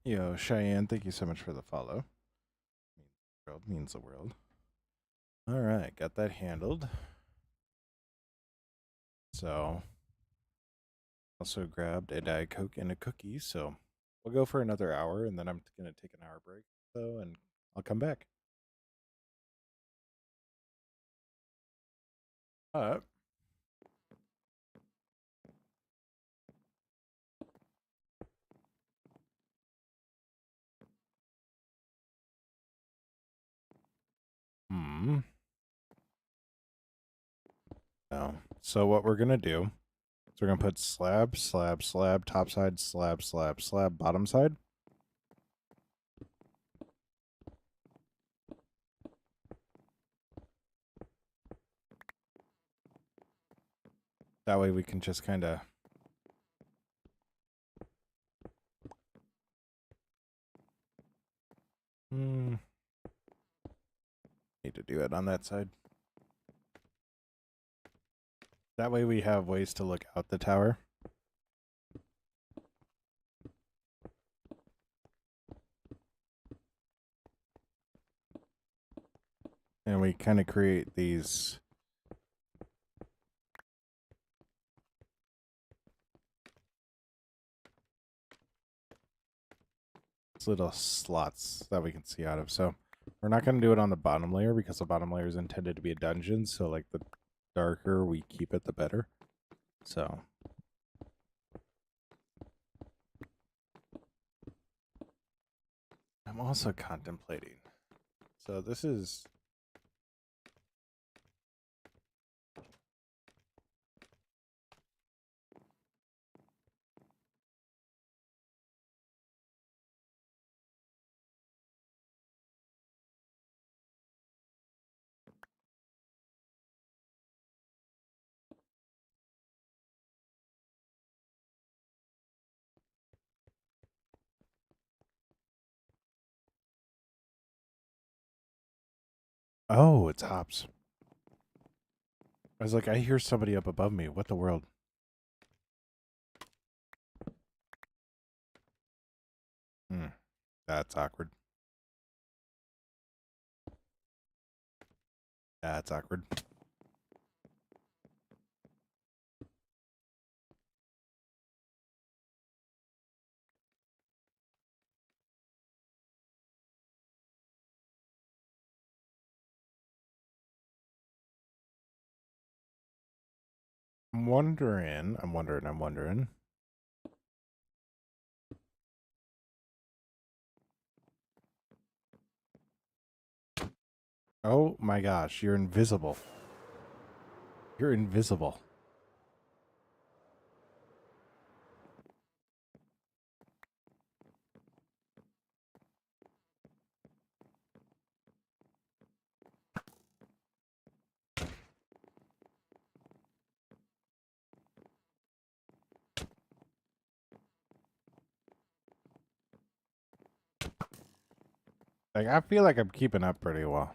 Yo, Cheyenne, thank you so much for the follow. Means the world. All right, got that handled. So, also grabbed a Diet Coke and a cookie. So, we'll go for another hour, and then I'm gonna take an hour break. So, and I'll come back. Uh, hmm. No. So what we're gonna do is we're gonna put slab, slab, slab, top side, slab, slab, slab, bottom side. That way we can just kind of need to do it on that side. That way we have ways to look out the tower. And we kind of create these little slots that we can see out of. So we're not going to do it on the bottom layer because the bottom layer is intended to be a dungeon. So like the darker we keep it, the better. So I'm also contemplating. So this is oh, it's hops. I was like, I hear somebody up above me. What the world? That's awkward. That's awkward. I'm wondering. Oh my gosh, you're invisible. You're invisible. Like, I feel like I'm keeping up pretty well.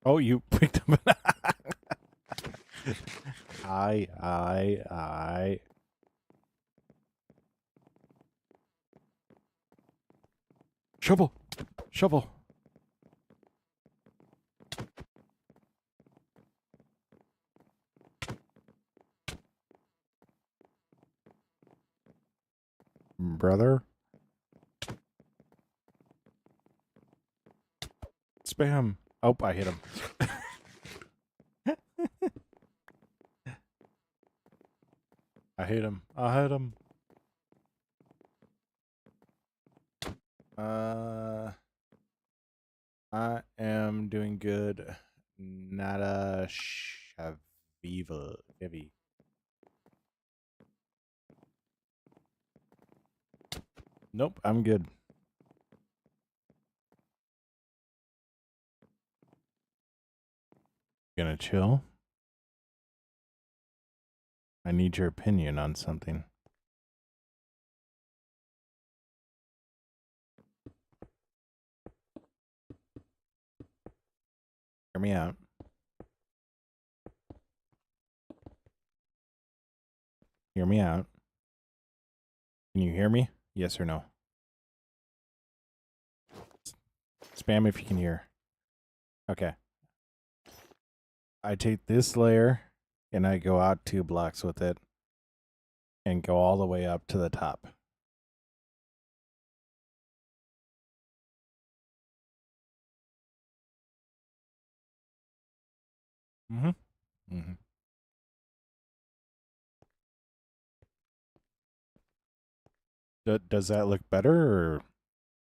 Oh, you picked up an I. Shovel. Shovel. Brother. Spam. Oh, I hit him. I hit him. I hit him. I am doing good. Nada Shaviva. Heavy. Nope, I'm good. Gonna chill? I need your opinion on something. Hear me out. Hear me out. Can you hear me? Yes or no? Spam if you can hear. Okay. I take this layer and I go out 2 blocks with it and go all the way up to the top. Mm-hmm. Mm-hmm. Does that look better, or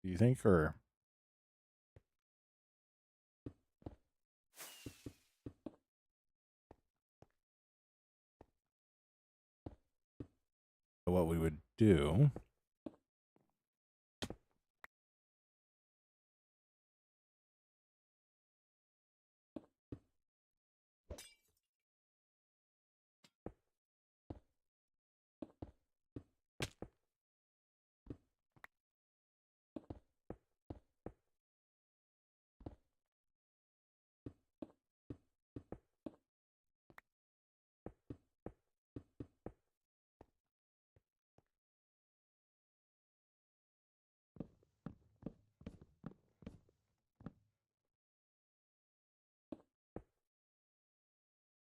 do you think, or what we would do?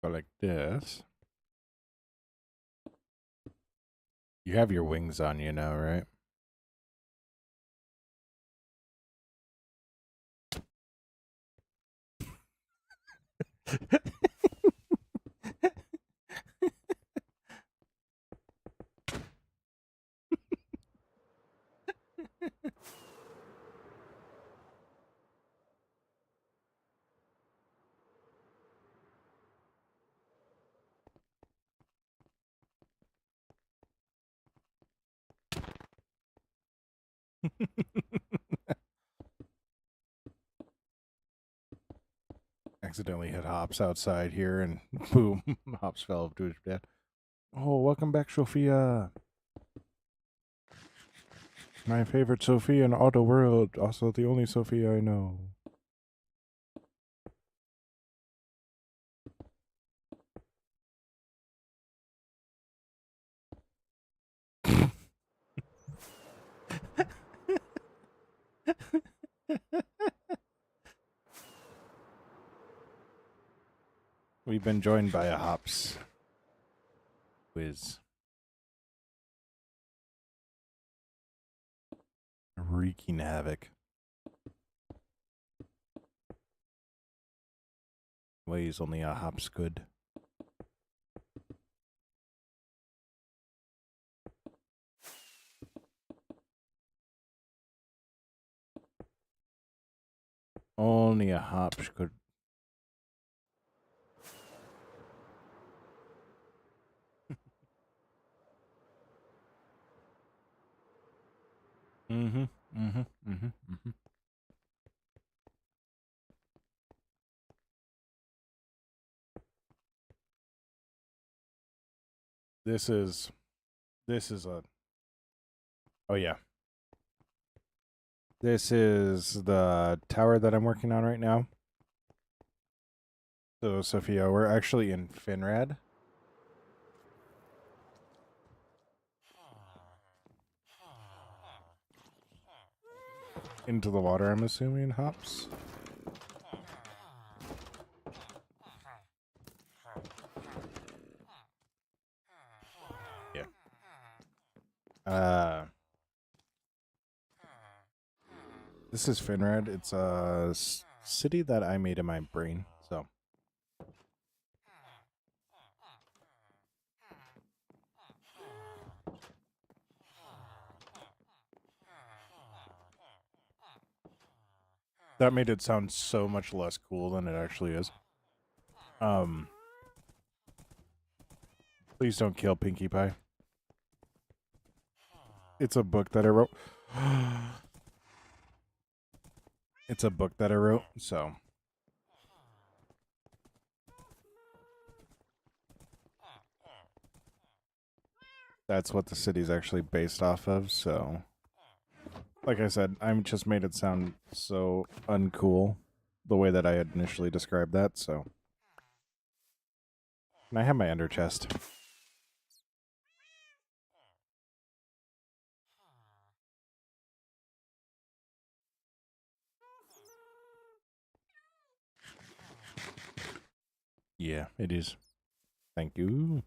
Go like this. You have your wings on you now, right? Accidentally hit Hops outside here, and boom, Hops fell to his death. Oh, welcome back, Sophia. My favorite Sophia in Auto World, also the only Sophia I know. We've been joined by a Hops whiz. Wreaking havoc. Ways only a Hops could. Only a Hops could. Mm-hmm. Mm-hmm. Mm-hmm. Mm-hmm. This is a, oh yeah. This is the tower that I'm working on right now. So, Sophia, we're actually in Finrad. Into the water, I'm assuming, Hops? Yeah. This is Finrad. It's a city that I made in my brain, so. That made it sound so much less cool than it actually is. Please don't kill Pinkie Pie. It's a book that I wrote. It's a book that I wrote, so. That's what the city's actually based off of, so. Like I said, I just made it sound so uncool the way that I had initially described that, so. And I have my ender chest. Yeah, it is. Thank you.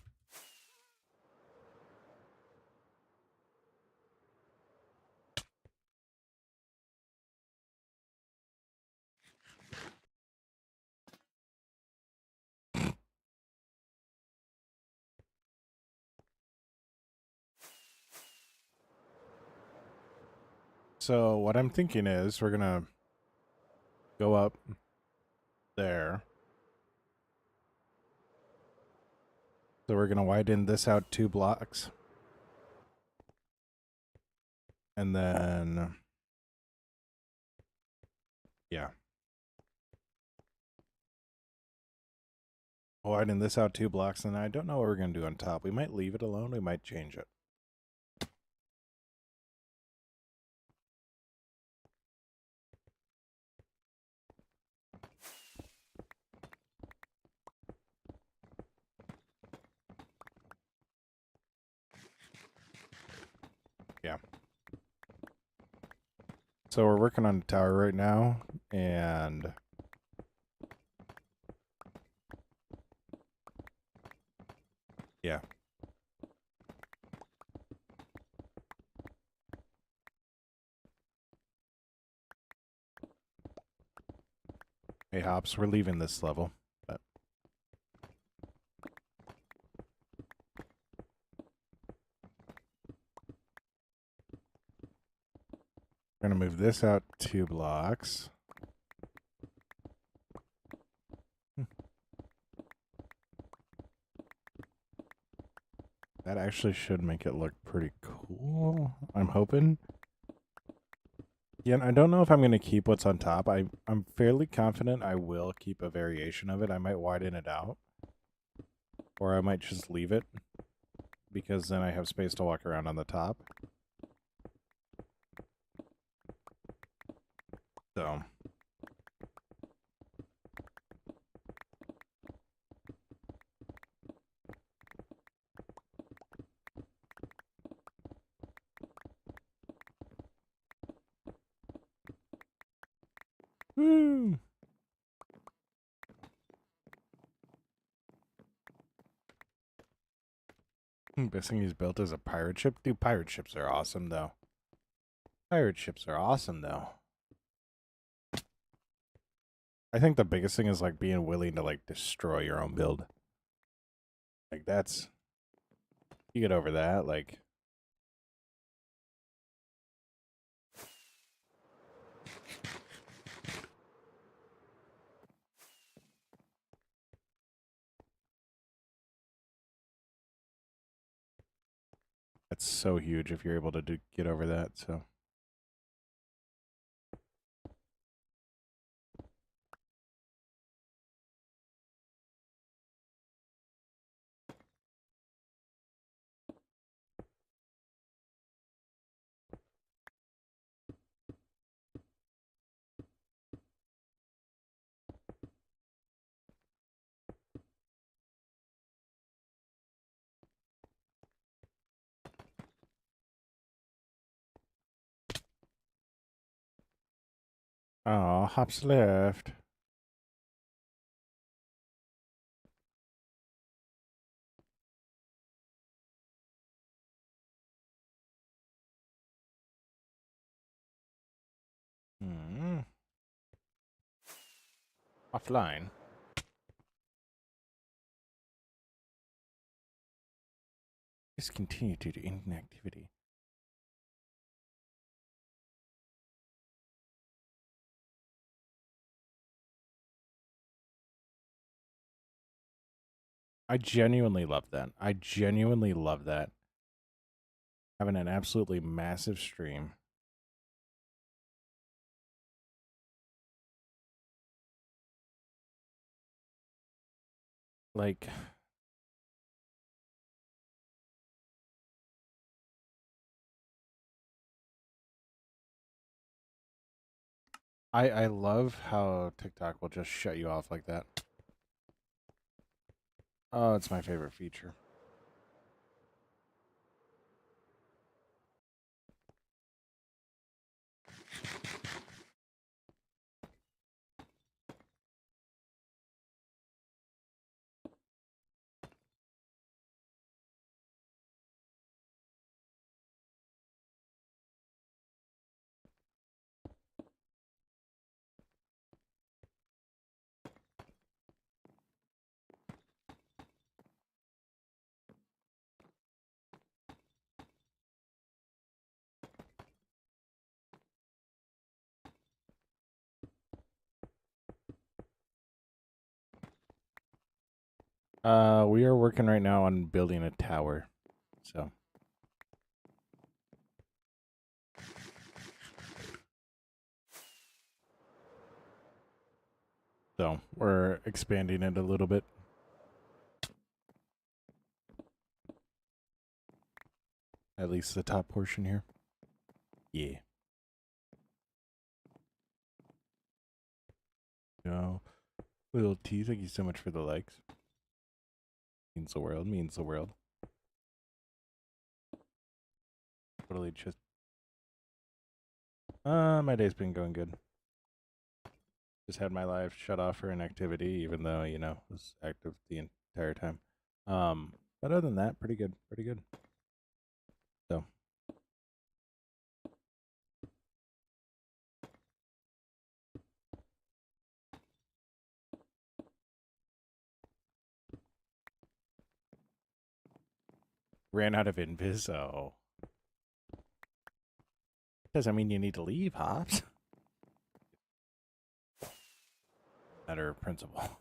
So what I'm thinking is we're gonna go up there. So we're gonna widen this out 2 blocks. And then yeah. Widen this out 2 blocks, and I don't know what we're gonna do on top. We might leave it alone, we might change it. Yeah. So we're working on the tower right now, and yeah. Hey Hops, we're leaving this level. But we're gonna move this out 2 blocks. That actually should make it look pretty cool, I'm hoping. Yeah, I don't know if I'm going to keep what's on top. I'm fairly confident I will keep a variation of it. I might widen it out. Or I might just leave it, because then I have space to walk around on the top. So... Woo! I'm guessing he's built as a pirate ship. Dude, pirate ships are awesome, though. Pirate ships are awesome, though. I think the biggest thing is, like, being willing to, like, destroy your own build. Like, that's... You get over that, like... That's so huge if you're able to get over that, so... Oh, Hops left. Hmm. Offline. Discontinue due to inactivity. I genuinely love that. I genuinely love that. Having an absolutely massive stream. Like... I love how TikTok will just shut you off like that. Oh, it's my favorite feature. We are working right now on building a tower. So we're expanding it a little bit. At least the top portion here. Yeah. No. Little T, thank you so much for the likes. Means the world, means the world. Totally just... my day's been going good. Just had my live shut off for inactivity, even though, you know, it was active the entire time. But other than that, pretty good, pretty good. So. Ran out of invis, oh. Doesn't mean you need to leave, Hops. Matter of principle.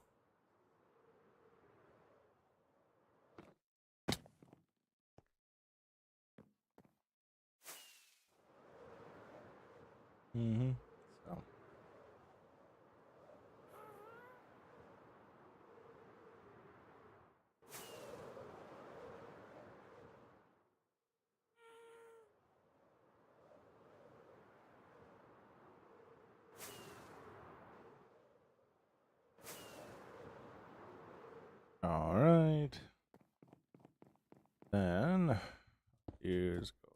Mm-hmm. So. All right. Then here's go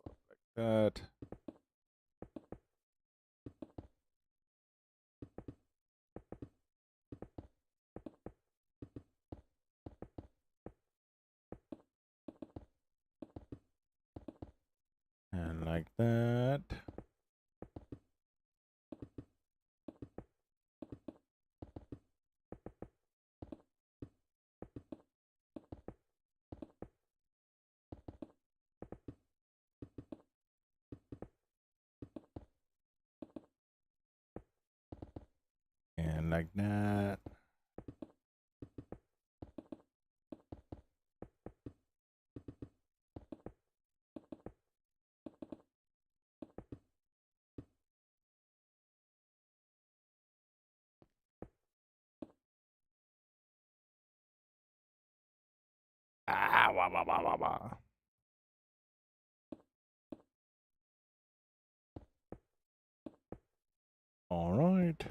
up like that. And like that. And like that. Ah, wah, wah, wah, wah, wah. All right.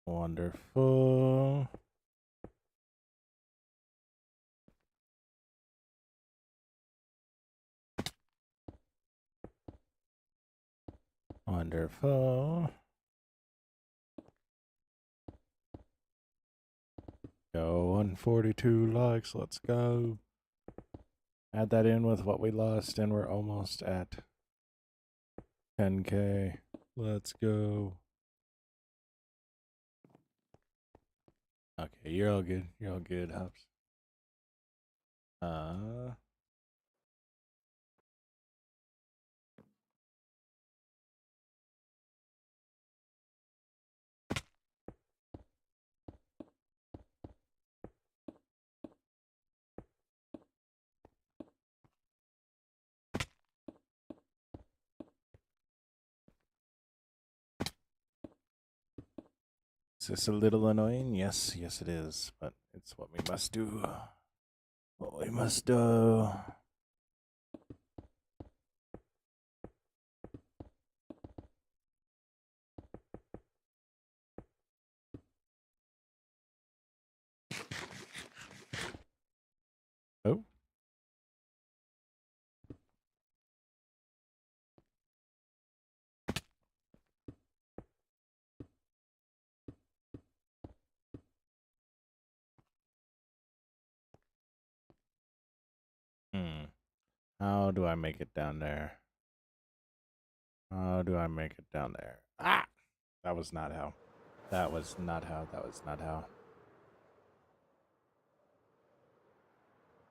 Wonderful. Wonderful. Go 142 likes. Let's go. Add that in with what we lost, and we're almost at 10K. Let's go. Okay, you're all good. You're all good, Hops. Is this a little annoying? Yes, yes it is, but it's what we must do. What we must do. Oh. How do I make it down there? How do I make it down there? Ah! That was not how. That was not how. That was not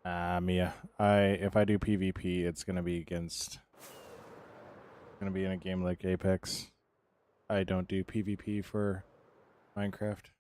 how. Mia. If I do PvP, it's gonna be against. It's gonna be in a game like Apex. I don't do PvP for Minecraft.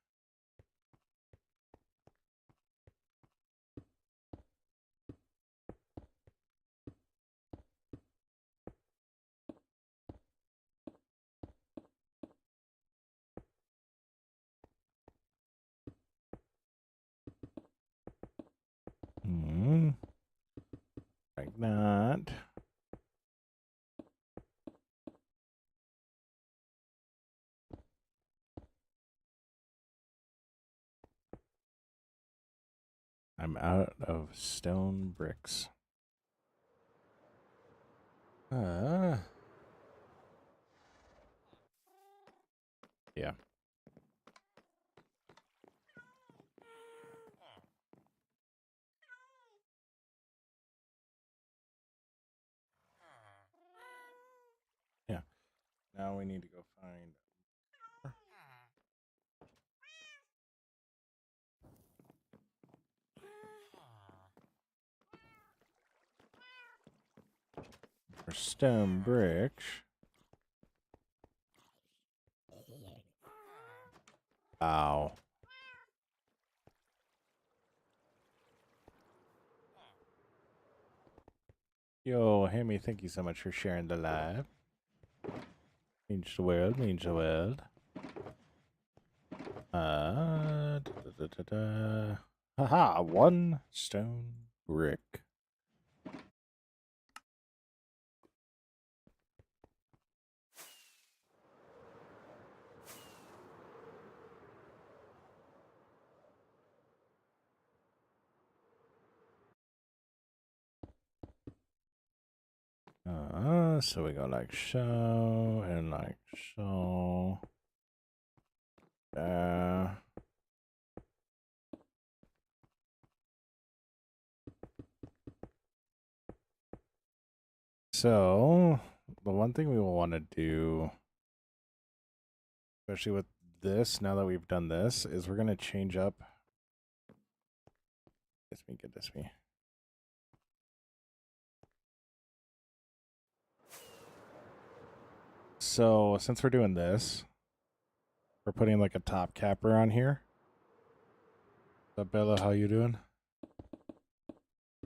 I'm out of stone bricks. Yeah. Yeah. Now we need to go find. For stone bricks. Ow. Yo, Hammy, thank you so much for sharing the live. Means the world, means the world. Da, da, da, da. Haha, one stone brick. So we go like so and like so. So the one thing we will want to do, especially with this, now that we've done this, is we're gonna change up. Get me. So since we're doing this, we're putting like a top capper on here. What's up, Bella? How you doing?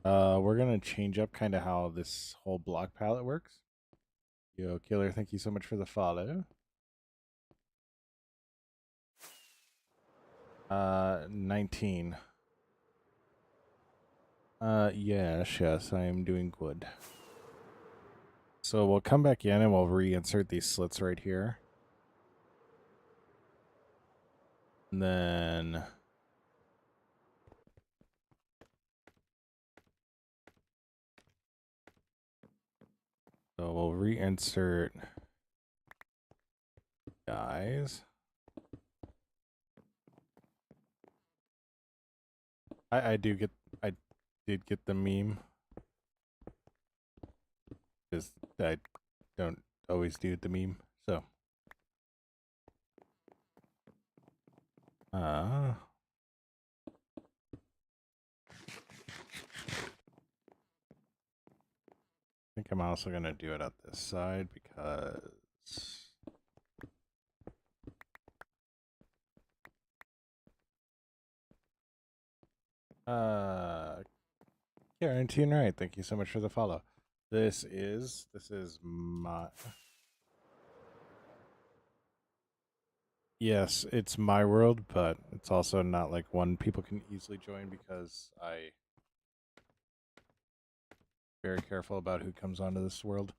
We're gonna change up kind of how this whole block palette works. Yo, Killer, thank you so much for the follow. 19. Yes, I am doing good. So we'll come back in and we'll reinsert these slits right here. And then so we'll reinsert guys. I did get the meme. Because I don't always do the meme, so I think I'm also gonna do it at this side because Quarantine right. Thank you so much for the follow. This is my Yes, it's my world, but it's also not like one people can easily join because I very careful about who comes onto this world.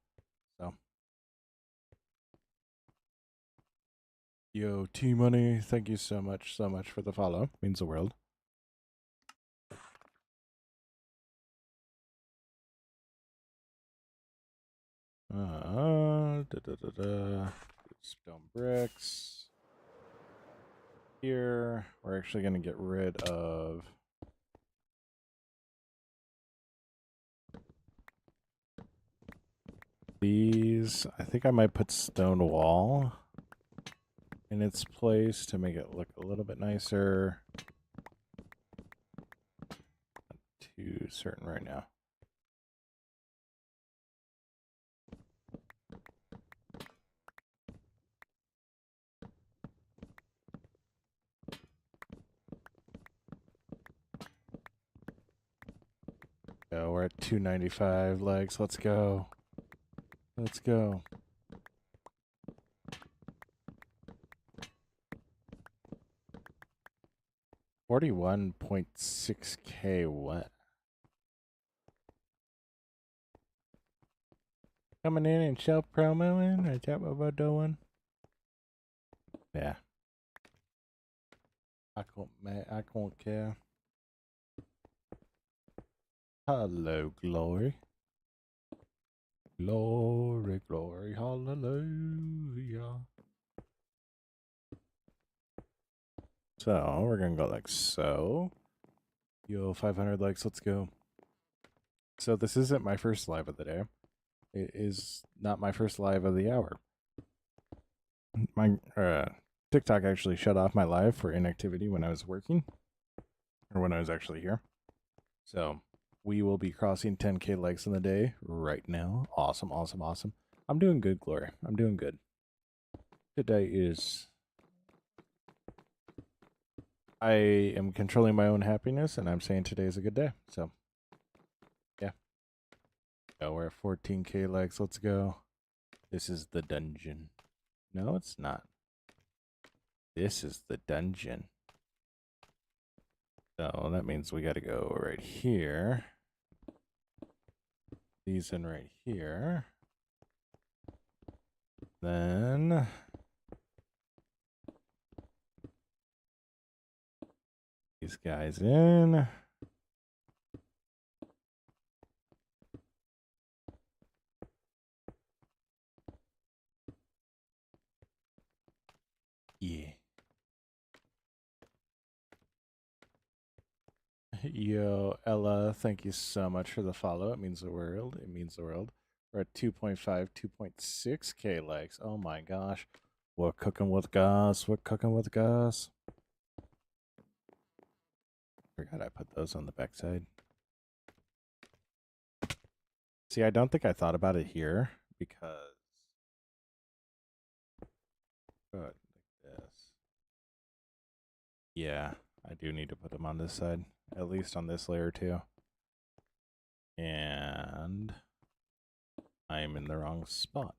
So yo, T Money, thank you so much for the follow. Means the world. Stone bricks. Here, we're actually going to get rid of these. I think I might put stone wall in its place to make it look a little bit nicer. Not too certain right now. So we're at 295 legs. Let's go. Let's go. $41.6K. What? Coming in and self promoing? Is that what we're doing? Yeah. I can't care. Hello, glory. Glory, glory, hallelujah. So, we're gonna go like so. Yo, 500 likes, let's go. So, this isn't my first live of the day. It is not my first live of the hour. My TikTok actually shut off my live for inactivity when I was working, or when I was actually here. So, we will be crossing 10K likes in the day right now. Awesome, awesome, awesome. I'm doing good, Glory. I'm doing good. Today is... I am controlling my own happiness, and I'm saying today is a good day. So, yeah. Oh, we're at 14K likes. Let's go. This is the dungeon. No, it's not. This is the dungeon. So, that means we got to go right here. These in right here. Then... these guys in. Yeah. Yo, Ella, thank you so much for the follow. It means the world. It means the world. We're at 2.5, 2.6K likes. Oh my gosh. We're cooking with gas. We're cooking with gas. Forgot I put those on the backside. See, I don't think I thought about it here because... good, like this. Yeah, I do need to put them on this side. At least on this layer too. And... I am in the wrong spot.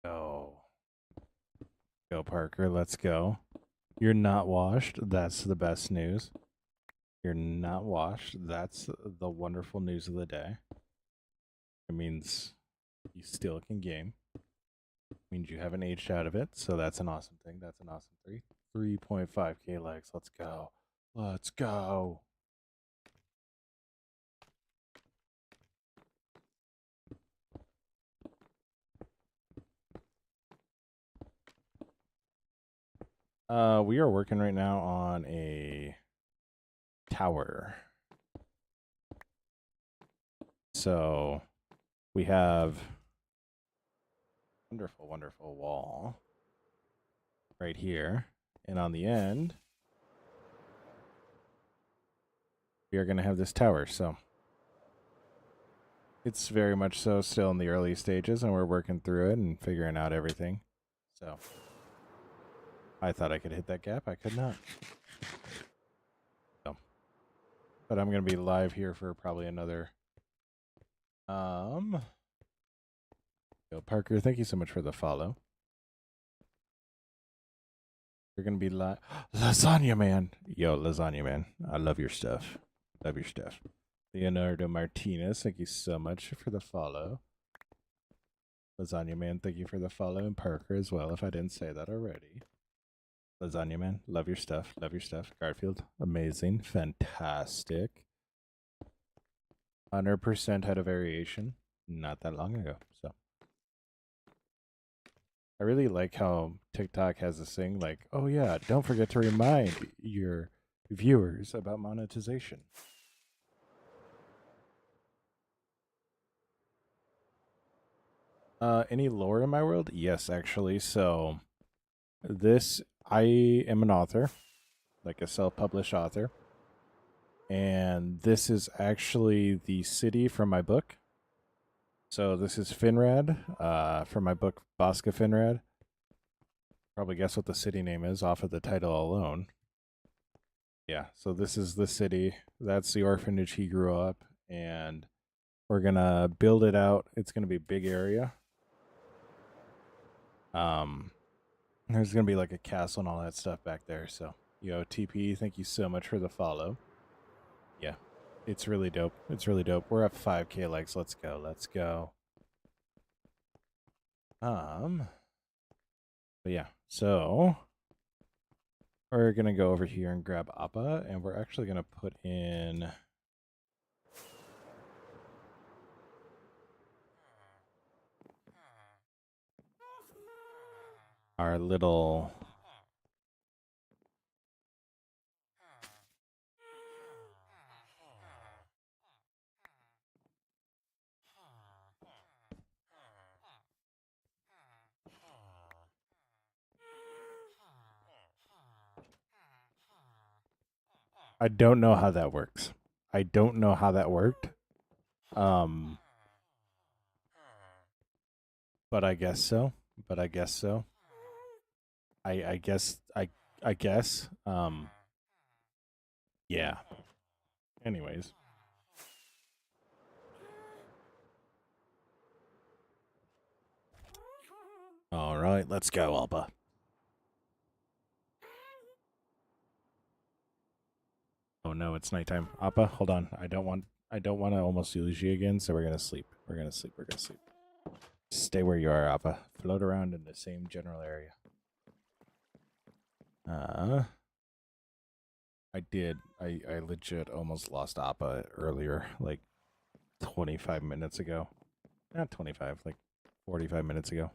Go. Go, Parker. Let's go. You're not washed. That's the best news. You're not washed. That's the wonderful news of the day. It means you still can game. It means you haven't aged out of it. So that's an awesome thing. That's an awesome 3.5K likes. Let's go. Let's go. We are working right now on a tower. So we have wonderful, wonderful wall right here. And on the end, we are going to have this tower. So it's very much so still in the early stages, and we're working through it and figuring out everything. So I thought I could hit that gap. I could not. So, but I'm going to be live here for probably another... Yo, Parker, thank you so much for the follow. You're going to be live. Lasagna Man. Yo, Lasagna Man. I love your stuff. Love your stuff. Leonardo Martinez, thank you so much for the follow. Lasagna Man, thank you for the follow. And Parker as well, if I didn't say that already. Lasagna Man, love your stuff. Love your stuff. Garfield, amazing. Fantastic. 100% had a variation not that long ago. So I really like how TikTok has this thing like, oh yeah, don't forget to remind your viewers about monetization. Any lore in my world? Yes, actually. So I am an author, like a self-published author. And this is actually the city from my book. So this is Finrad, from my book Bosca Finrad. Probably guess what the city name is off of the title alone. Yeah, so this is the city. That's the orphanage he grew up, and we're gonna build it out. It's gonna be a big area. There's gonna be like a castle and all that stuff back there. So, yo, TP, thank you so much for the follow. Yeah, it's really dope. It's really dope. We're at 5K likes. Let's go. Let's go. But yeah, so We're going to go over here and grab Appa, and we're actually going to put in our little I don't know how that works. I don't know how that worked. Um but I guess so. But I guess so. I guess I guess. Yeah. Anyways. All right, let's go, Alba. Oh no, it's nighttime. Appa, hold on. I don't want to almost lose you again, so we're gonna sleep. We're gonna sleep. We're gonna sleep. Stay where you are, Appa. Float around in the same general area. I did. I legit almost lost Appa earlier, like 25 minutes ago. Not 25, like 45 minutes ago.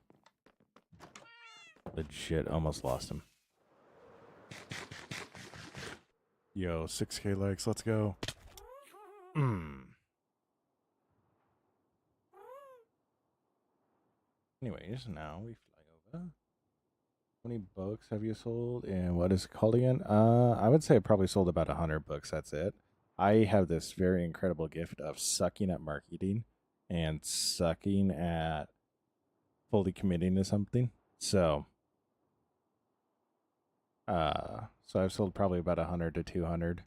Legit almost lost him. Yo, 6K likes, let's go. Anyways, now we fly over. How many books have you sold, and what is it called again? I would say I probably sold about 100 books. That's it. I have this very incredible gift of sucking at marketing and sucking at fully committing to something. So I've sold probably about 100 to 200,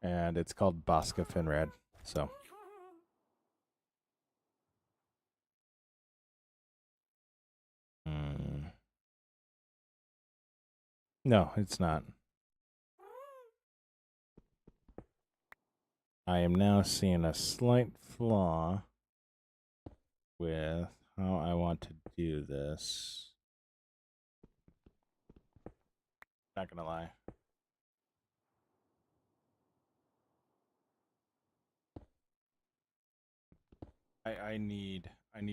and it's called Bosca Finrad. So no, it's not. I am now seeing a slight flaw with how I want to do this. Not gonna lie. I need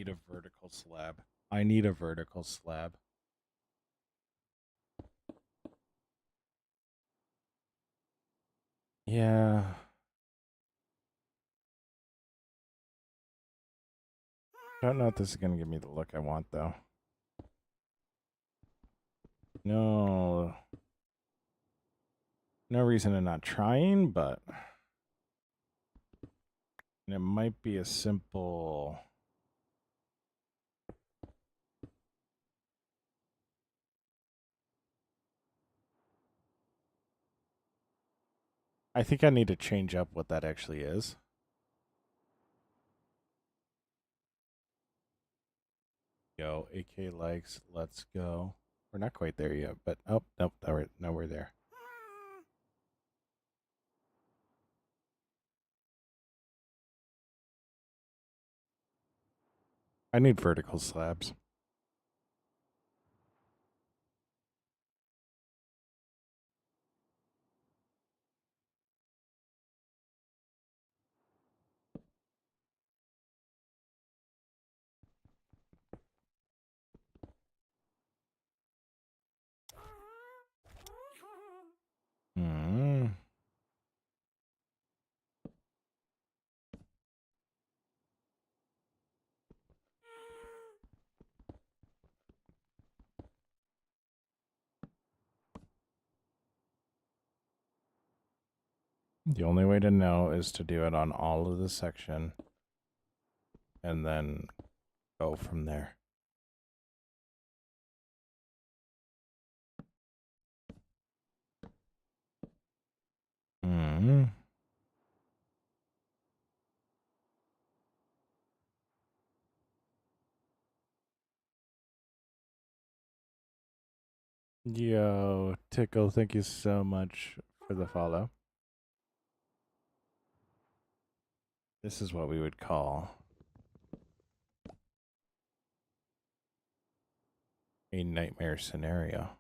a vertical slab. I need a vertical slab. Yeah. I don't know if this is gonna give me the look I want though. No. No reason to not trying, but it might be a simple. I think I need to change up what that actually is. Yo, AK likes, let's go. We're not quite there yet, but oh, nope, no, we're there. I need vertical slabs. Hmm. The only way to know is to do it on all of the section and then go from there. Hmm. Yo, Tickle, thank you so much for the follow. This is what we would call a nightmare scenario.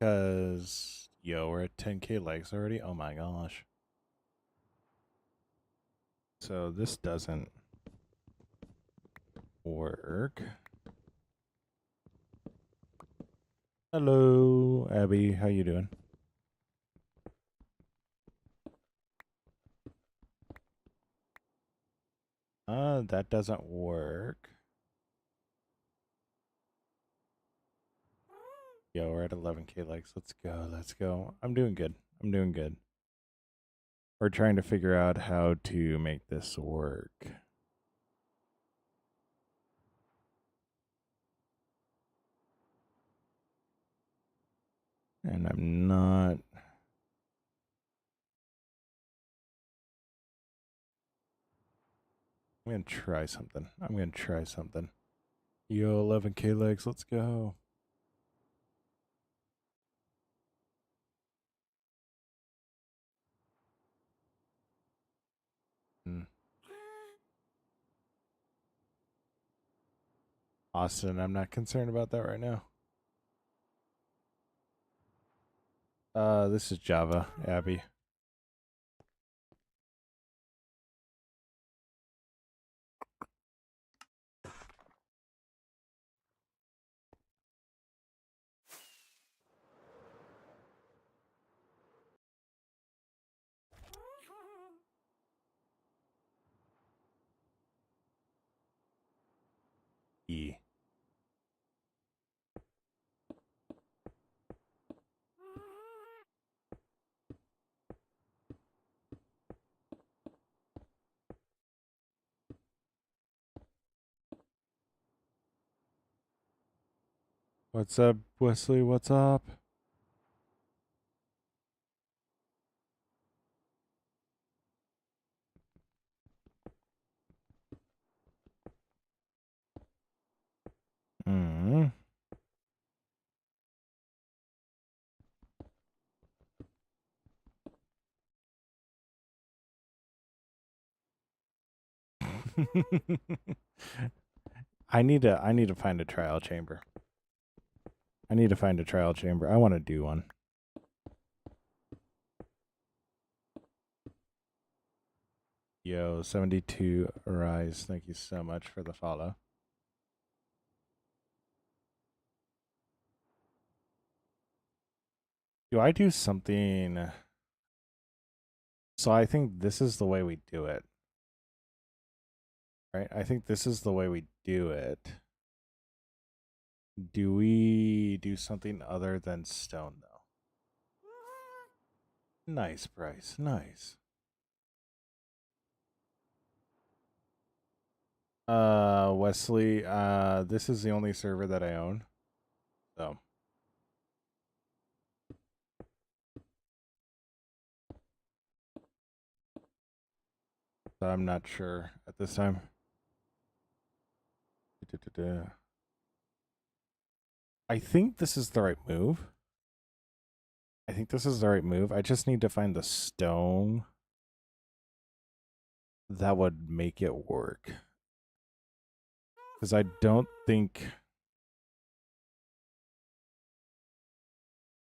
Because, yo, we're at 10K likes already. Oh my gosh. So this doesn't work. Hello, Abby. How you doing? That doesn't work. Yo, we're at 11K likes. Let's go. Let's go. I'm doing good. I'm doing good. We're trying to figure out how to make this work. And I'm not. I'm going to try something. I'm going to try something. Yo, 11K likes. Let's go. Austin, I'm not concerned about that right now. This is Java, Abby. E. What's up, Wesley? What's up? Mm. I need to find a trial chamber. I need to find a trial chamber. I want to do one. Yo, 72 Arise. Thank you so much for the follow. Do I do something? So I think this is the way we do it. Right? I think this is the way we do it. Do we do something other than stone, though? Nice, Bryce. Nice. Wesley, this is the only server that I own. So. So I'm not sure at this time. I think this is the right move. I think this is the right move. I just need to find the stone that would make it work. Because I don't think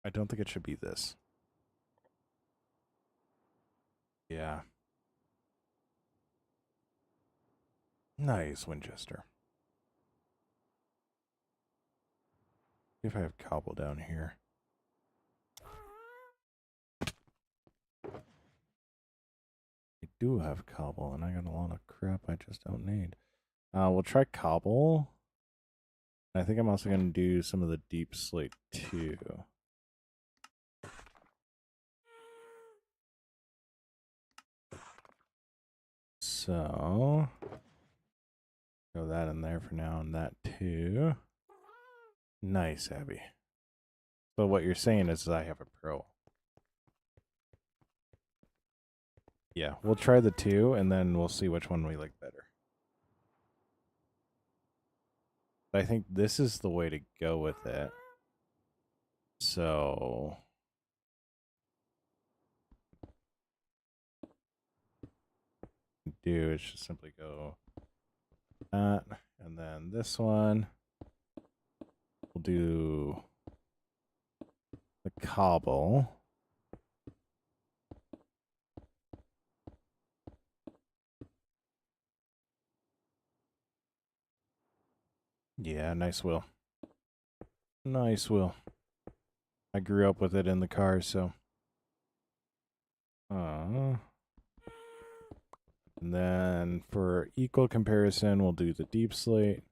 it should be this. Yeah. Nice, Winchester. See if I have cobble down here. I do have cobble, and I got a lot of crap I just don't need. We'll try cobble. I think I'm also going to do some of the deep slate too. So, throw that in there for now and that too. Nice, Abby. So what you're saying is I have a pro. Yeah, we'll try the two and then we'll see which one we like better. But I think this is the way to go with it. So do is just simply go that and then this one. We'll do the cobble. Yeah, nice wheel. Nice wheel. I grew up with it in the car, so. And then for equal comparison, we'll do the deep slate.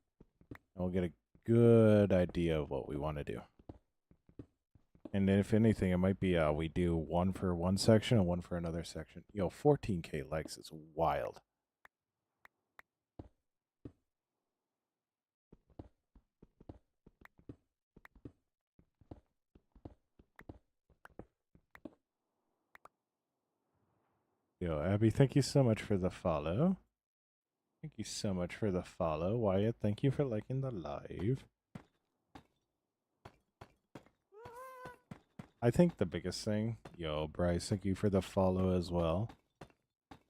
And we'll get a good idea of what we want to do. And if anything, it might be we do one for one section and one for another section. Yo, 14K likes is wild. Yo, Abby, thank you so much for the follow. Thank you so much for the follow. Wyatt, thank you for liking the live. I think the biggest thing, yo, Bryce, thank you for the follow as well.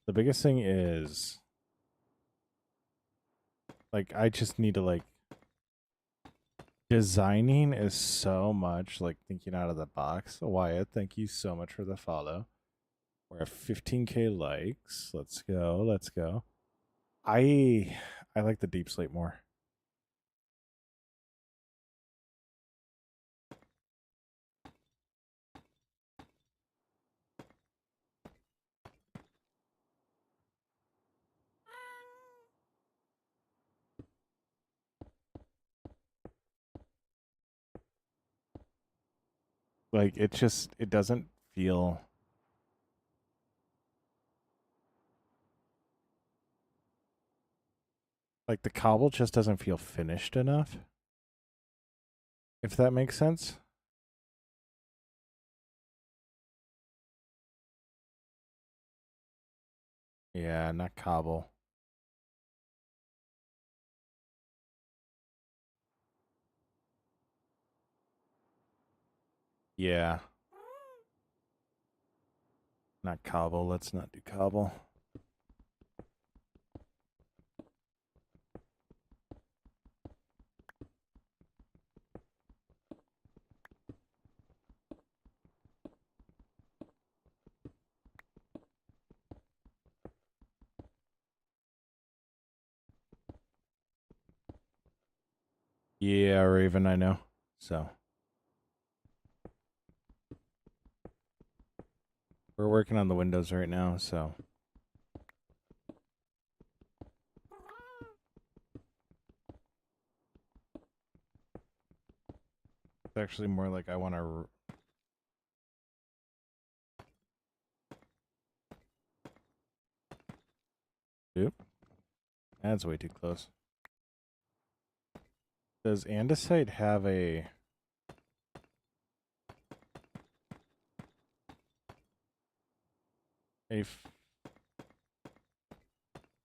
The biggest thing is, like, I just need to, like, designing is so much, like, thinking out of the box. Wyatt, thank you so much for the follow. We're at 15K likes. Let's go. Let's go. I like the deep slate more. Like, it doesn't feel like the cobble just doesn't feel finished enough. If that makes sense. Yeah, not cobble. Yeah. Not cobble. Let's not do cobble. Yeah, Raven, I know. So we're working on the windows right now, so it's actually more like I want to. Yep. That's way too close. Does andesite have a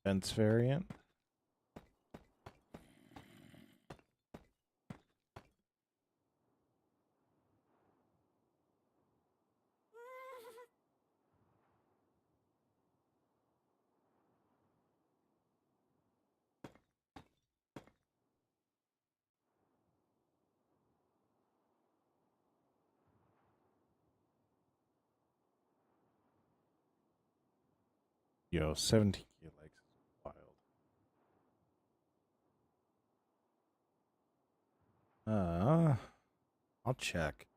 fence variant? Yo, 17K likes is wild. I'll check.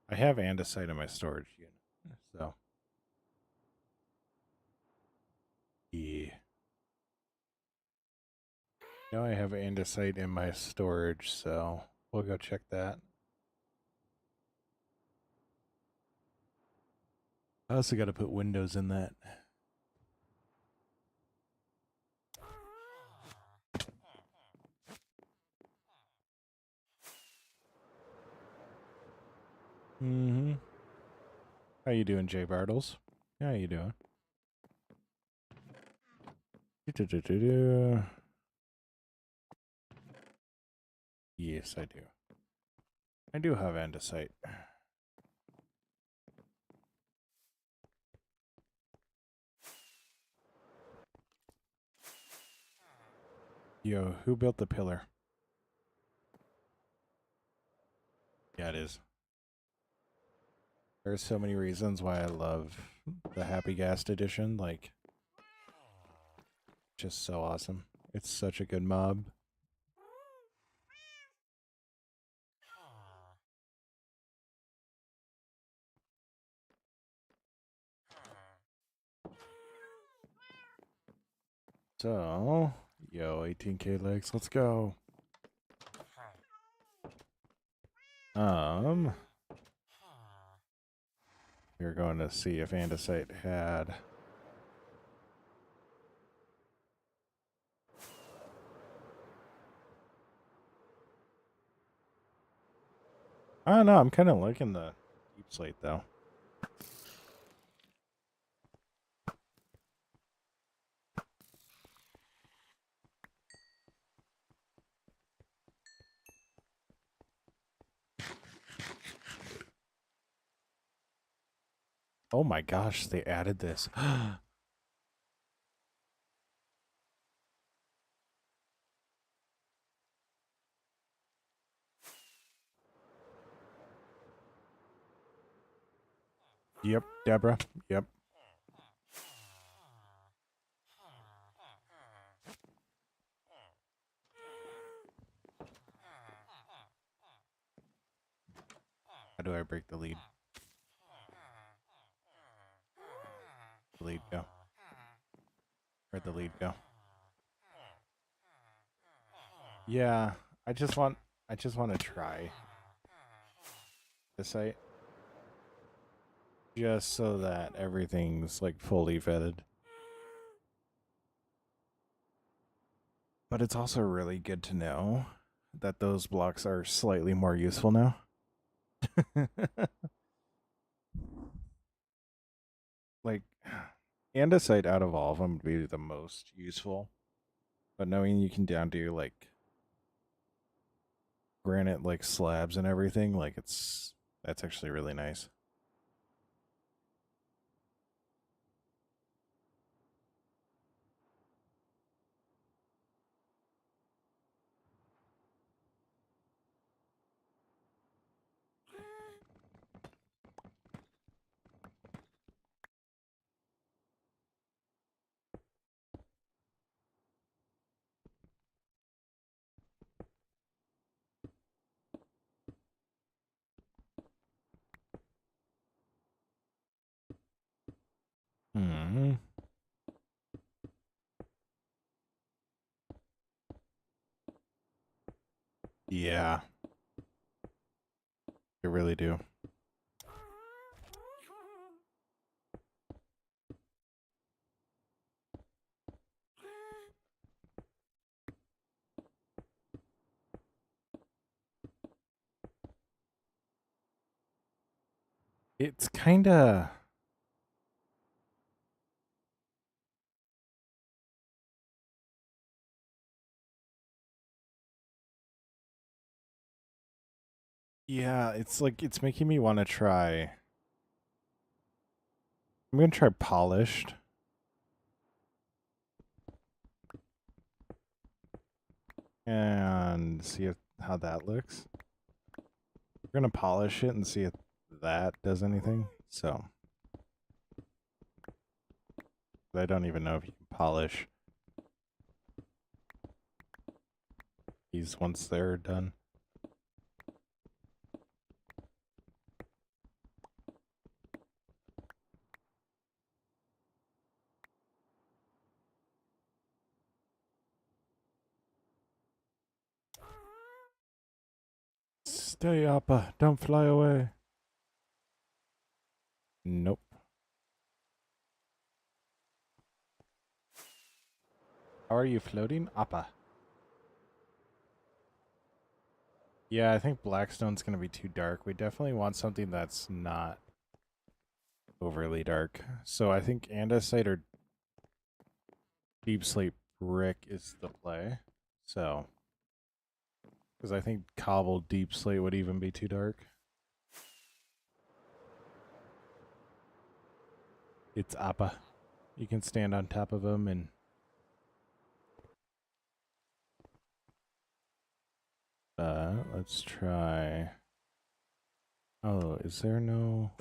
I have andesite in my storage unit, so yeah. Now I have andesite in my storage, so we'll go check that. I also got to put windows in that. Mm-hmm. How you doing, Jay Bartles? How you doing? Yes, I do. I do have andesite. Yo, who built the pillar? Yeah, it is. There's so many reasons why I love the Happy Ghast edition. Like, just so awesome. It's such a good mob. So, yo, 18k legs, let's go. We're going to see if Andesite had. I don't know, I'm kind of liking the deep slate though. Oh my gosh, they added this. Yep, Deborah. Yep. How do I break the lead? The lead go. Where'd the lead go? Yeah, I just want to try the site. Just so that everything's like fully vetted. But it's also really good to know that those blocks are slightly more useful now. Like, andesite out of all of them would be the most useful. But knowing you can down do like granite like slabs and everything, like that's actually really nice. Hmm. Yeah, they really do. It's kind of yeah, it's like it's making me want to try. I'm going to try polished. And see how that looks. We're going to polish it and see if that does anything. So, I don't even know if you can polish these once they're done. Stay up, don't fly away. Nope. How are you floating? Appa. Yeah, I think Blackstone's going to be too dark. We definitely want something that's not overly dark. So I think andesite or deep slate brick is the play. So, because I think cobbled deep slate would even be too dark. It's Appa. You can stand on top of him and let's try. Oh, is there no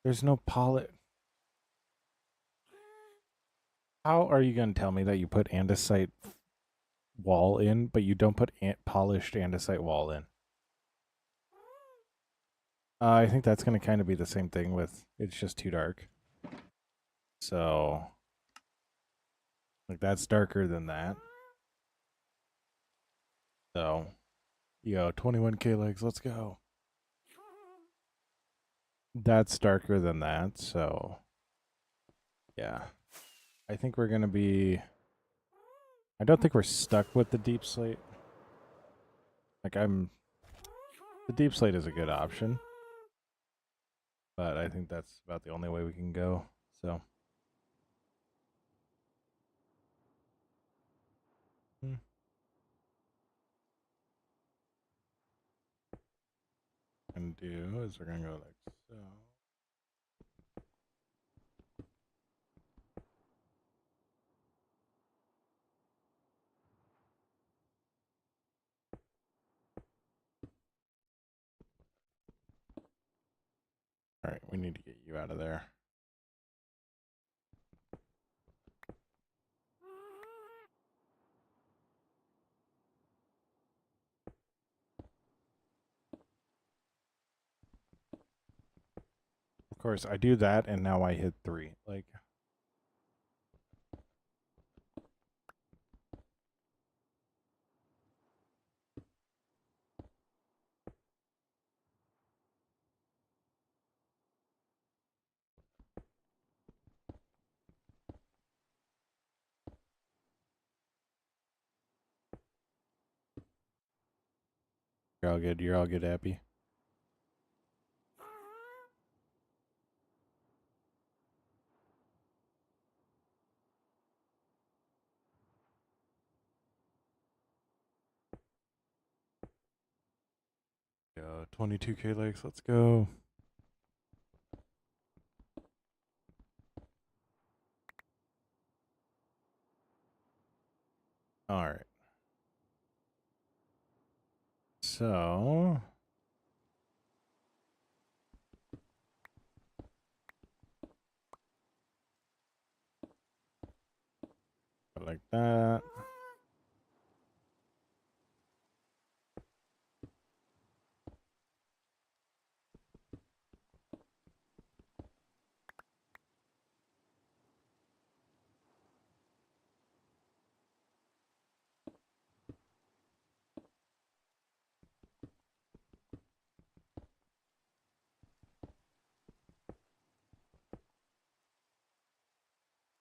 There's no polish. How are you going to tell me that you put andesite wall in, but you don't put polished andesite wall in? I think that's going to kind of be the same thing with it's just too dark. So, like, that's darker than that. So, 21K legs, let's go. That's darker than that, so yeah. I think we're going to be. I don't think we're stuck with the deep slate. Like, the deep slate is a good option, but I think that's about the only way we can go. So, and do is we're gonna go like so. All right, we need to get you out of there. Of course, I do that, and now I hit 3. Like, you're all good. You're all good, Abby. Go 22K legs. Let's go. All right. So, like that.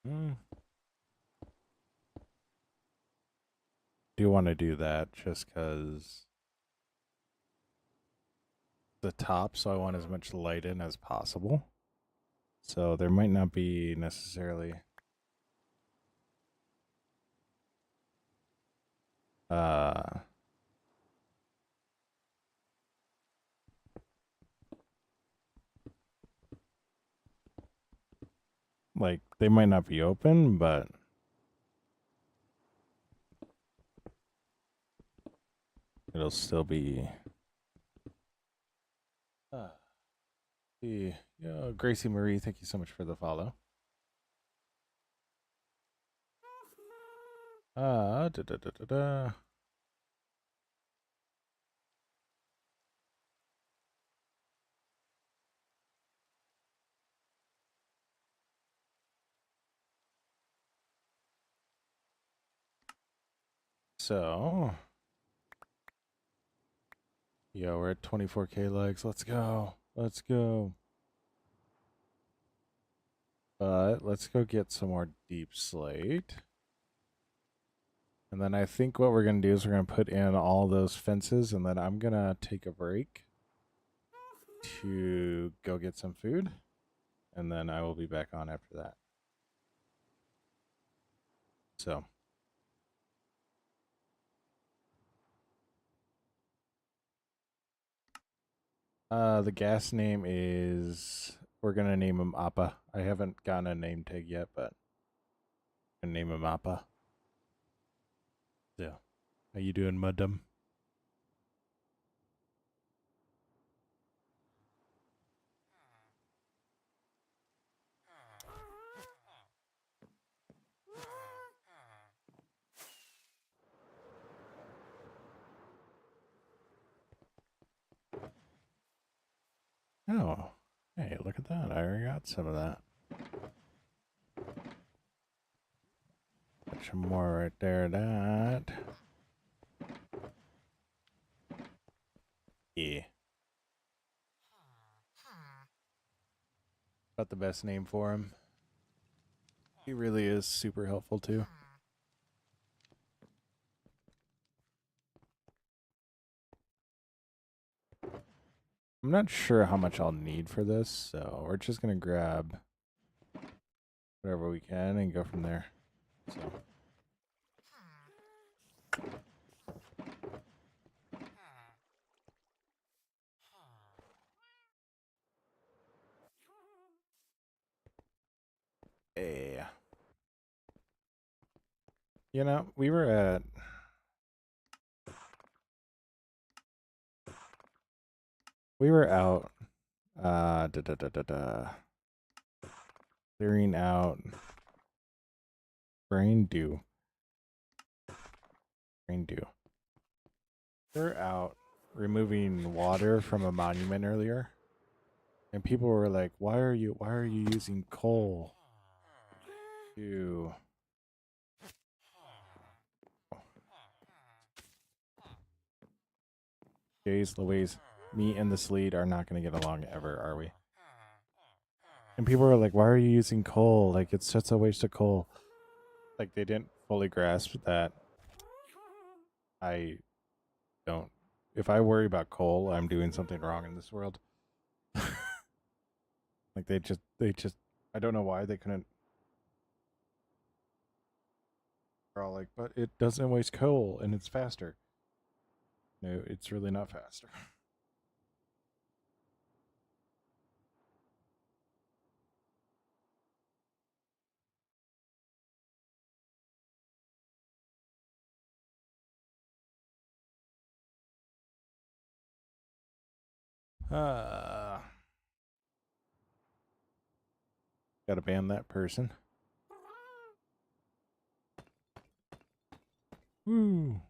Mm. Do want to do that just because the top, so I want as much light in as possible. So there might not be necessarily uh like they might not be open, but it'll still be yeah, Gracie Marie, thank you so much for the follow. Da, da, da, da, da. So, we're at 24K legs. Let's go. Let's go. But let's go get some more deep slate. And then I think what we're going to do is we're going to put in all those fences, and then I'm going to take a break to go get some food. And then I will be back on after that. So, the gas name is, we're going to name him Appa. I haven't gotten a name tag yet, but I'm going to name him Appa. Yeah. How you doing, Muddum? Oh, hey, look at that. I already got some of that. Put some more right there. That. Yeah. About the best name for him. He really is super helpful too. I'm not sure how much I'll need for this, so we're just gonna grab whatever we can and go from there. So. Yeah. You know, we were out clearing out brain dew. We're out removing water from a monument earlier. And people were like, why are you using coal to Jeez Louise, me and this lead are not gonna get along ever, are we? And people were like, why are you using coal? Like, it's such a waste of coal. Like, they didn't fully grasp that I don't. If I worry about coal, I'm doing something wrong in this world. Like, they just, I don't know why they couldn't. They're all like, but it doesn't waste coal and it's faster. No, it's really not faster. Gotta ban that person. Woo.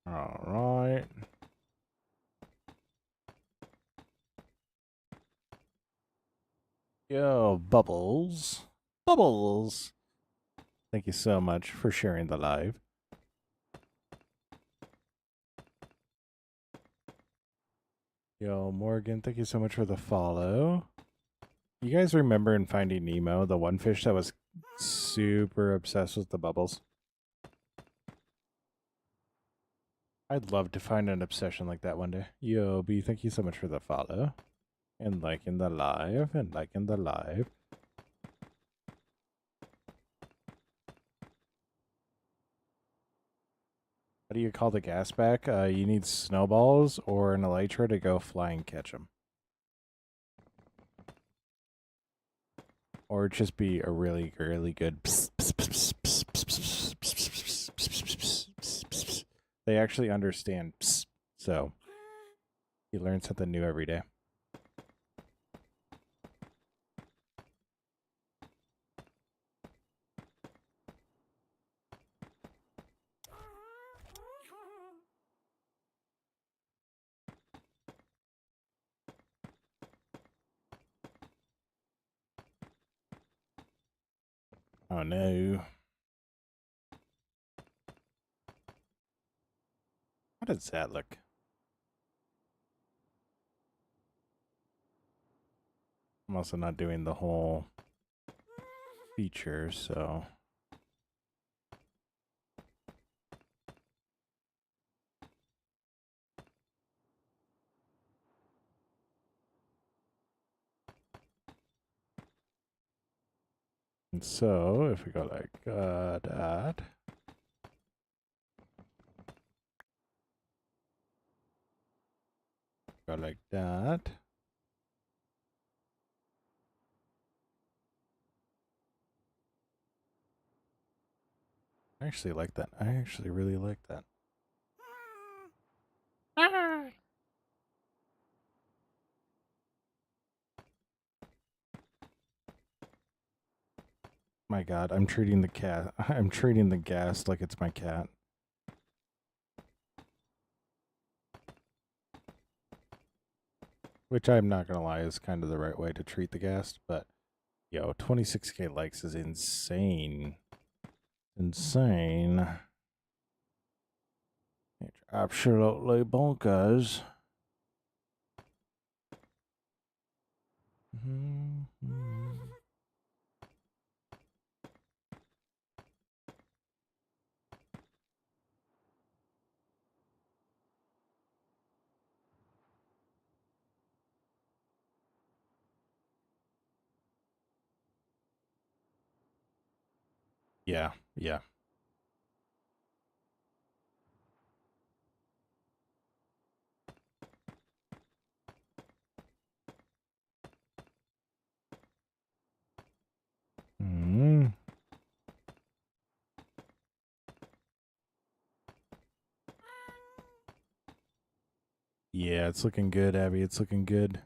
All right. Yo, Bubbles. Bubbles. Thank you so much for sharing the live. Yo, Morgan, thank you so much for the follow. You guys remember in Finding Nemo, the one fish that was super obsessed with the bubbles? I'd love to find an obsession like that one day. Yo, B, thank you so much for the follow. And liking the live, How do you call the gas back? You need snowballs or an elytra to go fly and catch them. Or just be a really, really good. They actually understand. So you learn something new every day. Oh no. How does that look? I'm also not doing the whole feature, so. And so, if we go like that. Go like that. I actually like that. I actually really like that. My God, I'm treating the cat. I'm treating the gas like it's my cat. Which I'm not gonna lie is kind of the right way to treat the guest, but yo, 26k likes is insane. Insane. It's absolutely bonkers. Yeah, yeah. Mm. Yeah, it's looking good, Abby. It's looking good.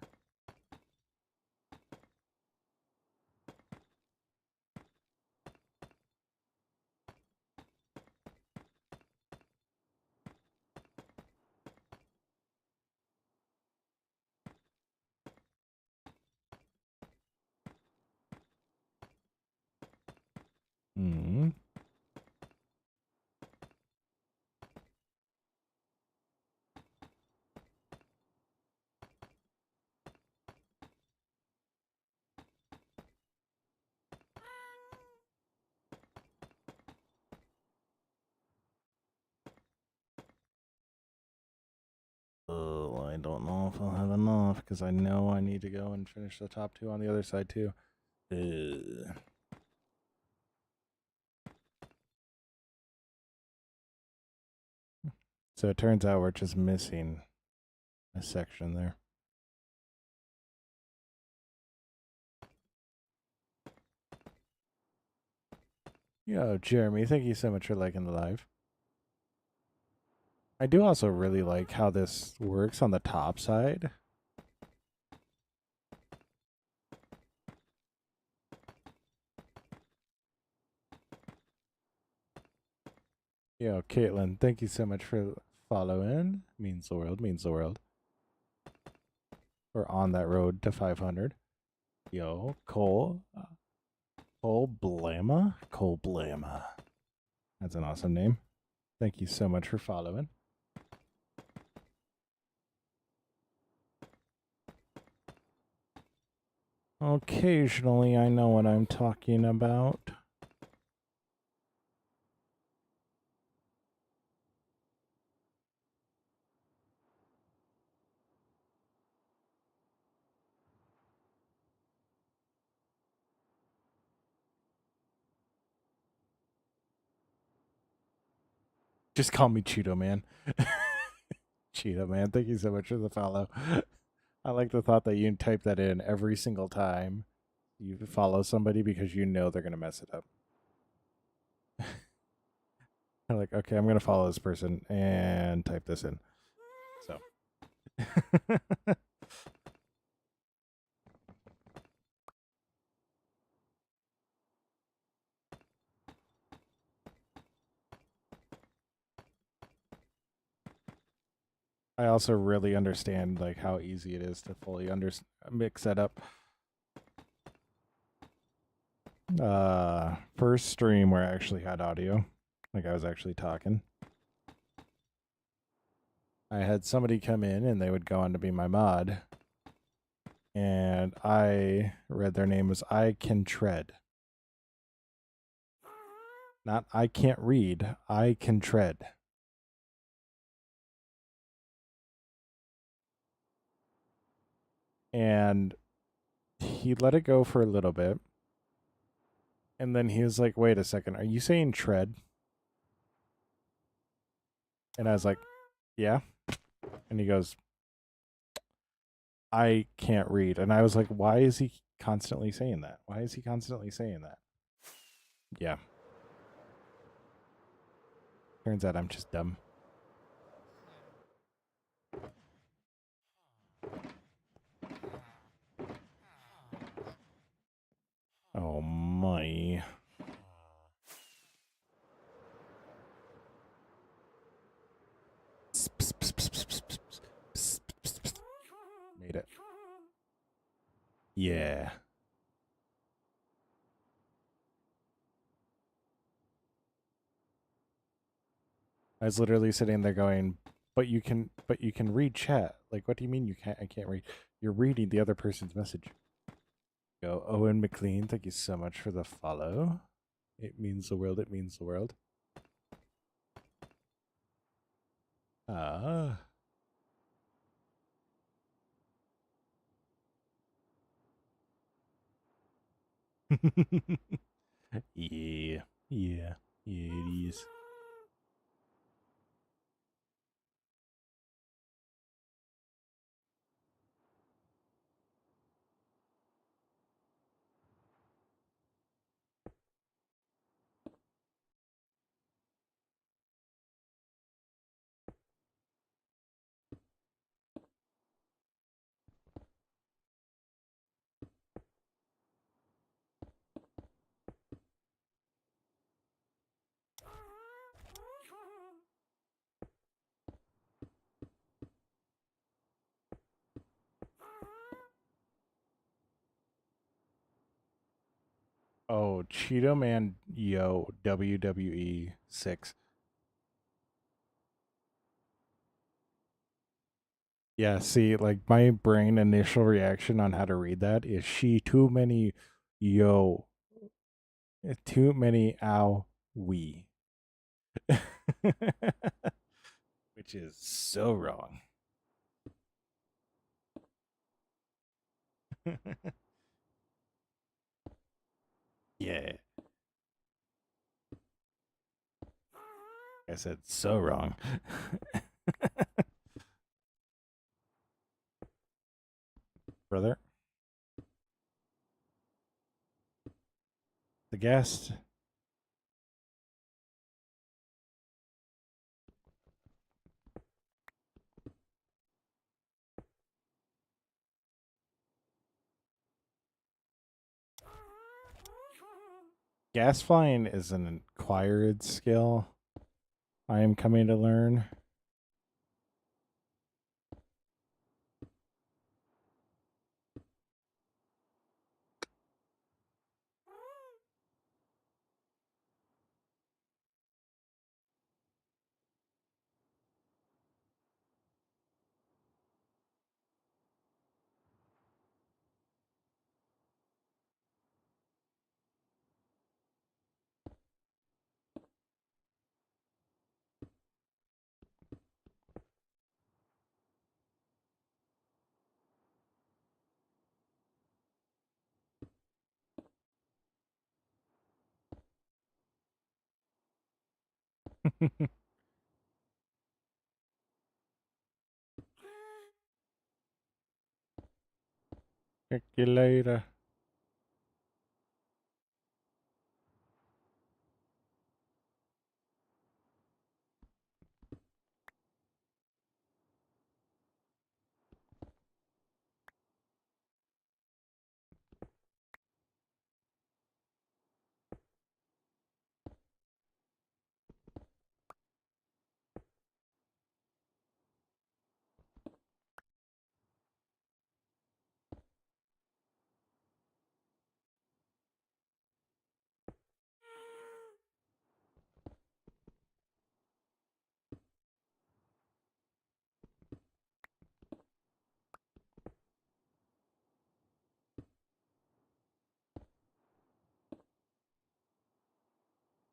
Mm. Oh, I don't know if I'll have enough because I know I need to go and finish the top two on the other side too. So it turns out we're just missing a section there. Yo, Jeremy, thank you so much for liking the live. I do also really like how this works on the top side. Yo, Caitlin, thank you so much for following. Means the world, means the world. We're on that road to 500. Yo, Cole Blama? Cole Blama. That's an awesome name. Thank you so much for following. Occasionally, I know what I'm talking about. Just call me Cheeto Man. Cheeto Man, thank you so much for the follow. I like the thought that you type that in every single time you follow somebody because you know they're going to mess it up. I'm like, okay, I'm going to follow this person and type this in. So. I also really understand like how easy it is to fully mix that up. First stream where I actually had audio, like I was actually talking. I had somebody come in and they would go on to be my mod, and I read their name as I Can Tread. Not I can't read, I can tread. And he let it go for a little bit. And then he was like, wait a second, are you saying tread? And I was like, yeah. And he goes, I can't read. And I was like, why is he constantly saying that? Why is he constantly saying that? Yeah. Turns out I'm just dumb. Oh my. Yeah. I was literally sitting there going, but you can read chat. Like, what do you mean you can't? I can't read. You're reading the other person's message. Go, Owen McLean. Thank you so much for the follow. It means the world. It means the world. Ah. Yeah. Yeah. Yeah, it is. Oh, Cheeto Man Yo WWE 6. Yeah, see, like my brain initial reaction on how to read that is she too many yo, too many ow we. Which is so wrong. Yeah. I said so wrong. Brother, the guest. Gas flying is an acquired skill I am coming to learn. Check you later.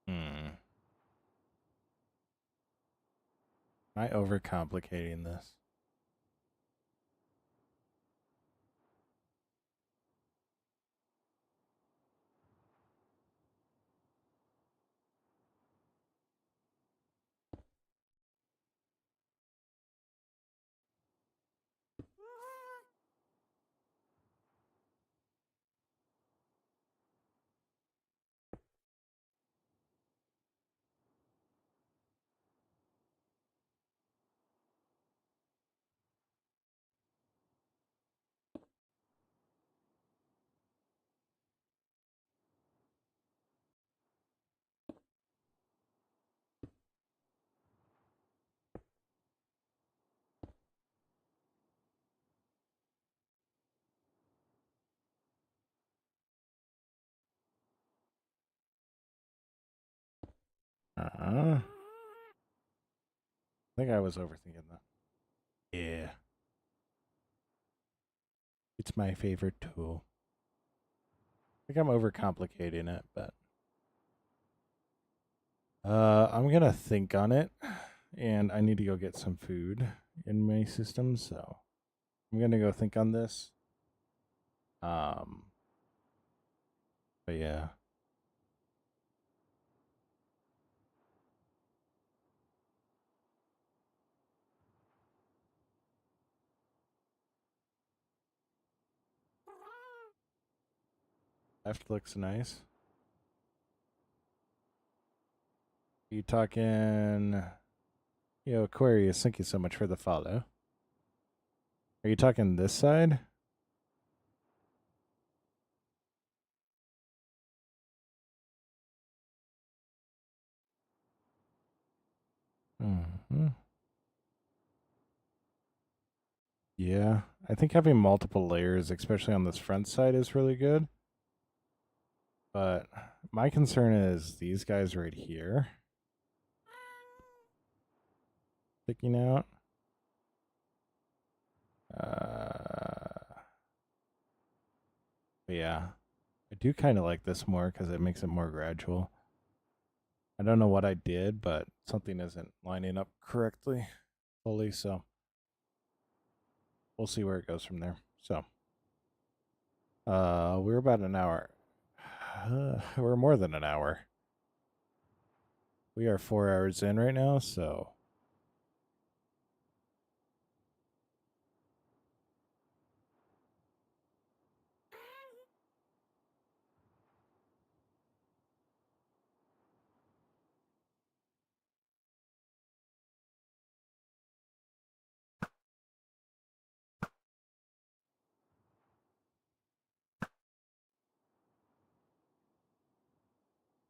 Hmm. Am I overcomplicating this? I think I was overthinking that. Yeah. It's my favorite tool. I think I'm overcomplicating it, but I'm gonna think on it, and I need to go get some food in my system, so I'm gonna go think on this. But yeah. Left looks nice. You talking? Yo, Aquarius, thank you so much for the follow. Are you talking this side? Mm-hmm. Yeah, I think having multiple layers, especially on this front side, is really good. But my concern is these guys right here sticking out. Yeah, I do kind of like this more because it makes it more gradual. I don't know what I did, but something isn't lining up correctly fully, so we'll see where it goes from there. So, we're about an hour. We're more than an hour. We are 4 hours in right now, so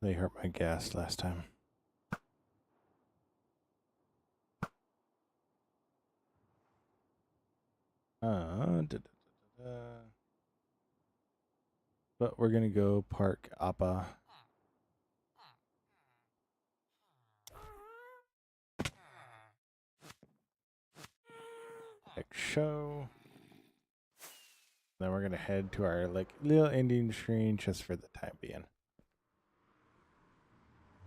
they hurt my gas last time. But we're gonna go park Appa. Next show. Then we're gonna head to our like little ending screen just for the time being.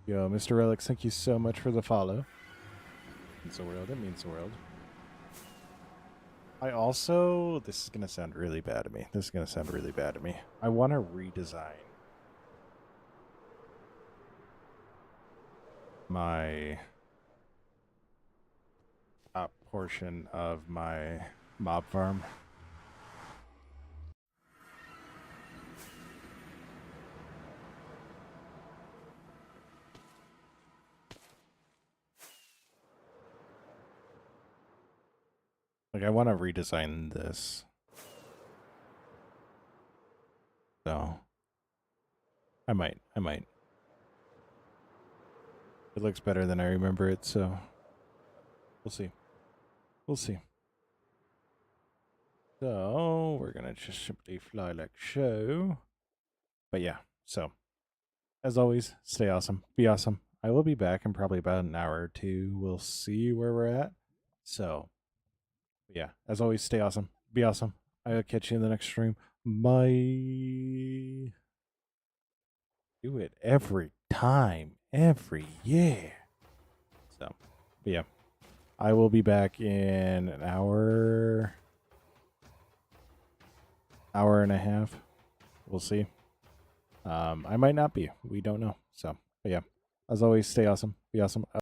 Yo, Mr. Relics, thank you so much for the follow. It means the world. It means the world. I also, this is gonna sound really bad to me. This is gonna sound really bad to me. I want to redesign my top portion of my mob farm. Like, I want to redesign this. So, I might. It looks better than I remember it, so we'll see. We'll see. So, we're going to just simply fly like so. But yeah, so, as always, stay awesome. Be awesome. I will be back in probably about an hour or two. We'll see where we're at. So, yeah, as always, stay awesome. Be awesome. I'll catch you in the next stream. Bye. Do it every time. Every year. So, but yeah. I will be back in an hour and a half. We'll see. I might not be. We don't know. So, but yeah. As always, stay awesome. Be awesome.